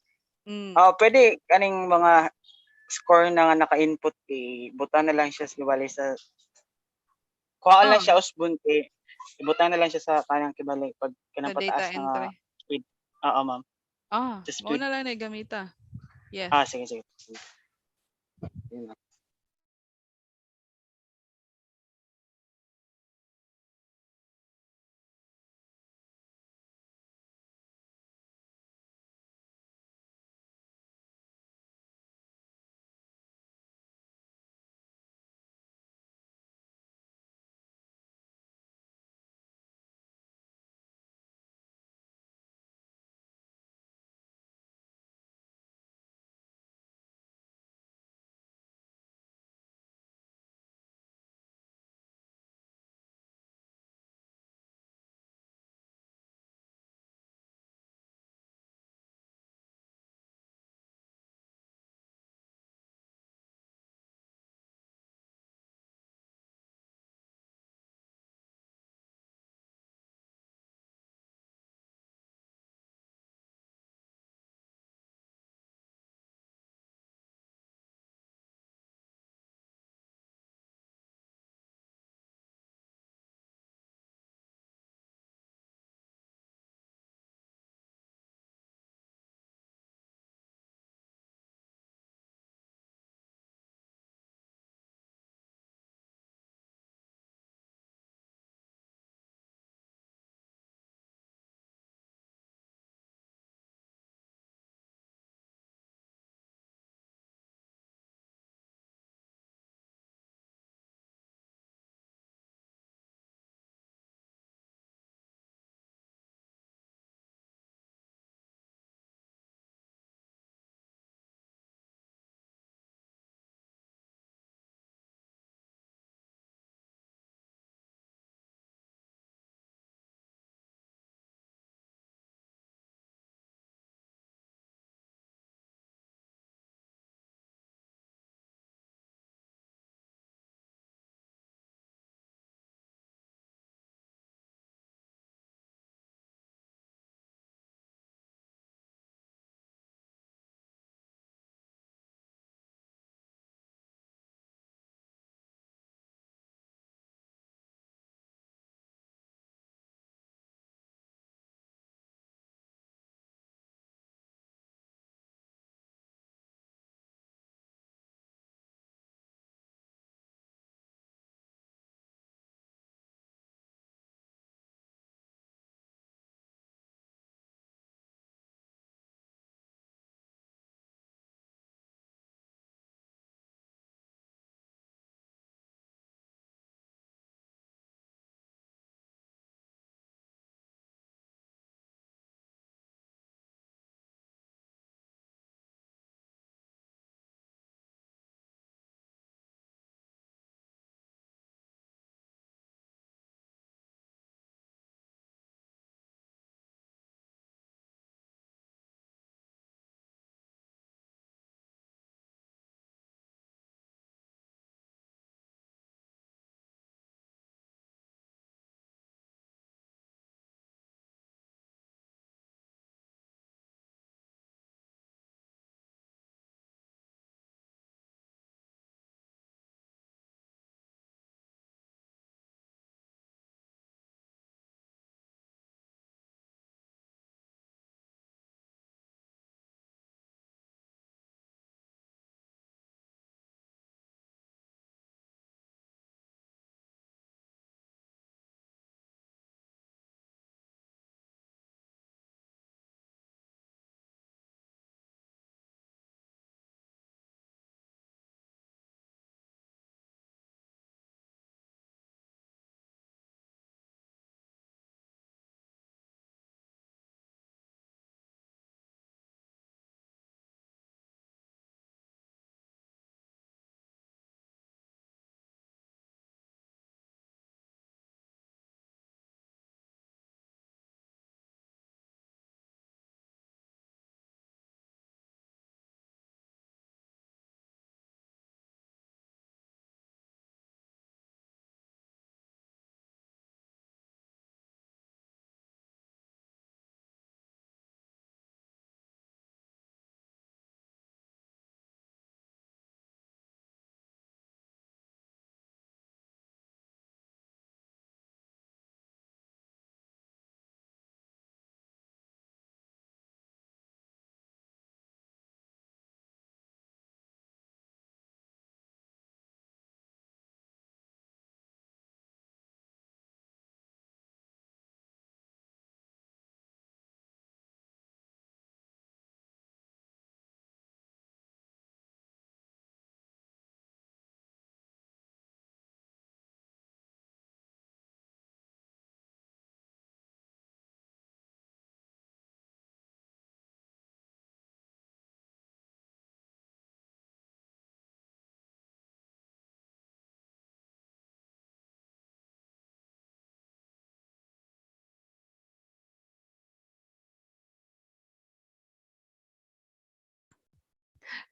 Mm. Pwede kaning mga score na nga naka-input butan na lang siya kibali sa kuha lang siya usbon ibutan na lang siya sa kanang kibali pag kanang Sa data pataas nga entry. speed. Oo ma'am. Sa Mao speed. na lang na gamita. Yes. Sige. Yun lang.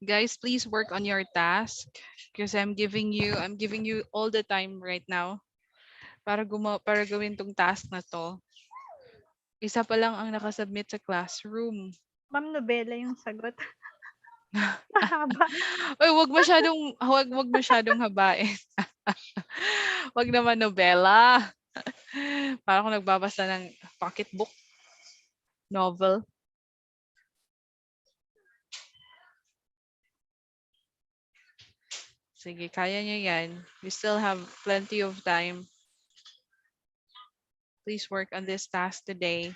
Guys, please work on your task because I'm giving you all the time right now para gawin tong task na to. Isa pa lang ang nakasubmit sa classroom. Ma'am, nobela yung sagot. Mahaba. Uy, wag masyadong habain. Wag naman nobela. Para akong nagbabasa ng pocketbook novel. Sige, kaya niyo yan. We still have plenty of time. Please work on this task today.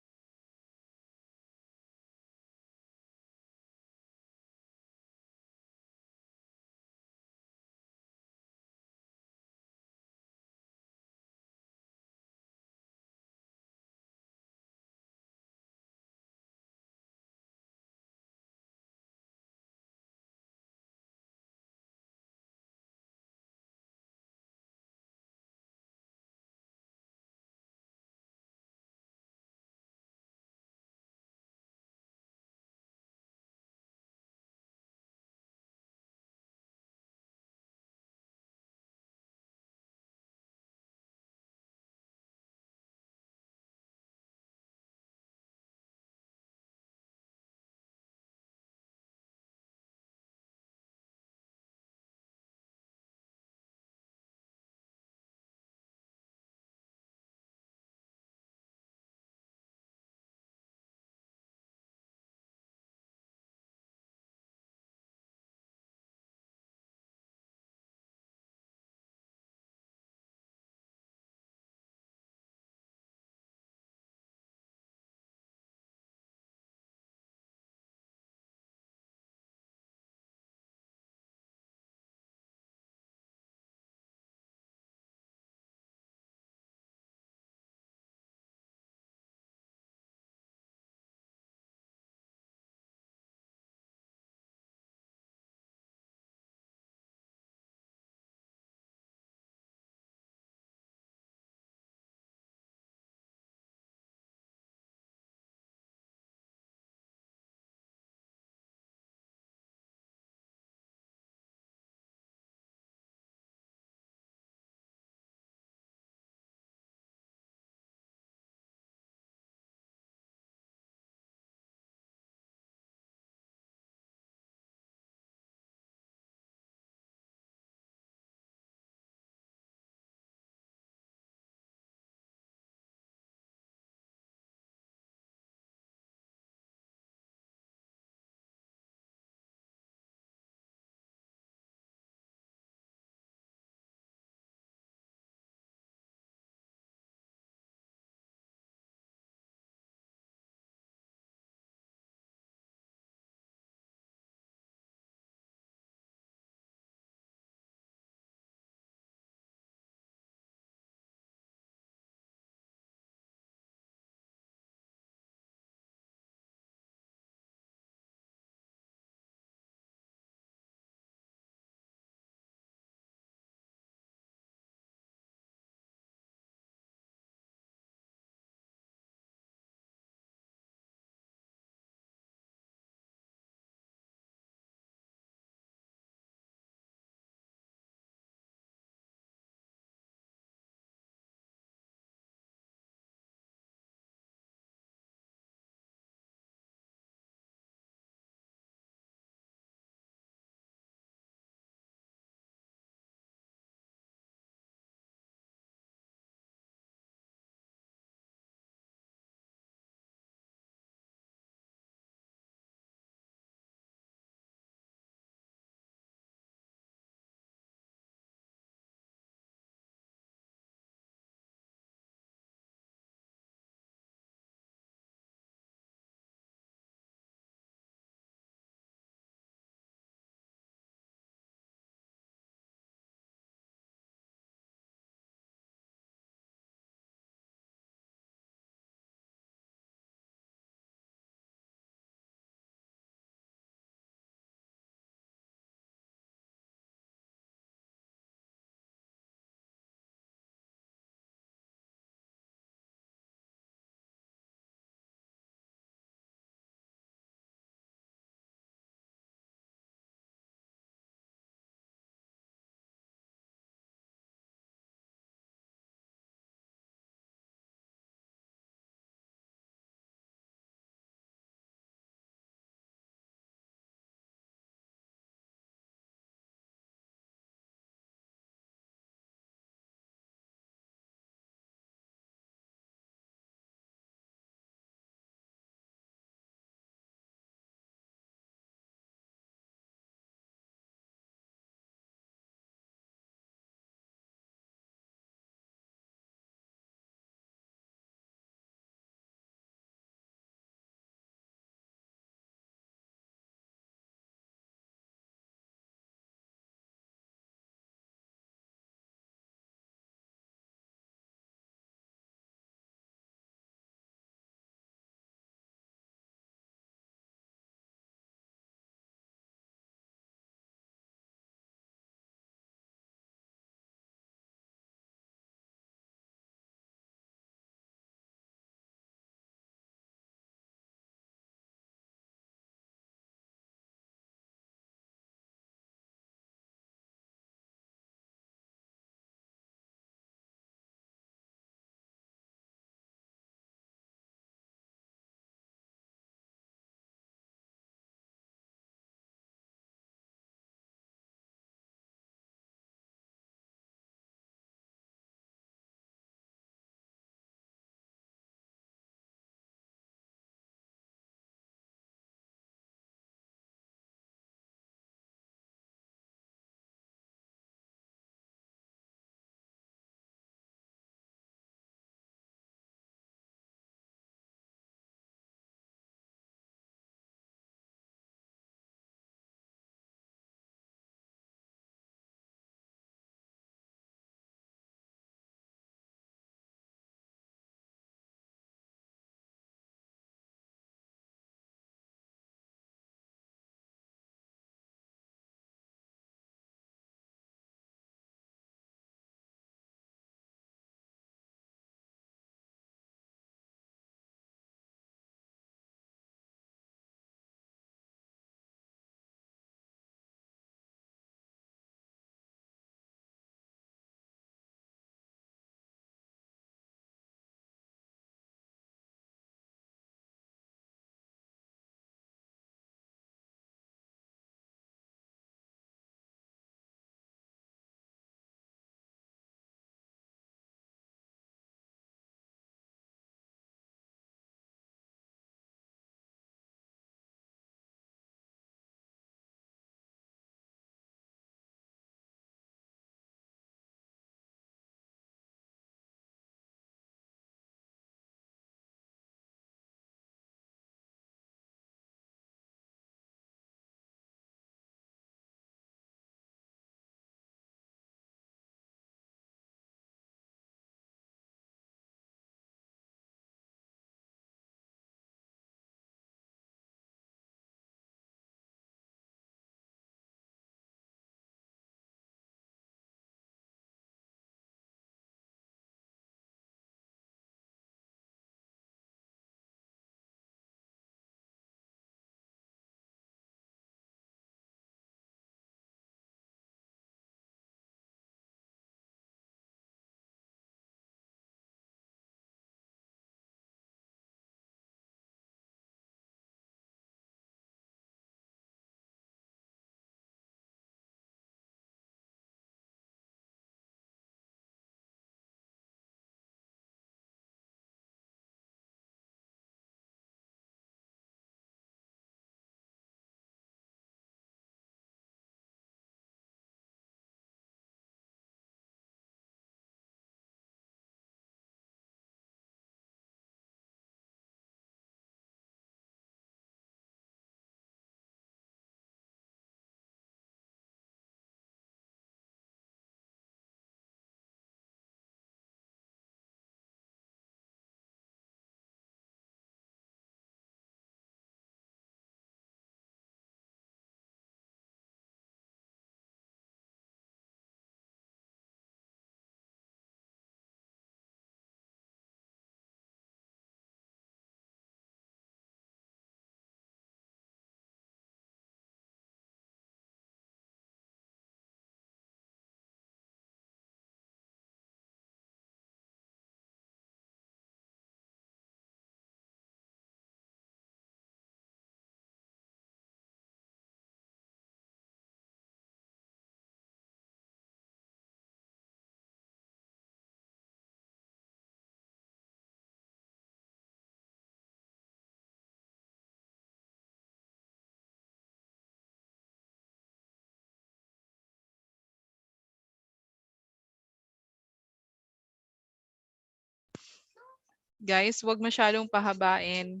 Guys, wag masyadong pahabain.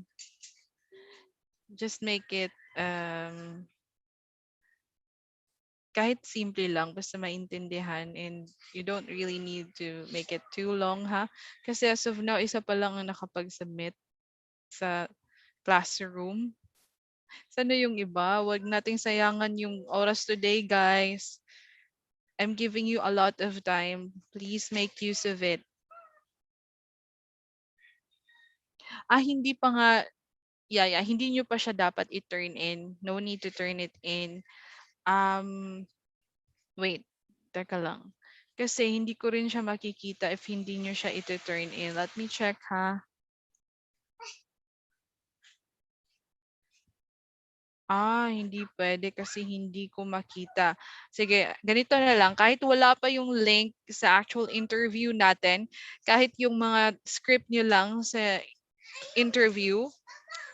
Just make it kahit simple lang basta maintindihan, and you don't really need to make it too long, ha? Kasi as of now, isa pa lang ang nakapag-submit sa classroom. Sana yung iba? Wag nating sayangan yung oras today, guys. I'm giving you a lot of time. Please make use of it. Hindi pa nga, yeah, hindi nyo pa siya dapat i-turn in. No need to turn it in. Wait, teka lang. Kasi hindi ko rin siya makikita if hindi nyo siya ito-turn in. Let me check, ha. Hindi pwede kasi hindi ko makita. Sige, ganito na lang. Kahit wala pa yung link sa actual interview natin, kahit yung mga script nyo lang sa interview,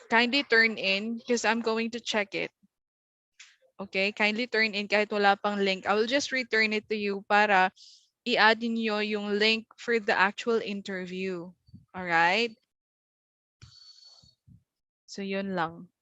kindly turn in because I'm going to check it. Okay, kindly turn in kahit wala pang link. I will just return it to you para i-add niyo yung link for the actual interview. Alright? So, yun lang.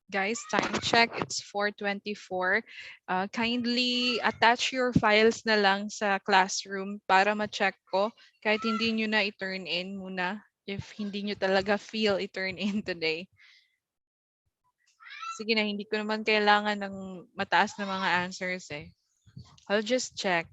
Guys, time check. It's 4:24. Kindly attach your files na lang sa classroom para ma-check ko kahit hindi nyo na i-turn in muna if hindi nyo talaga feel i-turn in today. Sige na, hindi ko naman kailangan ng mataas na mga answers eh. I'll just check.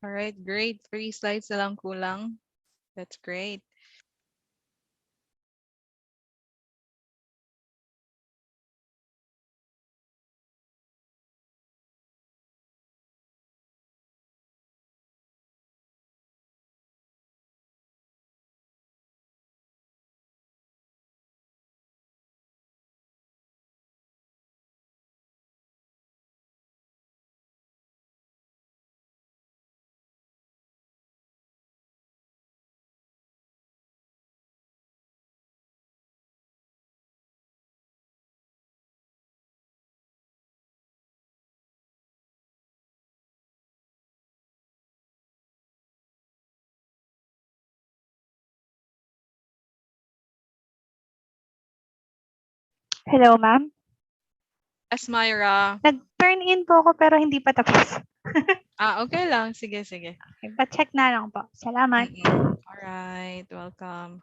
All right, great. 3 slides na lang kulang. That's great. Hello, ma'am. Yes, Myra. Nag-turn in po ako pero hindi pa tapos. Okay lang. Sige, sige. Okay, pa-check na lang po. Salamat. All right, welcome.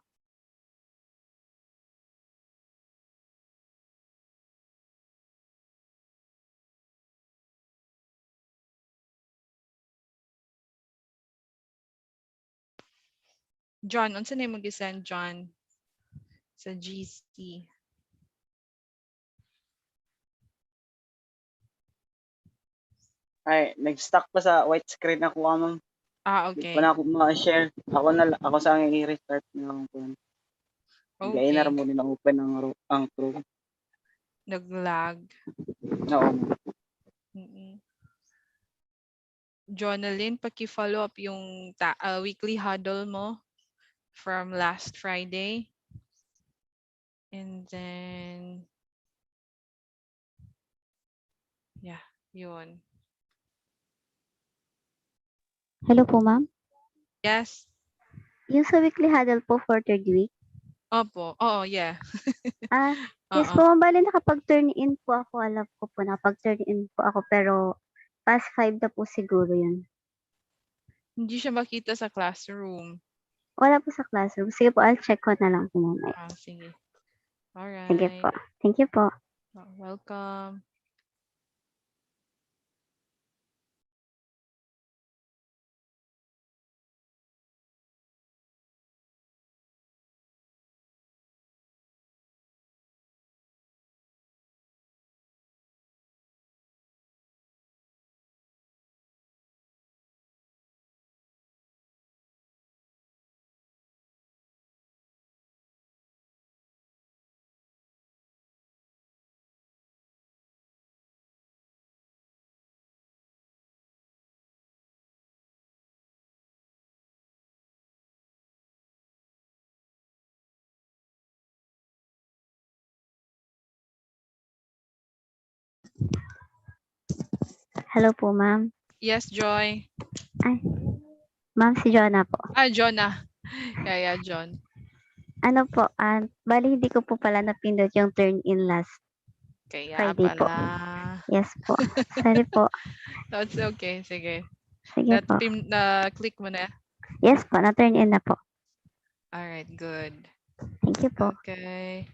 John, unsa na mo gisend, John? Sa GC. Ay, nag-stuck pa sa white screen ako, ma'am. Hindi Okay. pa na ako ma-share. Ako sa ang i-restart na lang po. Gaya na Okay. rin mo din open ang Chrome. Nag-lag. Oo. Jonalyn, paki-follow up yung weekly huddle mo from last Friday. And then, yeah, yun. Hello po, ma'am. Yes. Yung sa weekly huddle po for third week, Opo. Oo, yeah. Yes Oo. po, ma'am. Bale nakapag-turn in po ako. Alam ko po nakapag-turn in po ako pero past 5 na po siguro yun. Hindi siya makita sa classroom. Wala po sa classroom. Sige po, I'll check ko na lang po mamaya. Sige. Sige Alright. po. Thank you po. Welcome. Hello po, ma'am. Yes, Joy. Ay, ma'am, si Jonah po. Jonah. Yeah, John. Ano po, bali hindi ko po pala napindot yung turn in last Kaya Friday po. pala. Yes po. Sorry po. That's okay. Sige. Sige po. Click mo na. Yes po, na-turn in na po. Alright, good. Thank you po. Okay.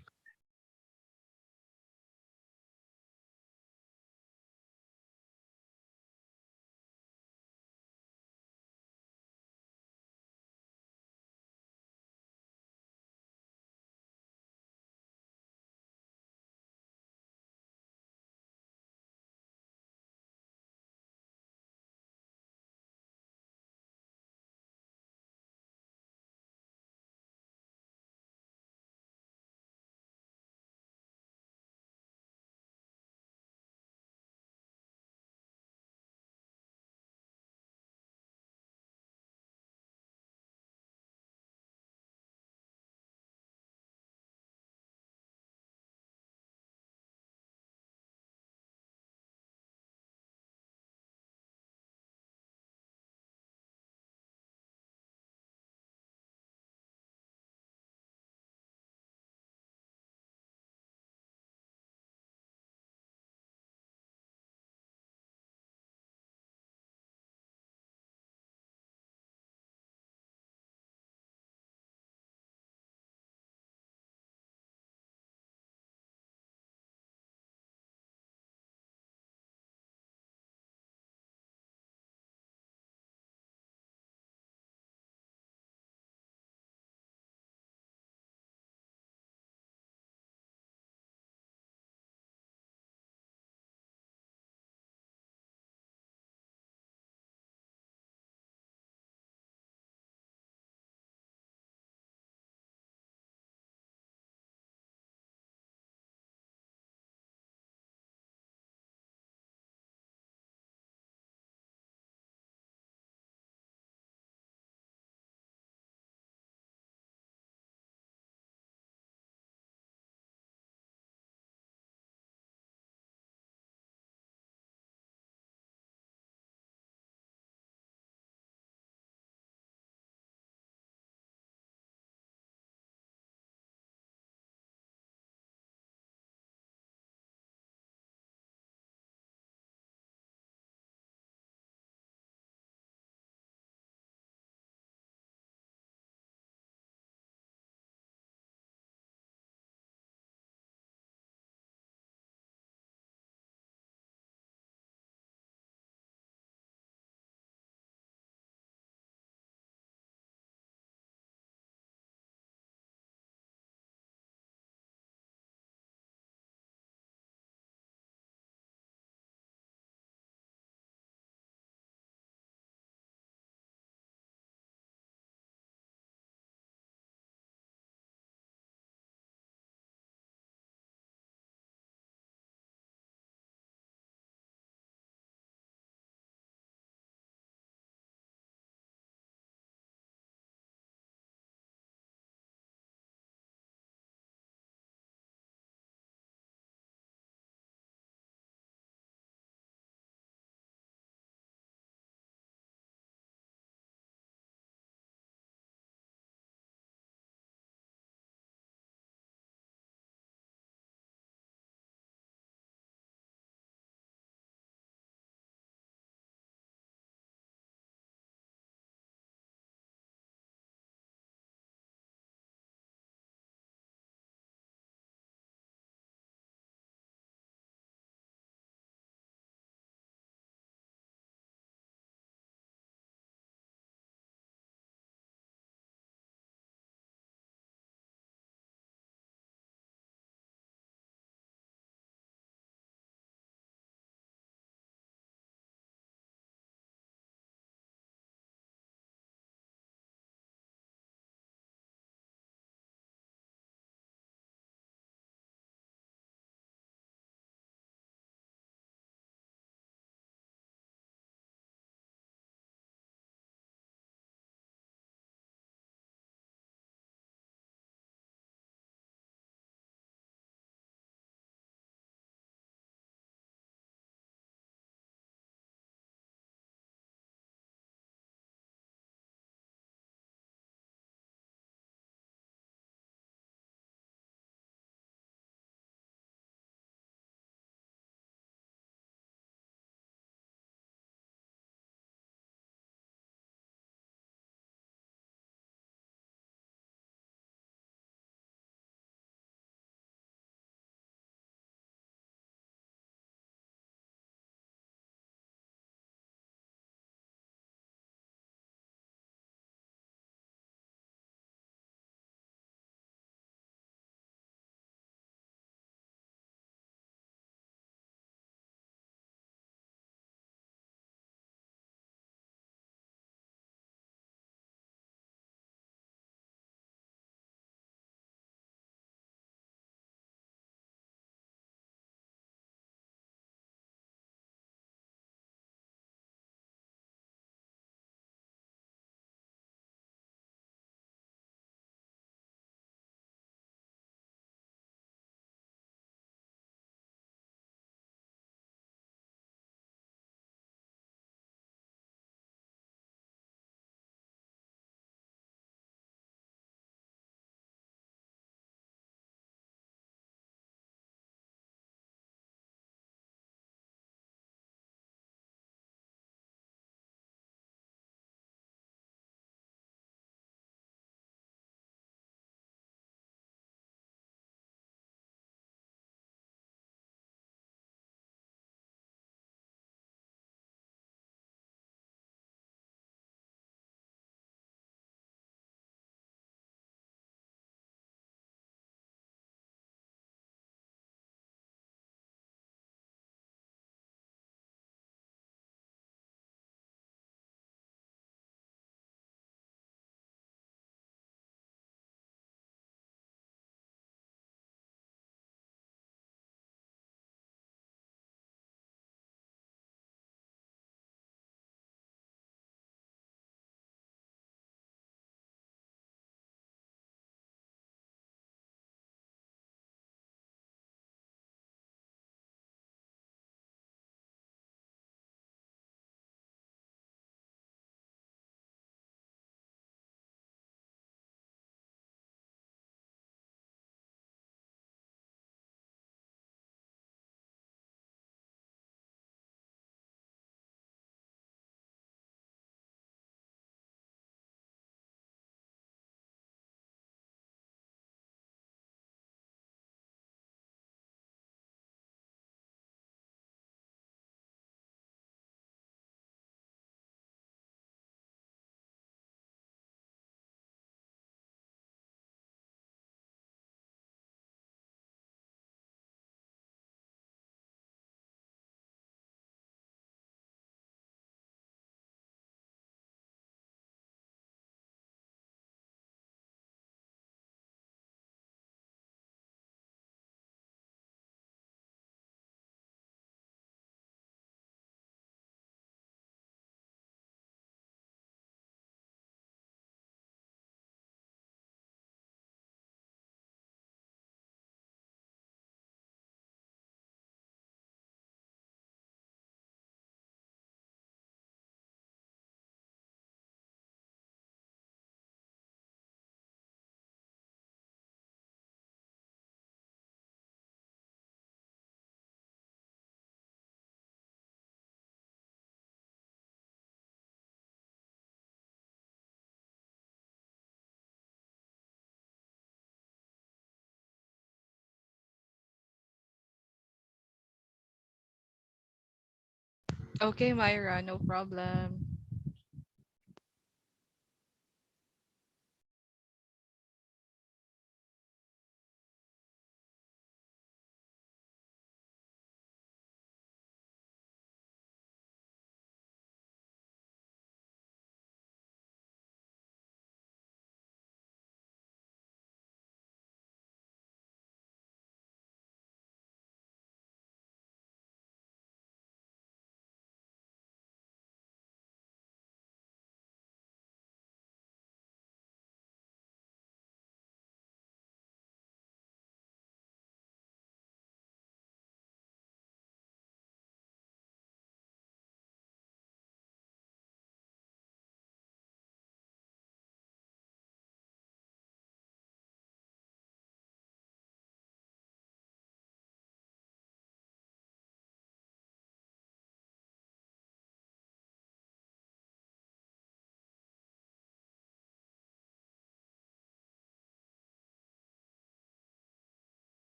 Okay, Myra, no problem.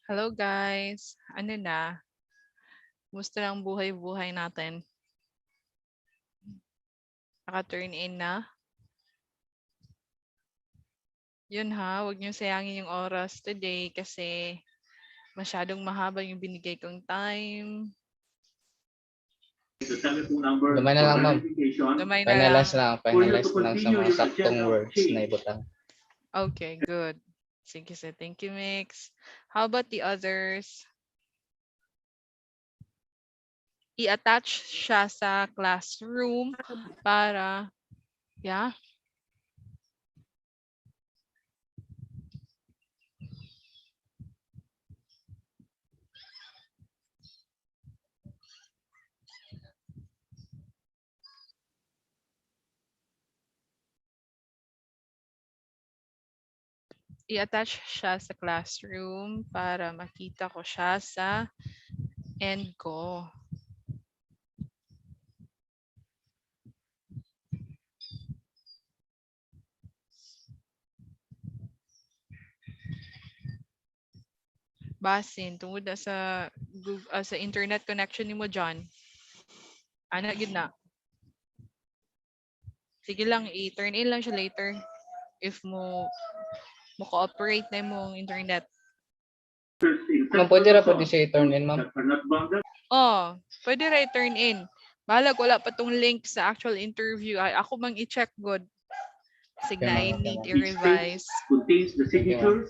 Hello guys. Ano na? Musta lang buhay-buhay natin? Naka-turn in na? Yun ha, huwag niyo sayangin yung oras today kasi masyadong mahaba yung binigay kong time. Gamay na lang, ma'am. Gamay na lang. Finalize lang sa mga saktong words na ibutang. Okay, good. Sige, sir. Thank you, Mix. How about the others? I-attach siya sa classroom para, yeah, i-attach siya sa classroom para makita ko siya sa end ko. Basin tungod na sa sa internet connection nimo John. Ana gid na. Sige lang, i-turn in lang siya later if mo cooperate na imong internet. Ma'am, pwede ra po di siya i-turn in, ma'am. Oh, pwede ra i-turn in. Balag wala pa tong link sa actual interview. Ay, ako mang i-check good. Sige na, I Okay, need ma'am. i-revise. Thank you, ma'am.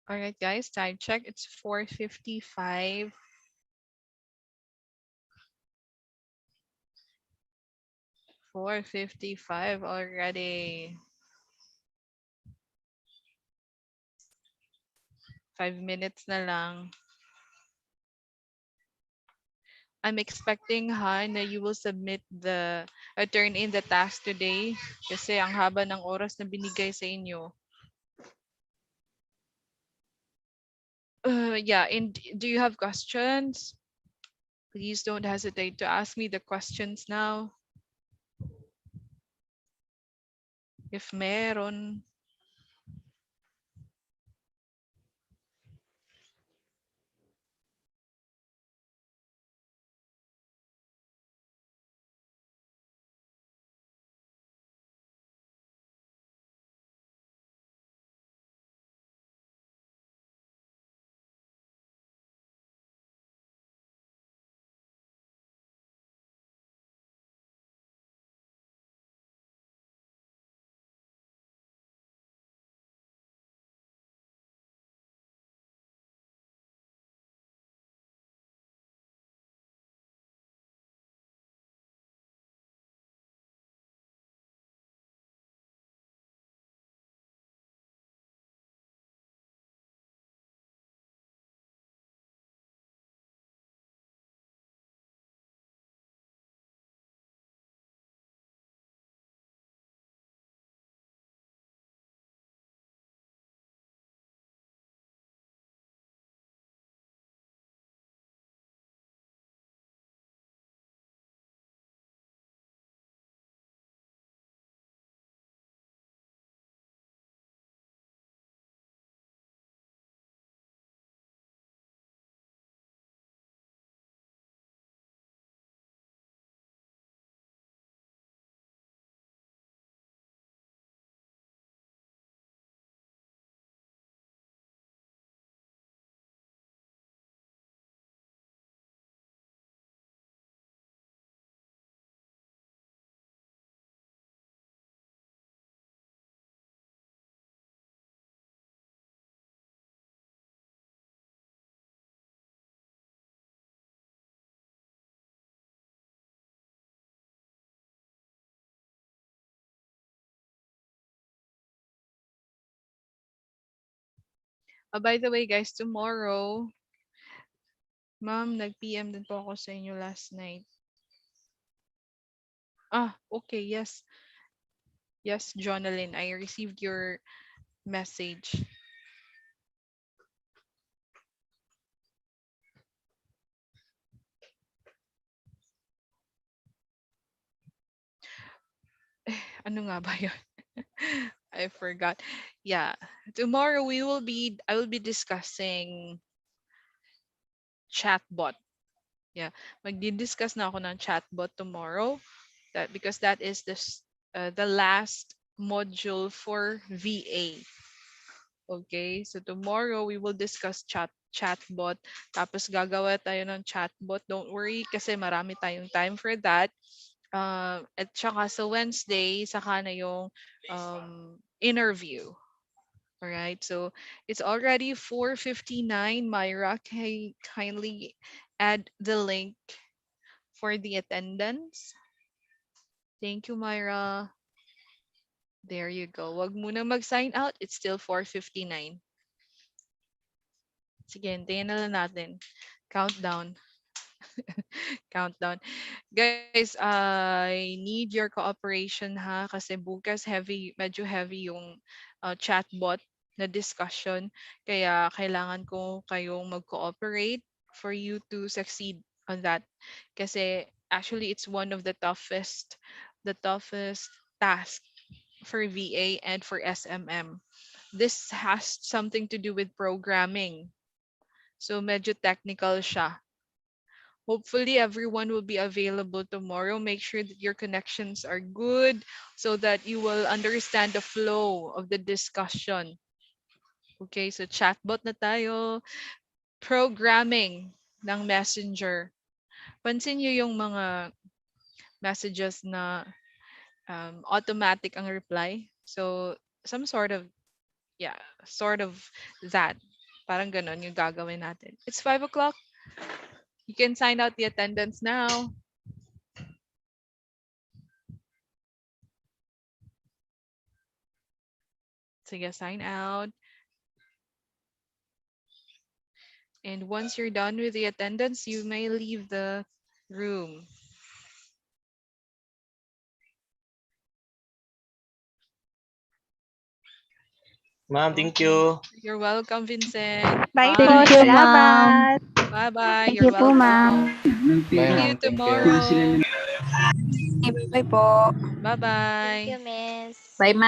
All right, guys, time check. It's 4:55. 4:55 already. 5 minutes na lang. I'm expecting na you will submit turn in the task today kasi ang haba ng oras na binigay sa inyo. Yeah, and do you have questions? Please don't hesitate to ask me the questions now. If meron. By the way, guys, tomorrow, ma'am, nag-PM din po ako sa inyo last night. Okay, yes. Yes, Jonalyn, I received your message. Ano nga ba yun? I forgot. Yeah, tomorrow I will be discussing chatbot. Yeah, magdi-discuss na ako ng chatbot tomorrow. Because that is the last module for VA. Okay, so tomorrow we will discuss chatbot. Tapos gagawa tayo ng chatbot. Don't worry kasi marami tayong time for that. At saka sa Wednesday, saka na yung interview. All right, so it's already 4:59. Myra, kindly add the link for the attendance. Thank you, Myra. There you go. Wag muna mag-sign out. It's still 4:59. Sige, hintayin na lang natin. Countdown. Countdown. Guys, I need your cooperation kasi bukas medyo heavy yung chatbot na discussion. Kaya kailangan ko kayong mag-cooperate for you to succeed on that. Kasi actually it's one of the toughest task for VA and for SMM. This has something to do with programming. So medyo technical siya. Hopefully everyone will be available tomorrow. Make sure that your connections are good so that you will understand the flow of the discussion. Okay, so chatbot na tayo. Programming ng Messenger. Pansin nyo yung mga messages na automatic ang reply. So some sort of that. Parang ganon yung gagawin natin. It's 5 o'clock. You can sign out the attendance now. Sige, sign out. And once you're done with the attendance, you may leave the room. Ma'am, thank you. You're welcome, Vincent. Bye Bye. po. Thank you, ma'am. Salamat. Bye-bye. Thank You're you po, ma'am. welcome. Bye, See you ma'am. Thank you. tomorrow. Bye po. Bye-bye. Thank you, miss. Bye, ma'am.